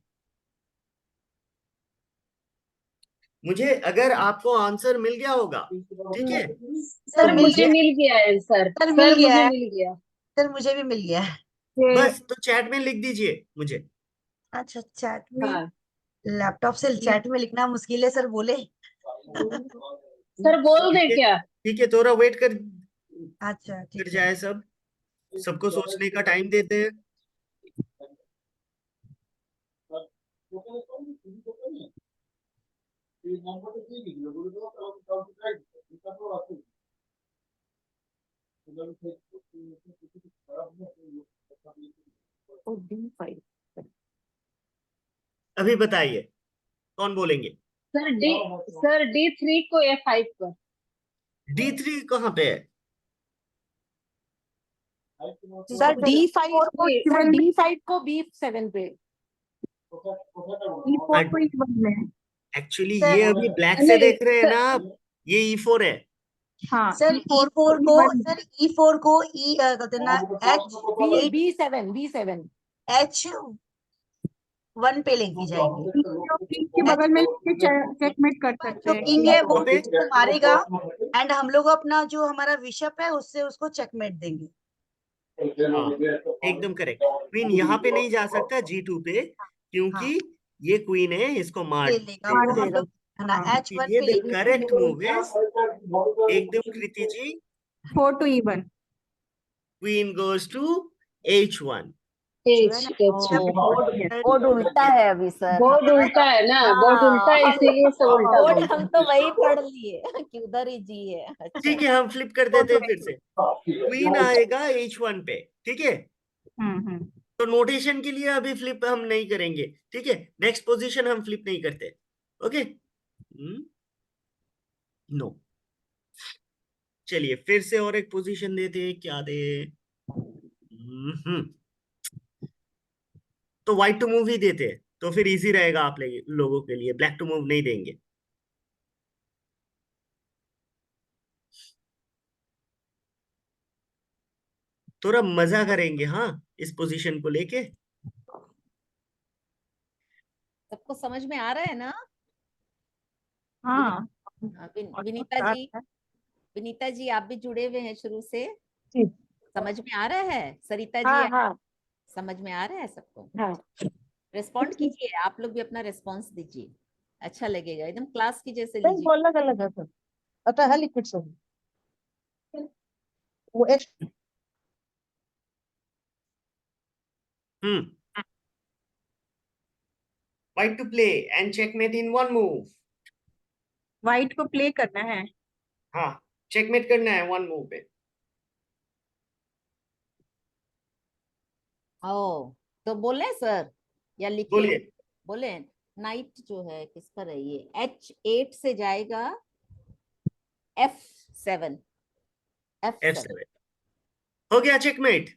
Speaker 1: मुझे अगर आपको आंसर मिल गया होगा, ठीक है,
Speaker 6: सर
Speaker 1: तो
Speaker 6: मुझे
Speaker 1: मुझे
Speaker 6: मिल गया है सर।
Speaker 3: सर मिल
Speaker 6: सर
Speaker 3: गया
Speaker 6: मुझे
Speaker 3: है।
Speaker 6: मिल गया।
Speaker 3: सर मुझे भी मिल गया है।
Speaker 7: ये
Speaker 1: बस तो चैट में लिख दीजिए मुझे।
Speaker 3: अच्छा, चैट में?
Speaker 6: हाँ
Speaker 3: लैपटॉप से चैट में लिखना मुश्किल है सर, बोले।
Speaker 6: सर बोल दे क्या?
Speaker 1: ठीक है, थोड़ा वेट कर
Speaker 3: अच्छा ठीक है।
Speaker 1: जाए, सबको सोचने का टाइम देते हैं।
Speaker 7: D5
Speaker 1: अभी बताइए कौन बोलेंगे।
Speaker 6: सर D3 को F5 पर।
Speaker 1: D3 कहाँ पे है?
Speaker 8: सर D5 को, सर
Speaker 7: E1
Speaker 8: D5 को B7 पे।
Speaker 7: E4 को E1 में है।
Speaker 1: एक्चुअली
Speaker 3: सर
Speaker 1: ये अभी ब्लैक से
Speaker 6: नहीं
Speaker 1: देख रहे हैं
Speaker 6: सर,
Speaker 1: ना आप, ये E4 है।
Speaker 7: हाँ
Speaker 3: सर
Speaker 7: E4
Speaker 3: E4 को,
Speaker 7: E1
Speaker 3: सर E4 को कहते हैं ना
Speaker 8: B7
Speaker 3: H1 पे लेके जाएंगे।
Speaker 7: किंग के बगल में चेकमेट कर सकते
Speaker 3: जो
Speaker 7: हैं।
Speaker 3: किंग है वो
Speaker 1: पे?
Speaker 3: उसको मारेगा एंड हम लोग अपना जो हमारा बिशप है उससे उसको चेकमेट देंगे।
Speaker 1: हाँ, एकदम करेक्ट। क्वीन यहाँ पे नहीं जा सकता G2 पे, क्योंकि ये क्वीन है, इसको मार
Speaker 3: ले लेगा
Speaker 1: देगा।
Speaker 3: वो हम लोग है ना
Speaker 7: हाँ।
Speaker 3: H1
Speaker 1: ये
Speaker 3: पे
Speaker 1: द
Speaker 3: लेके
Speaker 1: करेक्ट मूव इज, एकदम Kriti ji,
Speaker 7: 4 to E1
Speaker 1: queen goes to H1।
Speaker 2: Board उल्टा है अभी सर।
Speaker 6: बोर्ड उल्टा है ना, बोर्ड उल्टा है
Speaker 2: हाँ,
Speaker 6: इसीलिए सब उल्टा
Speaker 2: बोर्ड
Speaker 6: बोलते
Speaker 2: हम
Speaker 6: हैं।
Speaker 2: तो वही पढ़ लिए कि उधर ही जी है। अच्छा
Speaker 1: ठीक है, हम फ्लिप कर देते हैं फिर से। क्वीन आएगा H1 पे, ठीक है।
Speaker 7: हम्म।
Speaker 1: तो नोटेशन के लिए अभी फ्लिप हम नहीं करेंगे, ठीक है। नेक्स्ट पोजीशन हम फ्लिप नहीं करते, ओके। नो, चलिए फिर से और एक पोजीशन देते हैं, क्या दे। तो व्हाइट टू मूव ही देते हैं, तो फिर इजी रहेगा आप लोगों के लिए। ब्लैक टू मूव नहीं देंगे। थोड़ा मजा करेंगे, हाँ, इस पोजीशन को लेके।
Speaker 2: सबको समझ में आ रहा है ना?
Speaker 7: हाँ
Speaker 2: हाँ, विनीता जी आप भी जुड़े हुए हैं शुरू से, समझ में आ रहा है? सरिता जी
Speaker 8: हाँ
Speaker 2: समझ में आ रहा है सबको?
Speaker 8: हाँ।
Speaker 2: रिस्पॉन्ड कीजिए, आप लोग भी अपना रिस्पॉन्स दीजिए, अच्छा लगेगा, एकदम क्लास की जैसे
Speaker 8: नहीं,
Speaker 2: लीजिए।
Speaker 8: वो अलग अलग है सर। अतः है लिक्विड से वो H
Speaker 1: white to play and checkmate in one move.
Speaker 7: White को प्ले करना है।
Speaker 1: हाँ, चेकमेट करना है वन मूव पे।
Speaker 2: ओ तो बोले सर या लिखे?
Speaker 1: बोलिए।
Speaker 2: बोले नाइट जो है किस पर है, ये H8 से जाएगा F7।
Speaker 1: F7 हो गया चेकमेट।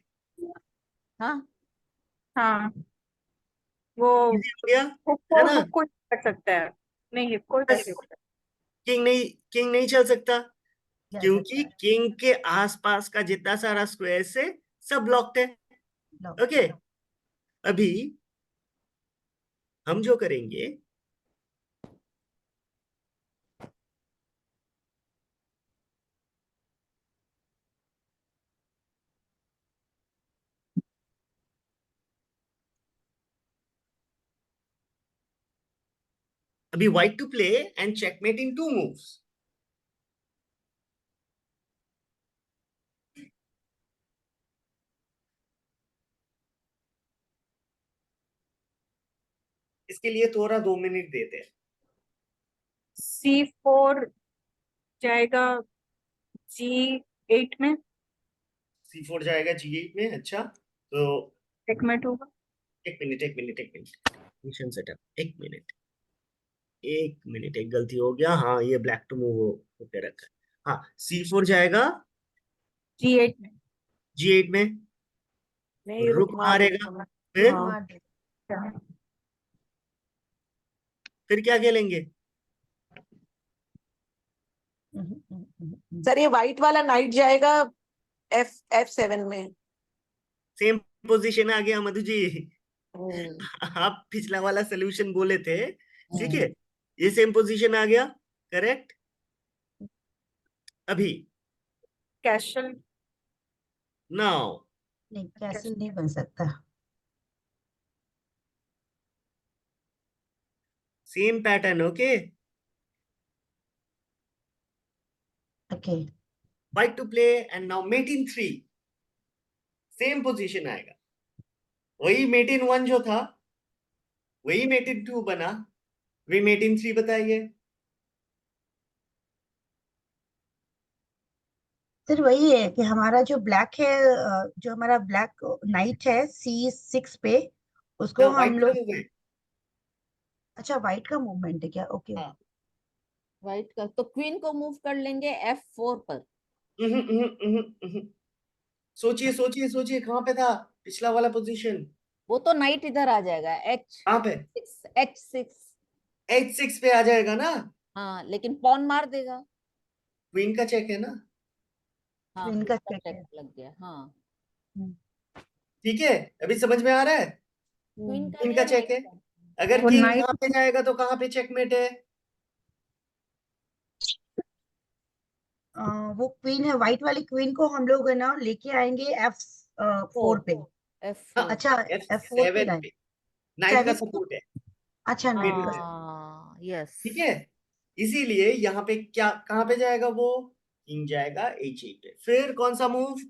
Speaker 2: हाँ
Speaker 7: हाँ वो
Speaker 1: इजी हो गया, है ना।
Speaker 7: कोई कर सकता है, नहीं कोई
Speaker 1: बस किंग नहीं चल सकता, क्योंकि किंग के आसपास का जितना सारा स्क्वायर से सब ब्लॉक्ड है, ओके। अभी हम जो करेंगे, अभी white to play and checkmate in two moves. इसके लिए थोड़ा 2 मिनट देते हैं।
Speaker 7: C4 जाएगा G8 में,
Speaker 1: C4 जाएगा G8 में, अच्छा। तो
Speaker 7: चेकमेट होगा।
Speaker 1: एक मिनट मिशन सेटअप, एक मिनट, एक गलती हो गया। हाँ, ये ब्लैक टू मूव होके रखा है। हाँ, C4 जाएगा
Speaker 7: G8 में
Speaker 1: G8 में
Speaker 8: नहीं
Speaker 1: रुक मारेगा, फिर
Speaker 8: हाँ।
Speaker 3: मार देगा।
Speaker 1: फिर क्या खेलेंगे?
Speaker 8: सर ये व्हाइट वाला नाइट जाएगा F7 में।
Speaker 1: सेम पोजीशन आ गया मधु जी।
Speaker 8: हम्म,
Speaker 1: आप पिछला वाला सोल्यूशन बोले थे, ठीक है, ये सेम पोजीशन आ गया, करेक्ट। अभी
Speaker 7: कैसल
Speaker 1: नाउ
Speaker 3: नहीं, कैसल नहीं बन सकता।
Speaker 1: Same pattern, okay.
Speaker 3: Okay,
Speaker 1: white to play and now mate in 3, same position आएगा, वही mate in 1 जो था वही mate in 2 बना, वही mate in 3 बताइए।
Speaker 3: सर वही है कि हमारा जो ब्लैक है, जो हमारा ब्लैक नाइट है C6 पे, उसको
Speaker 1: हाँ,
Speaker 3: हम
Speaker 1: white का
Speaker 3: लोग,
Speaker 1: movement,
Speaker 3: अच्छा व्हाइट का मूवमेंट है क्या? ओके,
Speaker 1: हाँ।
Speaker 2: व्हाइट का तो क्वीन को मूव कर लेंगे F4 पर।
Speaker 1: सोचिए सोचिए सोचिए, कहाँ पे था पिछला वाला पोजीशन?
Speaker 2: वो तो नाइट इधर आ जाएगा
Speaker 1: कहाँ पे?
Speaker 2: H6।
Speaker 1: H6 पे आ जाएगा ना,
Speaker 2: हाँ लेकिन पॉन मार देगा।
Speaker 1: क्वीन का चेक है ना,
Speaker 2: हाँ
Speaker 3: क्वीन
Speaker 2: क्वीन
Speaker 3: का
Speaker 2: का
Speaker 3: चेक
Speaker 2: चेक
Speaker 3: है।
Speaker 2: लग गया। हाँ
Speaker 1: ठीक है, अभी समझ में आ रहा है?
Speaker 2: क्वीन का
Speaker 1: क्वीन का
Speaker 2: नहीं
Speaker 1: चेक है,
Speaker 2: नाइट का।
Speaker 1: अगर
Speaker 7: वो
Speaker 1: किंग
Speaker 7: नाइट
Speaker 1: यहाँ पे जाएगा तो कहाँ पे चेकमेट है?
Speaker 3: वो क्वीन है, व्हाइट वाली क्वीन को हम लोग है ना लेके आएंगे F4 पे।
Speaker 2: F4।
Speaker 3: अच्छा, F4 पे
Speaker 1: F7
Speaker 3: लाए,
Speaker 1: पे नाइट का
Speaker 3: 7
Speaker 1: सपोर्ट है,
Speaker 3: अच्छा नाइट का।
Speaker 2: हाँ यस।
Speaker 1: ठीक है, इसीलिए यहाँ पे क्या, कहाँ पे जाएगा वो? किंग जाएगा H8 पे, फिर कौन सा मूव?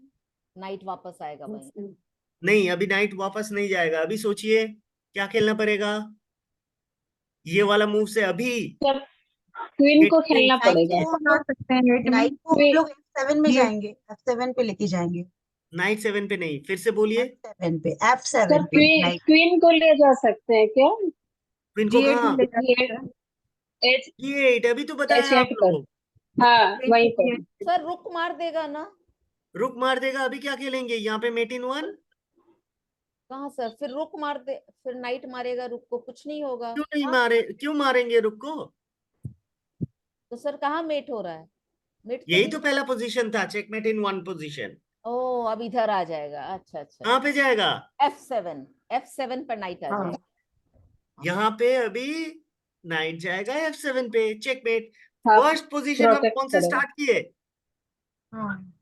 Speaker 2: नाइट वापस आएगा वहीं।
Speaker 1: नहीं, अभी नाइट वापस नहीं जाएगा, अभी सोचिए क्या खेलना पड़ेगा, ये वाला मूव से अभी
Speaker 6: क्वीन को खेलना
Speaker 3: नाइट
Speaker 6: पड़ेगा।
Speaker 3: को हम
Speaker 7: जा
Speaker 3: लोग,
Speaker 7: सकते हैं 8 में।
Speaker 3: नाइट को हम
Speaker 6: क्वीन
Speaker 3: लोग F7 में
Speaker 7: ये
Speaker 3: जाएंगे, F7 पे लेके जाएंगे।
Speaker 1: नाइट 7 पे नहीं, फिर से बोलिए।
Speaker 3: F7 पे,
Speaker 6: सर
Speaker 3: F7 पे
Speaker 6: क्वीन
Speaker 3: नाइट।
Speaker 6: क्वीन को ले जा सकते हैं क्या?
Speaker 1: क्वीन को
Speaker 7: G8
Speaker 1: कहाँ?
Speaker 7: में ले जा
Speaker 6: ये
Speaker 7: सकते हैं।
Speaker 6: H
Speaker 1: ये अभी तो बताया आप
Speaker 6: H8 पर।
Speaker 1: लोग,
Speaker 6: हाँ वहीं पर।
Speaker 7: G8
Speaker 2: सर रुक मार देगा ना।
Speaker 1: रुक मार देगा, अभी क्या खेलेंगे यहाँ पे? मेट इन 1,
Speaker 2: कहाँ सर, फिर रुक मार दे, फिर नाइट मारेगा रुक को, कुछ नहीं होगा।
Speaker 1: क्यों नहीं मारे, क्यों मारेंगे रुक को?
Speaker 2: तो सर कहाँ मेट हो रहा है? मेट तो
Speaker 1: यही
Speaker 2: नहीं।
Speaker 1: तो पहला पोजीशन था, चेकमेट इन 1 पोजीशन,
Speaker 2: ओ अब इधर आ जाएगा। अच्छा अच्छा।
Speaker 1: कहाँ पे जाएगा?
Speaker 2: F7 पर नाइट आ जाएगा।
Speaker 1: यहाँ पे अभी नाइट जाएगा F7 पे, चेकमेट।
Speaker 6: हाँ
Speaker 1: फर्स्ट पोजीशन हम
Speaker 6: प्रोटेक्ट
Speaker 1: कौन से
Speaker 6: करेगा।
Speaker 1: स्टार्ट किए?
Speaker 3: हाँ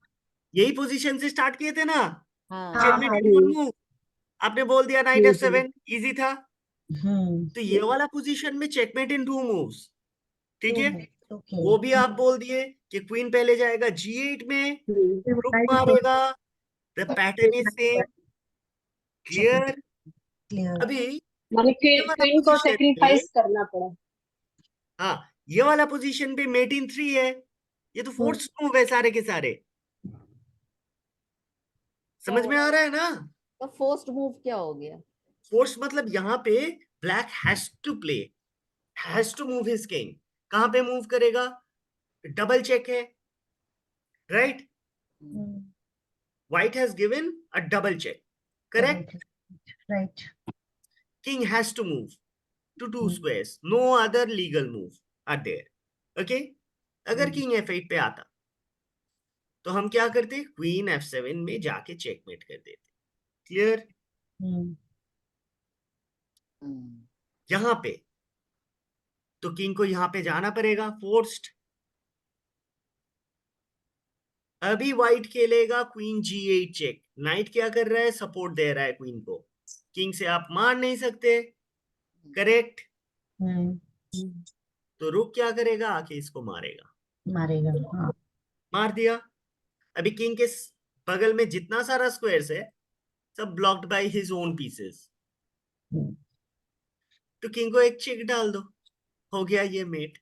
Speaker 1: यही पोजीशन से स्टार्ट किए थे ना,
Speaker 2: हाँ
Speaker 1: चेकमेट
Speaker 3: हाँ।
Speaker 1: इन 1 मूव। आपने बोल दिया नाइट F7, इजी था। तो ये वाला पोजीशन में चेकमेट इन 2 मूव्स, ठीक है,
Speaker 3: ओके,
Speaker 1: वो भी आप बोल दिए कि क्वीन पहले जाएगा G8 में, रुक
Speaker 7: नाइट
Speaker 1: मारेगा, the pattern is same, clear.
Speaker 3: Clear.
Speaker 1: अभी
Speaker 6: मतलब
Speaker 1: ये वाला
Speaker 6: क्वीन को
Speaker 1: पोजीशन पे,
Speaker 6: सेक्रीफाइस करना पड़ा।
Speaker 1: हाँ, ये वाला पोजीशन पे मेट इन 3 है, ये तो फोर्स मूव है सारे के सारे, समझ में आ रहा है ना?
Speaker 2: तो फर्स्ट मूव क्या हो गया?
Speaker 1: फोर्स मतलब यहाँ पे black has to play, has to move his king. कहां पे मूव करेगा? डबल चेक है, right? White has given a double check, correct?
Speaker 3: Right.
Speaker 1: King has to move to 2 squares, no other legal move are there, okay? अगर king F8 पे आता तो हम क्या करते? क्वीन F7 में जाके चेकमेट कर देते, क्लियर? यहां पे तो किंग को यहां पे जाना पड़ेगा, फोर्स्ड। अभी व्हाइट खेलेगा क्वीन G8 चेक, नाइट क्या कर रहा है? सपोर्ट दे रहा है क्वीन को, किंग से आप मार नहीं सकते, करेक्ट? तो रुक क्या करेगा? आके इसको मारेगा,
Speaker 3: मारेगा, हाँ।
Speaker 1: मार दिया। अभी किंग के बगल में जितना सारा स्क्वायर्स है सब blocked by his own pieces, तो किंग को एक चेक डाल दो, हो गया ये मेट।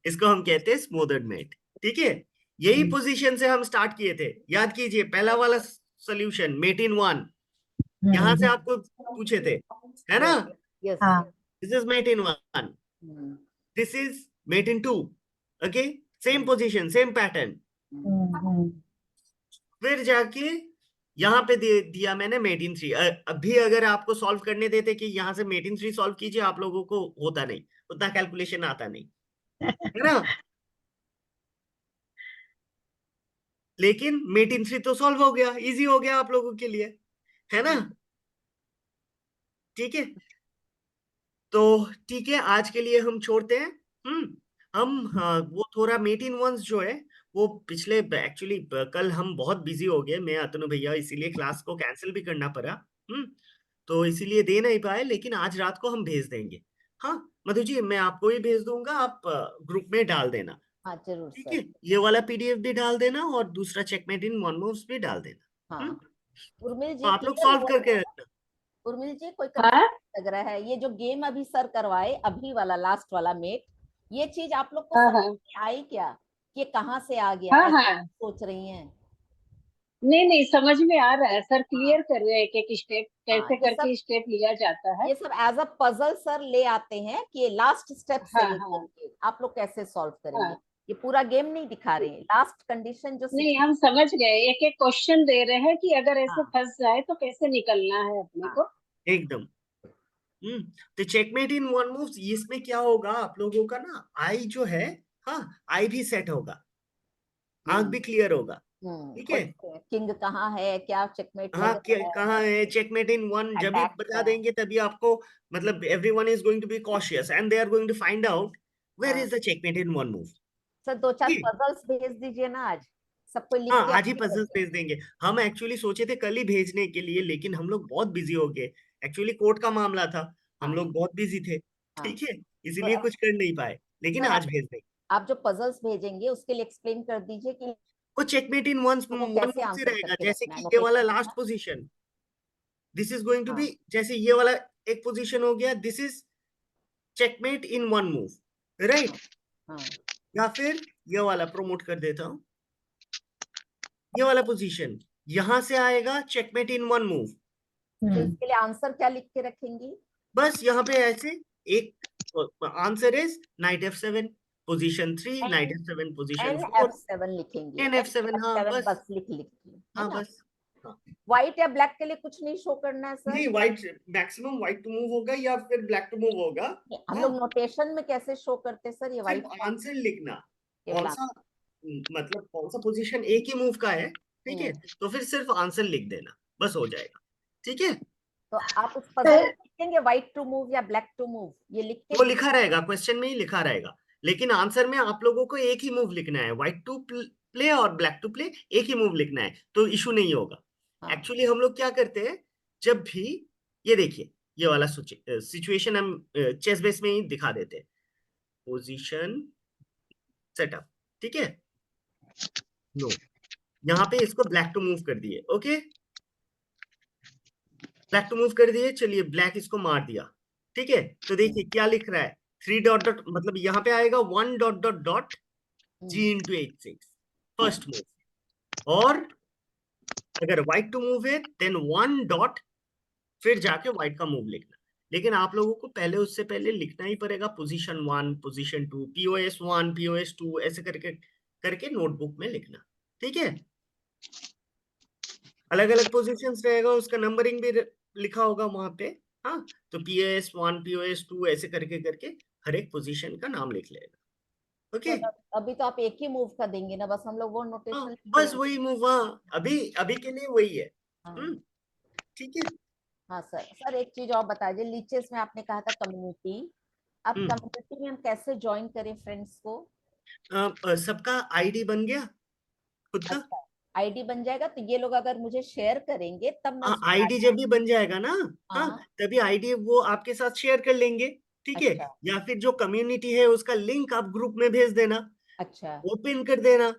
Speaker 1: इसको हम कहते हैं स्मूदर्ड मेट, ठीक है? यही पोजीशन से हम स्टार्ट किए थे, याद कीजिए, पहला वाला सॉल्यूशन मेट इन 1, यहां से आपको पूछे थे, है ना?
Speaker 2: Yes.
Speaker 1: This is mate in 1, this is mate in 2, okay, same position, same pattern. फिर जाके यहाँ पे दिया मैंने मेट इन 3। अभी अगर आपको सॉल्व करने देते कि यहाँ से मेट इन 3 सॉल्व कीजिए, आप लोगों को होता नहीं, उतना कैलकुलेशन आता नहीं, है ना। लेकिन मेट इन 3 तो सॉल्व हो गया, इजी हो गया आप लोगों के लिए, है ना। ठीक है, तो ठीक है, आज के लिए हम छोड़ते हैं। हम हाँ, वो थोड़ा मेट इन वंस जो है वो पिछले एक्चुअली कल हम बहुत बिजी हो गए, मैं अतनु भैया, इसीलिए क्लास को कैंसिल भी करना पड़ा। तो इसीलिए दे नहीं पाए, लेकिन आज रात को हम भेज देंगे। हाँ मधु जी, मैं आपको ही भेज दूंगा, आप ग्रुप में डाल देना।
Speaker 2: हाँ जरूर
Speaker 1: ठीक
Speaker 2: सर।
Speaker 1: है, ये वाला पीडीएफ भी डाल देना और दूसरा चेकमेट इन वन मूव्स भी डाल देना।
Speaker 2: हाँ उर्मिल
Speaker 1: तो
Speaker 2: जी
Speaker 1: आप लोग
Speaker 2: क्लियर
Speaker 1: सॉल्व
Speaker 2: हुआ
Speaker 1: करके
Speaker 2: क्या?
Speaker 1: रखना।
Speaker 2: उर्मिल जी कोई
Speaker 6: हाँ
Speaker 2: कंफ्यूजन लग रहा है? ये जो गेम अभी सर करवाए, अभी वाला लास्ट वाला मेट, ये चीज आप लोग को
Speaker 6: हाँ
Speaker 2: समझ
Speaker 6: हाँ
Speaker 2: में आई क्या कि ये कहाँ से आ गया,
Speaker 6: हाँ
Speaker 2: ऐसा
Speaker 6: हाँ
Speaker 2: सोच रही हैं?
Speaker 6: नहीं नहीं समझ में आ रहा है सर,
Speaker 2: हाँ
Speaker 6: क्लियर कर रहे हैं एक एक स्टेप
Speaker 2: हाँ,
Speaker 6: कैसे करके स्टेप लिया जाता है।
Speaker 2: ये सब एज अ पजल सर ले आते हैं कि लास्ट स्टेप से
Speaker 6: हाँ
Speaker 2: लेकर
Speaker 6: हाँ
Speaker 2: के आप लोग कैसे सॉल्व करेंगे।
Speaker 6: हाँ
Speaker 2: ये पूरा गेम नहीं दिखा रहे हैं, लास्ट कंडीशन जो
Speaker 6: नहीं हम समझ गए, एक एक क्वेश्चन दे रहे हैं कि अगर ऐसे
Speaker 2: हाँ
Speaker 6: फंस जाए तो कैसे निकलना है अपने
Speaker 2: हाँ
Speaker 6: को।
Speaker 1: एकदम। तो चेकमेट इन वन मूव्स, इसमें क्या होगा आप लोगों का ना, आई जो है, हाँ आई भी सेट होगा, आंख भी क्लियर होगा। ठीक है,
Speaker 2: किंग कहाँ है, क्या चेकमेट
Speaker 1: हाँ
Speaker 2: लग रहा
Speaker 1: कहाँ है चेकमेट इन वन,
Speaker 2: है,
Speaker 1: जब भी
Speaker 2: अटैक
Speaker 1: बता
Speaker 2: क्या है।
Speaker 1: देंगे तभी आपको, मतलब everyone is going to be cautious and they are going to find out where
Speaker 2: हाँ
Speaker 1: is the checkmate in one move.
Speaker 2: Sir दो चार
Speaker 1: ठीक,
Speaker 2: पजल्स भेज दीजिए ना आज, सबको लिख
Speaker 1: हाँ
Speaker 2: के
Speaker 1: आज ही
Speaker 2: आगे
Speaker 1: पजल्स
Speaker 2: करते हैं।
Speaker 1: भेज देंगे। हम एक्चुअली सोचे थे कल ही भेजने के लिए, लेकिन हम लोग बहुत बिजी हो गए, एक्चुअली कोर्ट का मामला था, हम
Speaker 2: हाँ
Speaker 1: लोग बहुत बिजी थे।
Speaker 2: हाँ
Speaker 1: ठीक है,
Speaker 2: तो
Speaker 1: इसीलिए
Speaker 2: अब
Speaker 1: कुछ कर नहीं पाए, लेकिन
Speaker 2: सर
Speaker 1: आज भेज देंगे।
Speaker 2: आप जो पजल्स भेजेंगे उसके लिए एक्सप्लेन कर दीजिए कि
Speaker 1: वो चेकमेट इन वन
Speaker 2: लोगों को
Speaker 1: वन
Speaker 2: कैसे
Speaker 1: मूव से
Speaker 2: आंसर
Speaker 1: रहेगा,
Speaker 2: करके
Speaker 1: जैसे
Speaker 2: रखना है,
Speaker 1: कि ये वाला
Speaker 2: नोटेशन के
Speaker 1: लास्ट
Speaker 2: साथ।
Speaker 1: Position, this is going to be,
Speaker 2: हाँ
Speaker 1: जैसे ये वाला एक पोजीशन हो गया, this is checkmate in one move, right.
Speaker 2: हाँ
Speaker 1: या फिर ये वाला प्रमोट कर देता हूं, ये वाला पोजीशन यहां से आएगा चेकमेट इन वन मूव।
Speaker 2: तो इसके लिए आंसर क्या लिख के रखेंगी?
Speaker 1: बस यहाँ पे ऐसे एक answer is knight F7 position 3, knight
Speaker 2: N
Speaker 1: F7 position
Speaker 2: N
Speaker 1: 4,
Speaker 2: F seven लिखेंगे,
Speaker 1: एन
Speaker 2: एन
Speaker 1: F7।
Speaker 2: एफ
Speaker 1: हाँ
Speaker 2: सेवन
Speaker 1: बस,
Speaker 2: बस लिख लिखिए, है
Speaker 1: हाँ
Speaker 2: ना।
Speaker 1: बस, हाँ।
Speaker 2: व्हाइट या ब्लैक के लिए कुछ नहीं शो करना है सर?
Speaker 1: नहीं, white maximum white to move होगा या फिर ब्लैक टू मूव होगा।
Speaker 2: हम
Speaker 1: हाँ,
Speaker 2: लोग नोटेशन में कैसे शो करते हैं सर ये
Speaker 1: सिर्फ
Speaker 2: व्हाइट?
Speaker 1: आंसर लिखना,
Speaker 2: केवल
Speaker 1: कौन सा मतलब कौन सा पोजीशन एक ही मूव का है, ठीक है,
Speaker 2: आंसर।
Speaker 1: तो फिर सिर्फ आंसर लिख देना, बस हो जाएगा। ठीक है,
Speaker 2: तो आप उस पजल में लिखेंगे व्हाइट टू मूव या ब्लैक टू मूव, ये लिख के
Speaker 1: वो लिखा रहेगा, क्वेश्चन में ही लिखा रहेगा, लेकिन आंसर में आप लोगों को एक ही मूव लिखना है, व्हाइट टू प्ले और ब्लैक टू प्ले, एक ही मूव लिखना है, तो इशू नहीं होगा।
Speaker 2: हाँ
Speaker 1: एक्चुअली हम लोग क्या करते हैं, जब भी ये देखिए, ये वाला सिचुएशन हम चेस बेस में ही दिखा देते हैं, पोजीशन सेटअप, ठीक है, नो, यहाँ पे इसको ब्लैक टू मूव कर दिए, ओके, ब्लैक टू मूव कर दिए, चलिए ब्लैक इसको मार दिया। ठीक है, तो देखिए क्या लिख रहा है, 3 डॉट डॉट, मतलब यहाँ पे आएगा 1 dot dot dot G into 8 6 first move, और अगर व्हाइट टू मूव है देन 1 डॉट, फिर जाके व्हाइट का मूव लिखना। लेकिन आप लोगों को पहले, उससे पहले लिखना ही पड़ेगा पोजीशन 1, पोजीशन 2, POS 1, POS 2, ऐसे करके करके नोटबुक में लिखना। ठीक है, अलग अलग पोजीशंस रहेगा, उसका नंबरिंग भी लिखा होगा वहां पे। हाँ, तो POS 1, POS 2 ऐसे करके करके हर एक पोजीशन का नाम लिख लेगा। ओके,
Speaker 2: सर अभी तो आप एक ही मूव का देंगे ना, बस हम लोग वो
Speaker 1: हाँ
Speaker 2: नोटेशन लिख
Speaker 1: बस
Speaker 2: देंगे।
Speaker 1: वही मूव, हाँ अभी अभी के लिए वही है।
Speaker 2: हाँ
Speaker 1: ठीक है।
Speaker 2: हाँ सर। सर एक चीज और बता दीजिए, लीचेस में आपने कहा था कम्युनिटी, अब कम्युनिटी में हम कैसे ज्वाइन करें फ्रेंड्स को?
Speaker 1: सबका आईडी बन गया खुद का।
Speaker 2: अच्छा आईडी बन जाएगा, तो ये लोग अगर मुझे शेयर करेंगे तब मैं उसमें
Speaker 1: आईडी जब भी बन जाएगा ना, हाँ
Speaker 2: हाँ
Speaker 1: तभी आईडी वो आपके साथ शेयर कर लेंगे। ठीक है,
Speaker 2: अच्छा
Speaker 1: या फिर जो कम्युनिटी है उसका लिंक आप ग्रुप में भेज देना,
Speaker 2: अच्छा
Speaker 1: ओपन कर देना,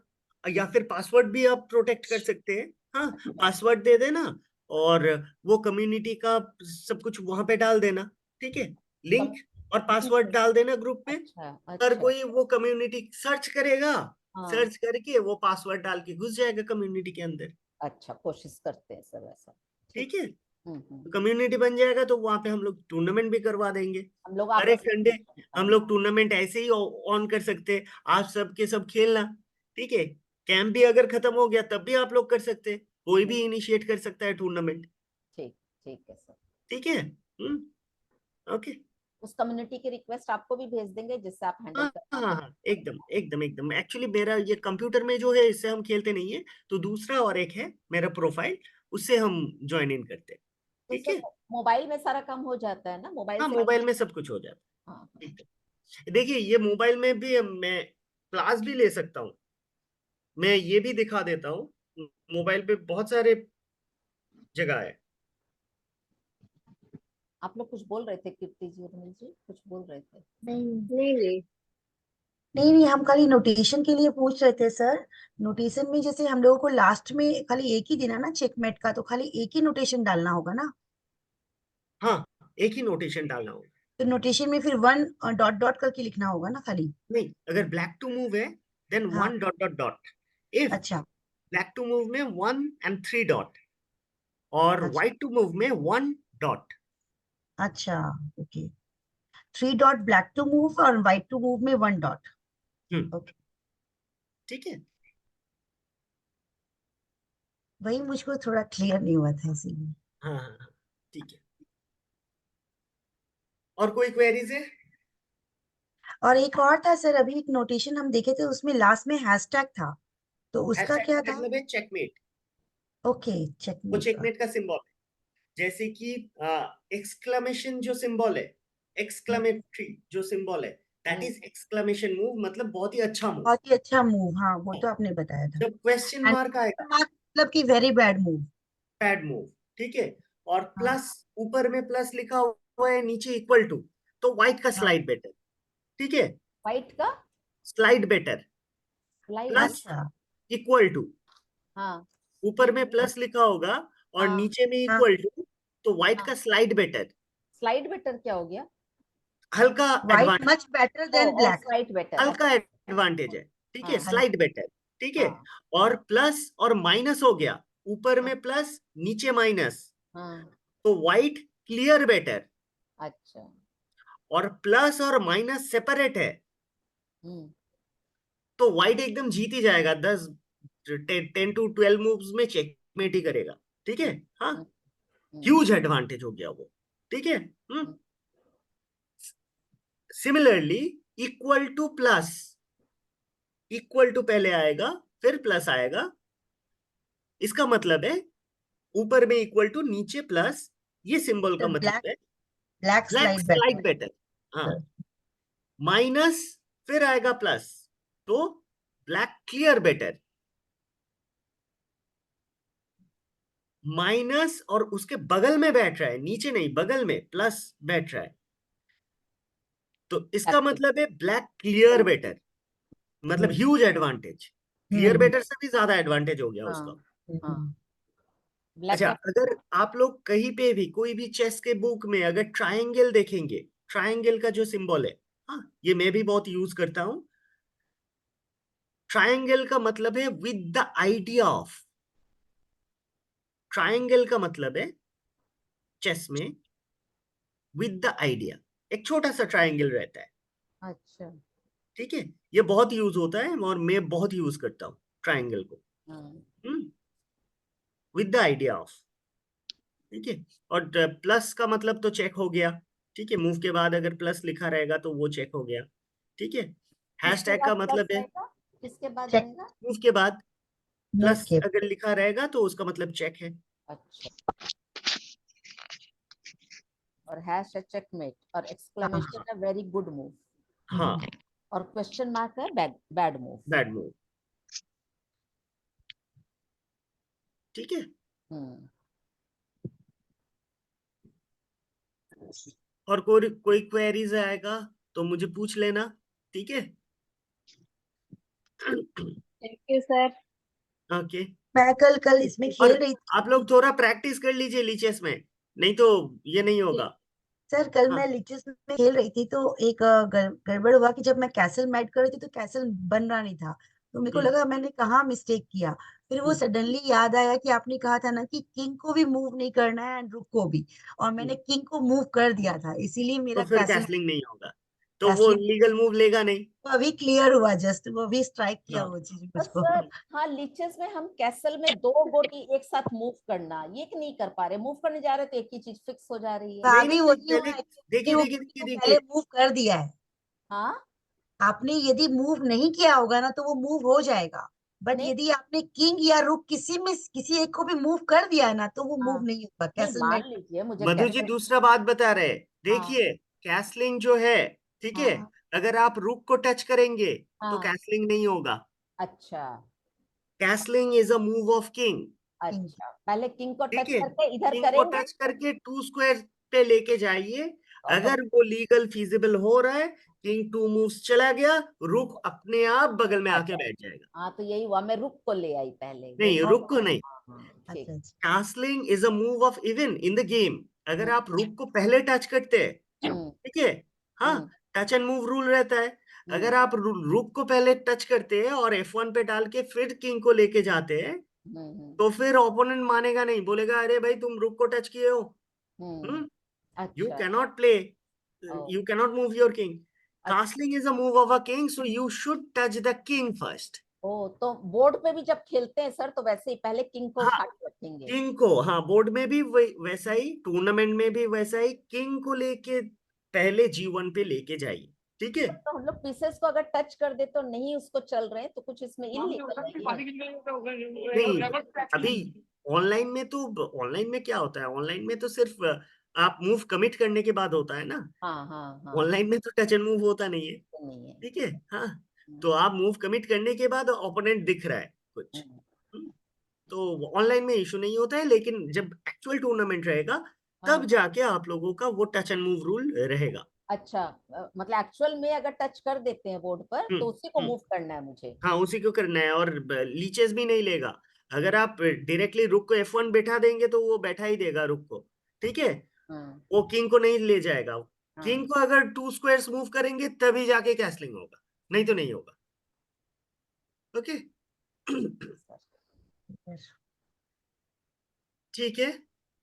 Speaker 1: या फिर पासवर्ड भी आप प्रोटेक्ट कर सकते हैं। हाँ, पासवर्ड दे देना और वो कम्युनिटी का सब कुछ वहां पे डाल देना। ठीक है, लिंक और पासवर्ड डाल देना ग्रुप में।
Speaker 2: अच्छा
Speaker 1: हर
Speaker 2: अच्छा
Speaker 1: कोई वो कम्युनिटी सर्च करेगा,
Speaker 2: हाँ
Speaker 1: सर्च करके वो पासवर्ड डाल के घुस जाएगा कम्युनिटी के अंदर।
Speaker 2: अच्छा कोशिश करते हैं सर वैसा।
Speaker 1: ठीक है,
Speaker 2: हम्म।
Speaker 1: कम्युनिटी बन जाएगा तो वहां पे हम लोग टूर्नामेंट भी करवा देंगे।
Speaker 2: हम लोग
Speaker 1: हर एक
Speaker 2: आपस
Speaker 1: संडे
Speaker 2: में
Speaker 1: हम लोग टूर्नामेंट ऐसे ही ऑन कर सकते हैं, आप सब के सब खेलना। ठीक है, कैंप भी अगर खत्म हो गया तब भी आप लोग कर सकते हैं, कोई भी इनिशिएट कर सकता है टूर्नामेंट।
Speaker 2: ठीक ठीक है सर।
Speaker 1: ठीक है। ओके।
Speaker 2: उस कम्युनिटी की रिक्वेस्ट आपको भी भेज देंगे जिससे आप हैंडल
Speaker 1: हाँ
Speaker 2: कर
Speaker 1: हाँ
Speaker 2: पाएं।
Speaker 1: हाँ, एकदम एकदम एकदम। एक्चुअली मेरा ये कंप्यूटर में जो है इससे हम खेलते नहीं है, तो दूसरा और एक है मेरा प्रोफाइल, उससे हम ज्वाइन इन करते हैं।
Speaker 2: तो
Speaker 1: ठीक है।
Speaker 2: सर मोबाइल में सारा काम हो जाता है ना, मोबाइल
Speaker 1: हाँ,
Speaker 2: से?
Speaker 1: मोबाइल में सब कुछ हो जाता
Speaker 2: हाँ
Speaker 1: है।
Speaker 2: हाँ।
Speaker 1: ठीक है। देखिए ये मोबाइल में भी मैं क्लास भी ले सकता हूँ, मैं ये भी दिखा देता हूँ। मोबाइल पे बहुत सारे जगह है।
Speaker 2: आप लोग कुछ बोल रहे थे कीर्ति जी, उर्मिल जी कुछ बोल रहे थे?
Speaker 3: नहीं
Speaker 6: नहीं नहीं
Speaker 3: नहीं नहीं, हम खाली नोटेशन के लिए पूछ रहे थे सर। नोटेशन में जैसे हम लोगों को लास्ट में खाली एक ही देना ना चेकमेट का, तो खाली एक ही नोटेशन डालना होगा ना?
Speaker 1: हाँ, एक ही नोटेशन डालना होगा।
Speaker 3: तो नोटेशन में फिर वन डॉट डॉट करके लिखना होगा ना खाली?
Speaker 1: नहीं, अगर ब्लैक टू मूव है देन
Speaker 3: हाँ।
Speaker 1: 1 डॉट डॉट डॉट। इफ
Speaker 3: अच्छा
Speaker 1: ब्लैक टू मूव में 1 and 3 डॉट, और
Speaker 3: अच्छा
Speaker 1: व्हाइट टू मूव में 1 डॉट।
Speaker 3: अच्छा। Okay, 3 dot black to move और व्हाइट टू मूव में 1 डॉट।
Speaker 1: हम्म।
Speaker 3: ओके,
Speaker 1: ठीक है।
Speaker 3: वही मुझको थोड़ा क्लियर नहीं हुआ था इसीलिए।
Speaker 1: हाँ हाँ हाँ, ठीक है। और कोई क्वेरीज है?
Speaker 3: और एक और था सर, अभी एक नोटेशन हम देखे थे उसमें लास्ट में हैशटैग था, तो उसका
Speaker 1: हैशटैग
Speaker 3: क्या
Speaker 1: का
Speaker 3: था?
Speaker 1: मतलब है चेकमेट।
Speaker 3: ओके,
Speaker 1: वो
Speaker 3: चेकमेट का।
Speaker 1: चेकमेट का सिंबल है। जैसे कि एक्सक्लेमेशन जो सिंबल है, एक्सक्लेमेटरी जो सिंबल है, दैट इज एक्सक्लेमेशन मूव, मतलब बहुत ही अच्छा मूव।
Speaker 3: बहुत ही अच्छा मूव, हाँ वो तो आपने बताया था।
Speaker 1: जब क्वेश्चन
Speaker 3: एंड
Speaker 1: मार्क आएगा,
Speaker 3: मार्क मतलब कि very bad move.
Speaker 1: Bad move. ठीक है। और
Speaker 3: हाँ
Speaker 1: प्लस, ऊपर में प्लस लिखा हुआ है, नीचे इक्वल टू, तो व्हाइट का
Speaker 3: हाँ।
Speaker 1: Slide better. ठीक है।
Speaker 2: व्हाइट का
Speaker 1: स्लाइड बेटर।
Speaker 2: स्लाइड?
Speaker 1: प्लस
Speaker 3: अच्छा
Speaker 1: इक्वल टू,
Speaker 2: हाँ
Speaker 1: ऊपर में प्लस लिखा होगा और
Speaker 2: हाँ।
Speaker 1: नीचे में
Speaker 3: हाँ
Speaker 1: इक्वल टू, तो व्हाइट
Speaker 2: हाँ।
Speaker 1: का स्लाइड बेटर।
Speaker 2: स्लाइड बेटर क्या हो गया?
Speaker 1: हल्का
Speaker 3: व्हाइट
Speaker 1: एडवांटेज,
Speaker 3: मच बेटर
Speaker 2: ओ
Speaker 3: देन
Speaker 2: ओ
Speaker 3: ब्लैक।
Speaker 2: स्लाइड बेटर,
Speaker 1: हल्का
Speaker 2: अच्छा।
Speaker 1: एडवांटेज है। ठीक है,
Speaker 2: हाँ
Speaker 1: स्लाइड बेटर। ठीक है।
Speaker 2: हाँ
Speaker 1: और प्लस और माइनस हो गया, ऊपर
Speaker 2: हाँ
Speaker 1: में प्लस नीचे माइनस,
Speaker 2: हाँ।
Speaker 1: तो व्हाइट क्लियर बेटर।
Speaker 2: अच्छा।
Speaker 1: और प्लस और माइनस सेपरेट है,
Speaker 2: हम्म
Speaker 1: तो व्हाइट एकदम जीत ही जाएगा। 10 to 12 मूव्स में चेकमेट ही करेगा। ठीक है। हाँ,
Speaker 2: हम्म हम्म
Speaker 1: ह्यूज एडवांटेज हो गया वो। ठीक है।
Speaker 2: Hmm.
Speaker 1: Similarly equal to plus, equal to पहले आएगा फिर प्लस आएगा, इसका मतलब है ऊपर में इक्वल टू नीचे प्लस, ये सिंबल का
Speaker 3: ब्लैक
Speaker 1: मतलब है
Speaker 3: black
Speaker 1: black
Speaker 3: slide
Speaker 1: slide
Speaker 3: better.
Speaker 1: Better. हाँ, माइनस फिर आएगा प्लस, तो ब्लैक क्लियर बेटर। माइनस और उसके बगल में बैठ रहा है, नीचे नहीं, बगल में प्लस बैठ रहा है, तो इसका मतलब है ब्लैक क्लियर बेटर, मतलब ह्यूज एडवांटेज। क्लियर
Speaker 3: हम्म
Speaker 1: बेटर से भी ज्यादा एडवांटेज हो गया उसका।
Speaker 2: हाँ हाँ।
Speaker 3: हम्म।
Speaker 2: ब्लैक
Speaker 1: अच्छा,
Speaker 2: का
Speaker 1: अगर आप लोग कहीं पे भी कोई भी चेस के बुक में अगर ट्रायंगल देखेंगे, ट्रायंगल का जो सिंबल है, हाँ ये मैं भी बहुत यूज करता हूं। ट्रायंगल का मतलब है with the idea of. Triangle का मतलब है चेस में विद द आइडिया, एक छोटा सा ट्रायंगल रहता है।
Speaker 2: अच्छा।
Speaker 1: ठीक है। ये बहुत यूज होता है और मैं बहुत यूज करता हूँ ट्रायंगल को,
Speaker 2: हाँ
Speaker 1: विद द आइडिया ऑफ। ठीक है। और प्लस का मतलब तो चेक हो गया। ठीक है, मूव के बाद अगर प्लस लिखा रहेगा तो वो चेक हो गया। ठीक है।
Speaker 2: किसके
Speaker 1: हैशटैग
Speaker 2: बाद
Speaker 1: का
Speaker 2: प्लस
Speaker 1: मतलब है
Speaker 2: आएगा? किसके बाद
Speaker 3: चेक
Speaker 2: आएगा?
Speaker 1: मूव के बाद
Speaker 3: मूव
Speaker 1: प्लस
Speaker 3: के।
Speaker 1: अगर लिखा रहेगा तो उसका मतलब चेक है।
Speaker 2: अच्छा। और हैश है चेकमेट, और
Speaker 3: हाँ
Speaker 2: एक्सक्लेमेशन है वेरी गुड मूव,
Speaker 1: हाँ,
Speaker 2: और क्वेश्चन मार्क है bad bad move.
Speaker 1: Bad move. ठीक है।
Speaker 2: हम्म।
Speaker 1: और कोई क्वेरीज आएगा तो मुझे पूछ लेना। ठीक है।
Speaker 6: Thank you sir.
Speaker 1: ओके।
Speaker 3: मैं कल इसमें
Speaker 1: और
Speaker 3: खेल रही थी।
Speaker 1: आप लोग थोड़ा प्रैक्टिस कर लीजिए लीचेस में, नहीं तो ये नहीं होगा।
Speaker 3: सर कल
Speaker 1: हाँ
Speaker 3: मैं लिचेस में खेल रही थी, तो एक गड़बड़ हुआ कि जब मैं कैसल मैट कर रही थी तो कैसल बन रहा नहीं था, तो मेरे को लगा मैंने कहाँ मिस्टेक किया। फिर वो सडनली याद आया कि आपने कहा था ना कि किंग को भी मूव नहीं करना है एंड रुक को भी, और मैंने किंग को मूव कर दिया था, इसीलिए
Speaker 1: तो
Speaker 3: मेरा
Speaker 1: फिर
Speaker 3: कैसल।
Speaker 1: कैसलिंग नहीं होगा। तो वो
Speaker 3: Castling
Speaker 1: लीगल मूव लेगा नहीं।
Speaker 3: वो अभी क्लियर हुआ, जस्ट वो अभी स्ट्राइक किया
Speaker 1: हाँ।
Speaker 3: वो चीज
Speaker 2: तो
Speaker 3: मुझको।
Speaker 2: सर हाँ, लीचेस में हम कैसल में 2 गोटी एक साथ मूव करना, ये नहीं कर पा रहे, मूव करने जा रहे तो एक ही चीज फिक्स हो जा रही है।
Speaker 1: नहीं
Speaker 3: अभी
Speaker 1: नहीं,
Speaker 3: वही
Speaker 1: पहले
Speaker 3: हुआ है कि
Speaker 1: देखिए
Speaker 3: वो
Speaker 1: देखिए
Speaker 3: गोटी
Speaker 1: देखिए
Speaker 3: को
Speaker 1: देखिए,
Speaker 3: पहले मूव कर दिया है।
Speaker 2: हाँ
Speaker 3: आपने यदि मूव नहीं किया होगा ना तो वो मूव हो जाएगा, बट
Speaker 2: नहीं,
Speaker 3: यदि आपने किंग या रुक किसी एक को भी मूव कर दिया है ना तो वो मूव
Speaker 2: हाँ
Speaker 3: नहीं होगा
Speaker 2: नहीं,
Speaker 3: कैसल में।
Speaker 2: मान लीजिए मुझे
Speaker 1: मधु जी
Speaker 2: कैसल,
Speaker 1: दूसरा बात बता रहे हैं।
Speaker 2: हाँ
Speaker 1: देखिए कैसलिंग जो है, ठीक है,
Speaker 2: हाँ
Speaker 1: अगर आप रुक को टच करेंगे तो
Speaker 2: हाँ,
Speaker 1: कैसलिंग नहीं होगा।
Speaker 2: अच्छा
Speaker 1: castling is a move of king,
Speaker 3: king
Speaker 2: अच्छा, पहले किंग को
Speaker 1: ठीक
Speaker 2: टच
Speaker 1: है।
Speaker 2: करके इधर
Speaker 1: किंग को
Speaker 2: करेंगे
Speaker 1: टच करके 2 स्क्वायर पे लेके जाइए।
Speaker 2: और
Speaker 1: अगर वो लीगल फीजिबल हो रहा है, किंग 2 मूव्स चला गया, रुक अपने आप बगल में
Speaker 2: आ
Speaker 1: आके
Speaker 2: जाए।
Speaker 1: बैठ जाएगा।
Speaker 2: हाँ तो यही हुआ, मैं रुक को ले आई पहले, ये
Speaker 1: नहीं, रुक को नहीं।
Speaker 2: हाँ ठीक।
Speaker 3: अच्छा अच्छा
Speaker 1: castling is a move of even in the game. अगर
Speaker 2: हम्म
Speaker 1: आप रुक को पहले टच करते हैं,
Speaker 2: हम्म
Speaker 1: ठीक है, हाँ,
Speaker 2: हम्म
Speaker 1: टच एंड मूव रूल रहता है। अगर आप रुक को पहले टच करते हैं और F1 पे डाल के फिर किंग को लेके जाते हैं,
Speaker 2: हम्म
Speaker 1: तो फिर ओपोनेंट मानेगा नहीं, बोलेगा अरे भाई तुम रुक को टच किए हो,
Speaker 2: हम्म,
Speaker 1: यू
Speaker 2: अच्छा
Speaker 1: cannot play,
Speaker 2: oh
Speaker 1: you cannot move your king.
Speaker 2: अच्छा,
Speaker 1: castling is a move of a king, so you should touch the king first.
Speaker 2: Oh तो बोर्ड पे भी जब खेलते हैं सर तो वैसे ही पहले किंग को
Speaker 1: हाँ,
Speaker 2: उठा के रखेंगे।
Speaker 1: किंग को, हाँ, बोर्ड में भी वैसा ही, टूर्नामेंट में भी वैसा ही, किंग को लेके पहले G1 पे लेके जाइए, ठीक है।
Speaker 2: तो हम लोग पीसेस को अगर टच कर दे तो नहीं उसको चल रहे तो कुछ इसमें इलीगल नहीं है।
Speaker 1: नहीं, अभी ऑनलाइन में क्या होता है, ऑनलाइन में तो सिर्फ आप मूव कमिट करने के बाद होता है ना।
Speaker 2: हाँ हाँ हाँ,
Speaker 1: ऑनलाइन में तो टच एंड मूव होता नहीं है,
Speaker 2: तो नहीं है।
Speaker 1: ठीक है। हाँ, तो
Speaker 2: हम्म,
Speaker 1: आप मूव कमिट करने के बाद ओपोनेंट दिख रहा है कुछ,
Speaker 2: हम्म,
Speaker 1: हम्म, तो ऑनलाइन में इशू नहीं होता है, लेकिन जब एक्चुअल टूर्नामेंट रहेगा तब
Speaker 2: हाँ
Speaker 1: जाके आप लोगों का वो टच एंड मूव रूल रहेगा।
Speaker 2: अच्छा, मतलब एक्चुअल में अगर टच कर देते हैं बोर्ड पर
Speaker 1: हम्म
Speaker 2: तो उसी को
Speaker 1: हम्म
Speaker 2: मूव करना है मुझे।
Speaker 1: हाँ, उसी को करना है, और लीचेस भी नहीं लेगा। अगर आप डायरेक्टली रुक को F1 बैठा देंगे तो वो बैठा ही देगा रुक को, ठीक है।
Speaker 2: हम्म
Speaker 1: वो किंग को नहीं ले जाएगा। किंग
Speaker 2: हाँ
Speaker 1: को अगर 2 स्क्वायर्स मूव करेंगे तभी जाके कैसलिंग होगा, नहीं तो नहीं होगा। ओके।
Speaker 2: सर।
Speaker 1: ठीक है,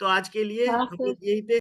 Speaker 1: तो आज के लिए
Speaker 6: हाँ
Speaker 1: हम
Speaker 6: सर।
Speaker 1: लोग यहीं पे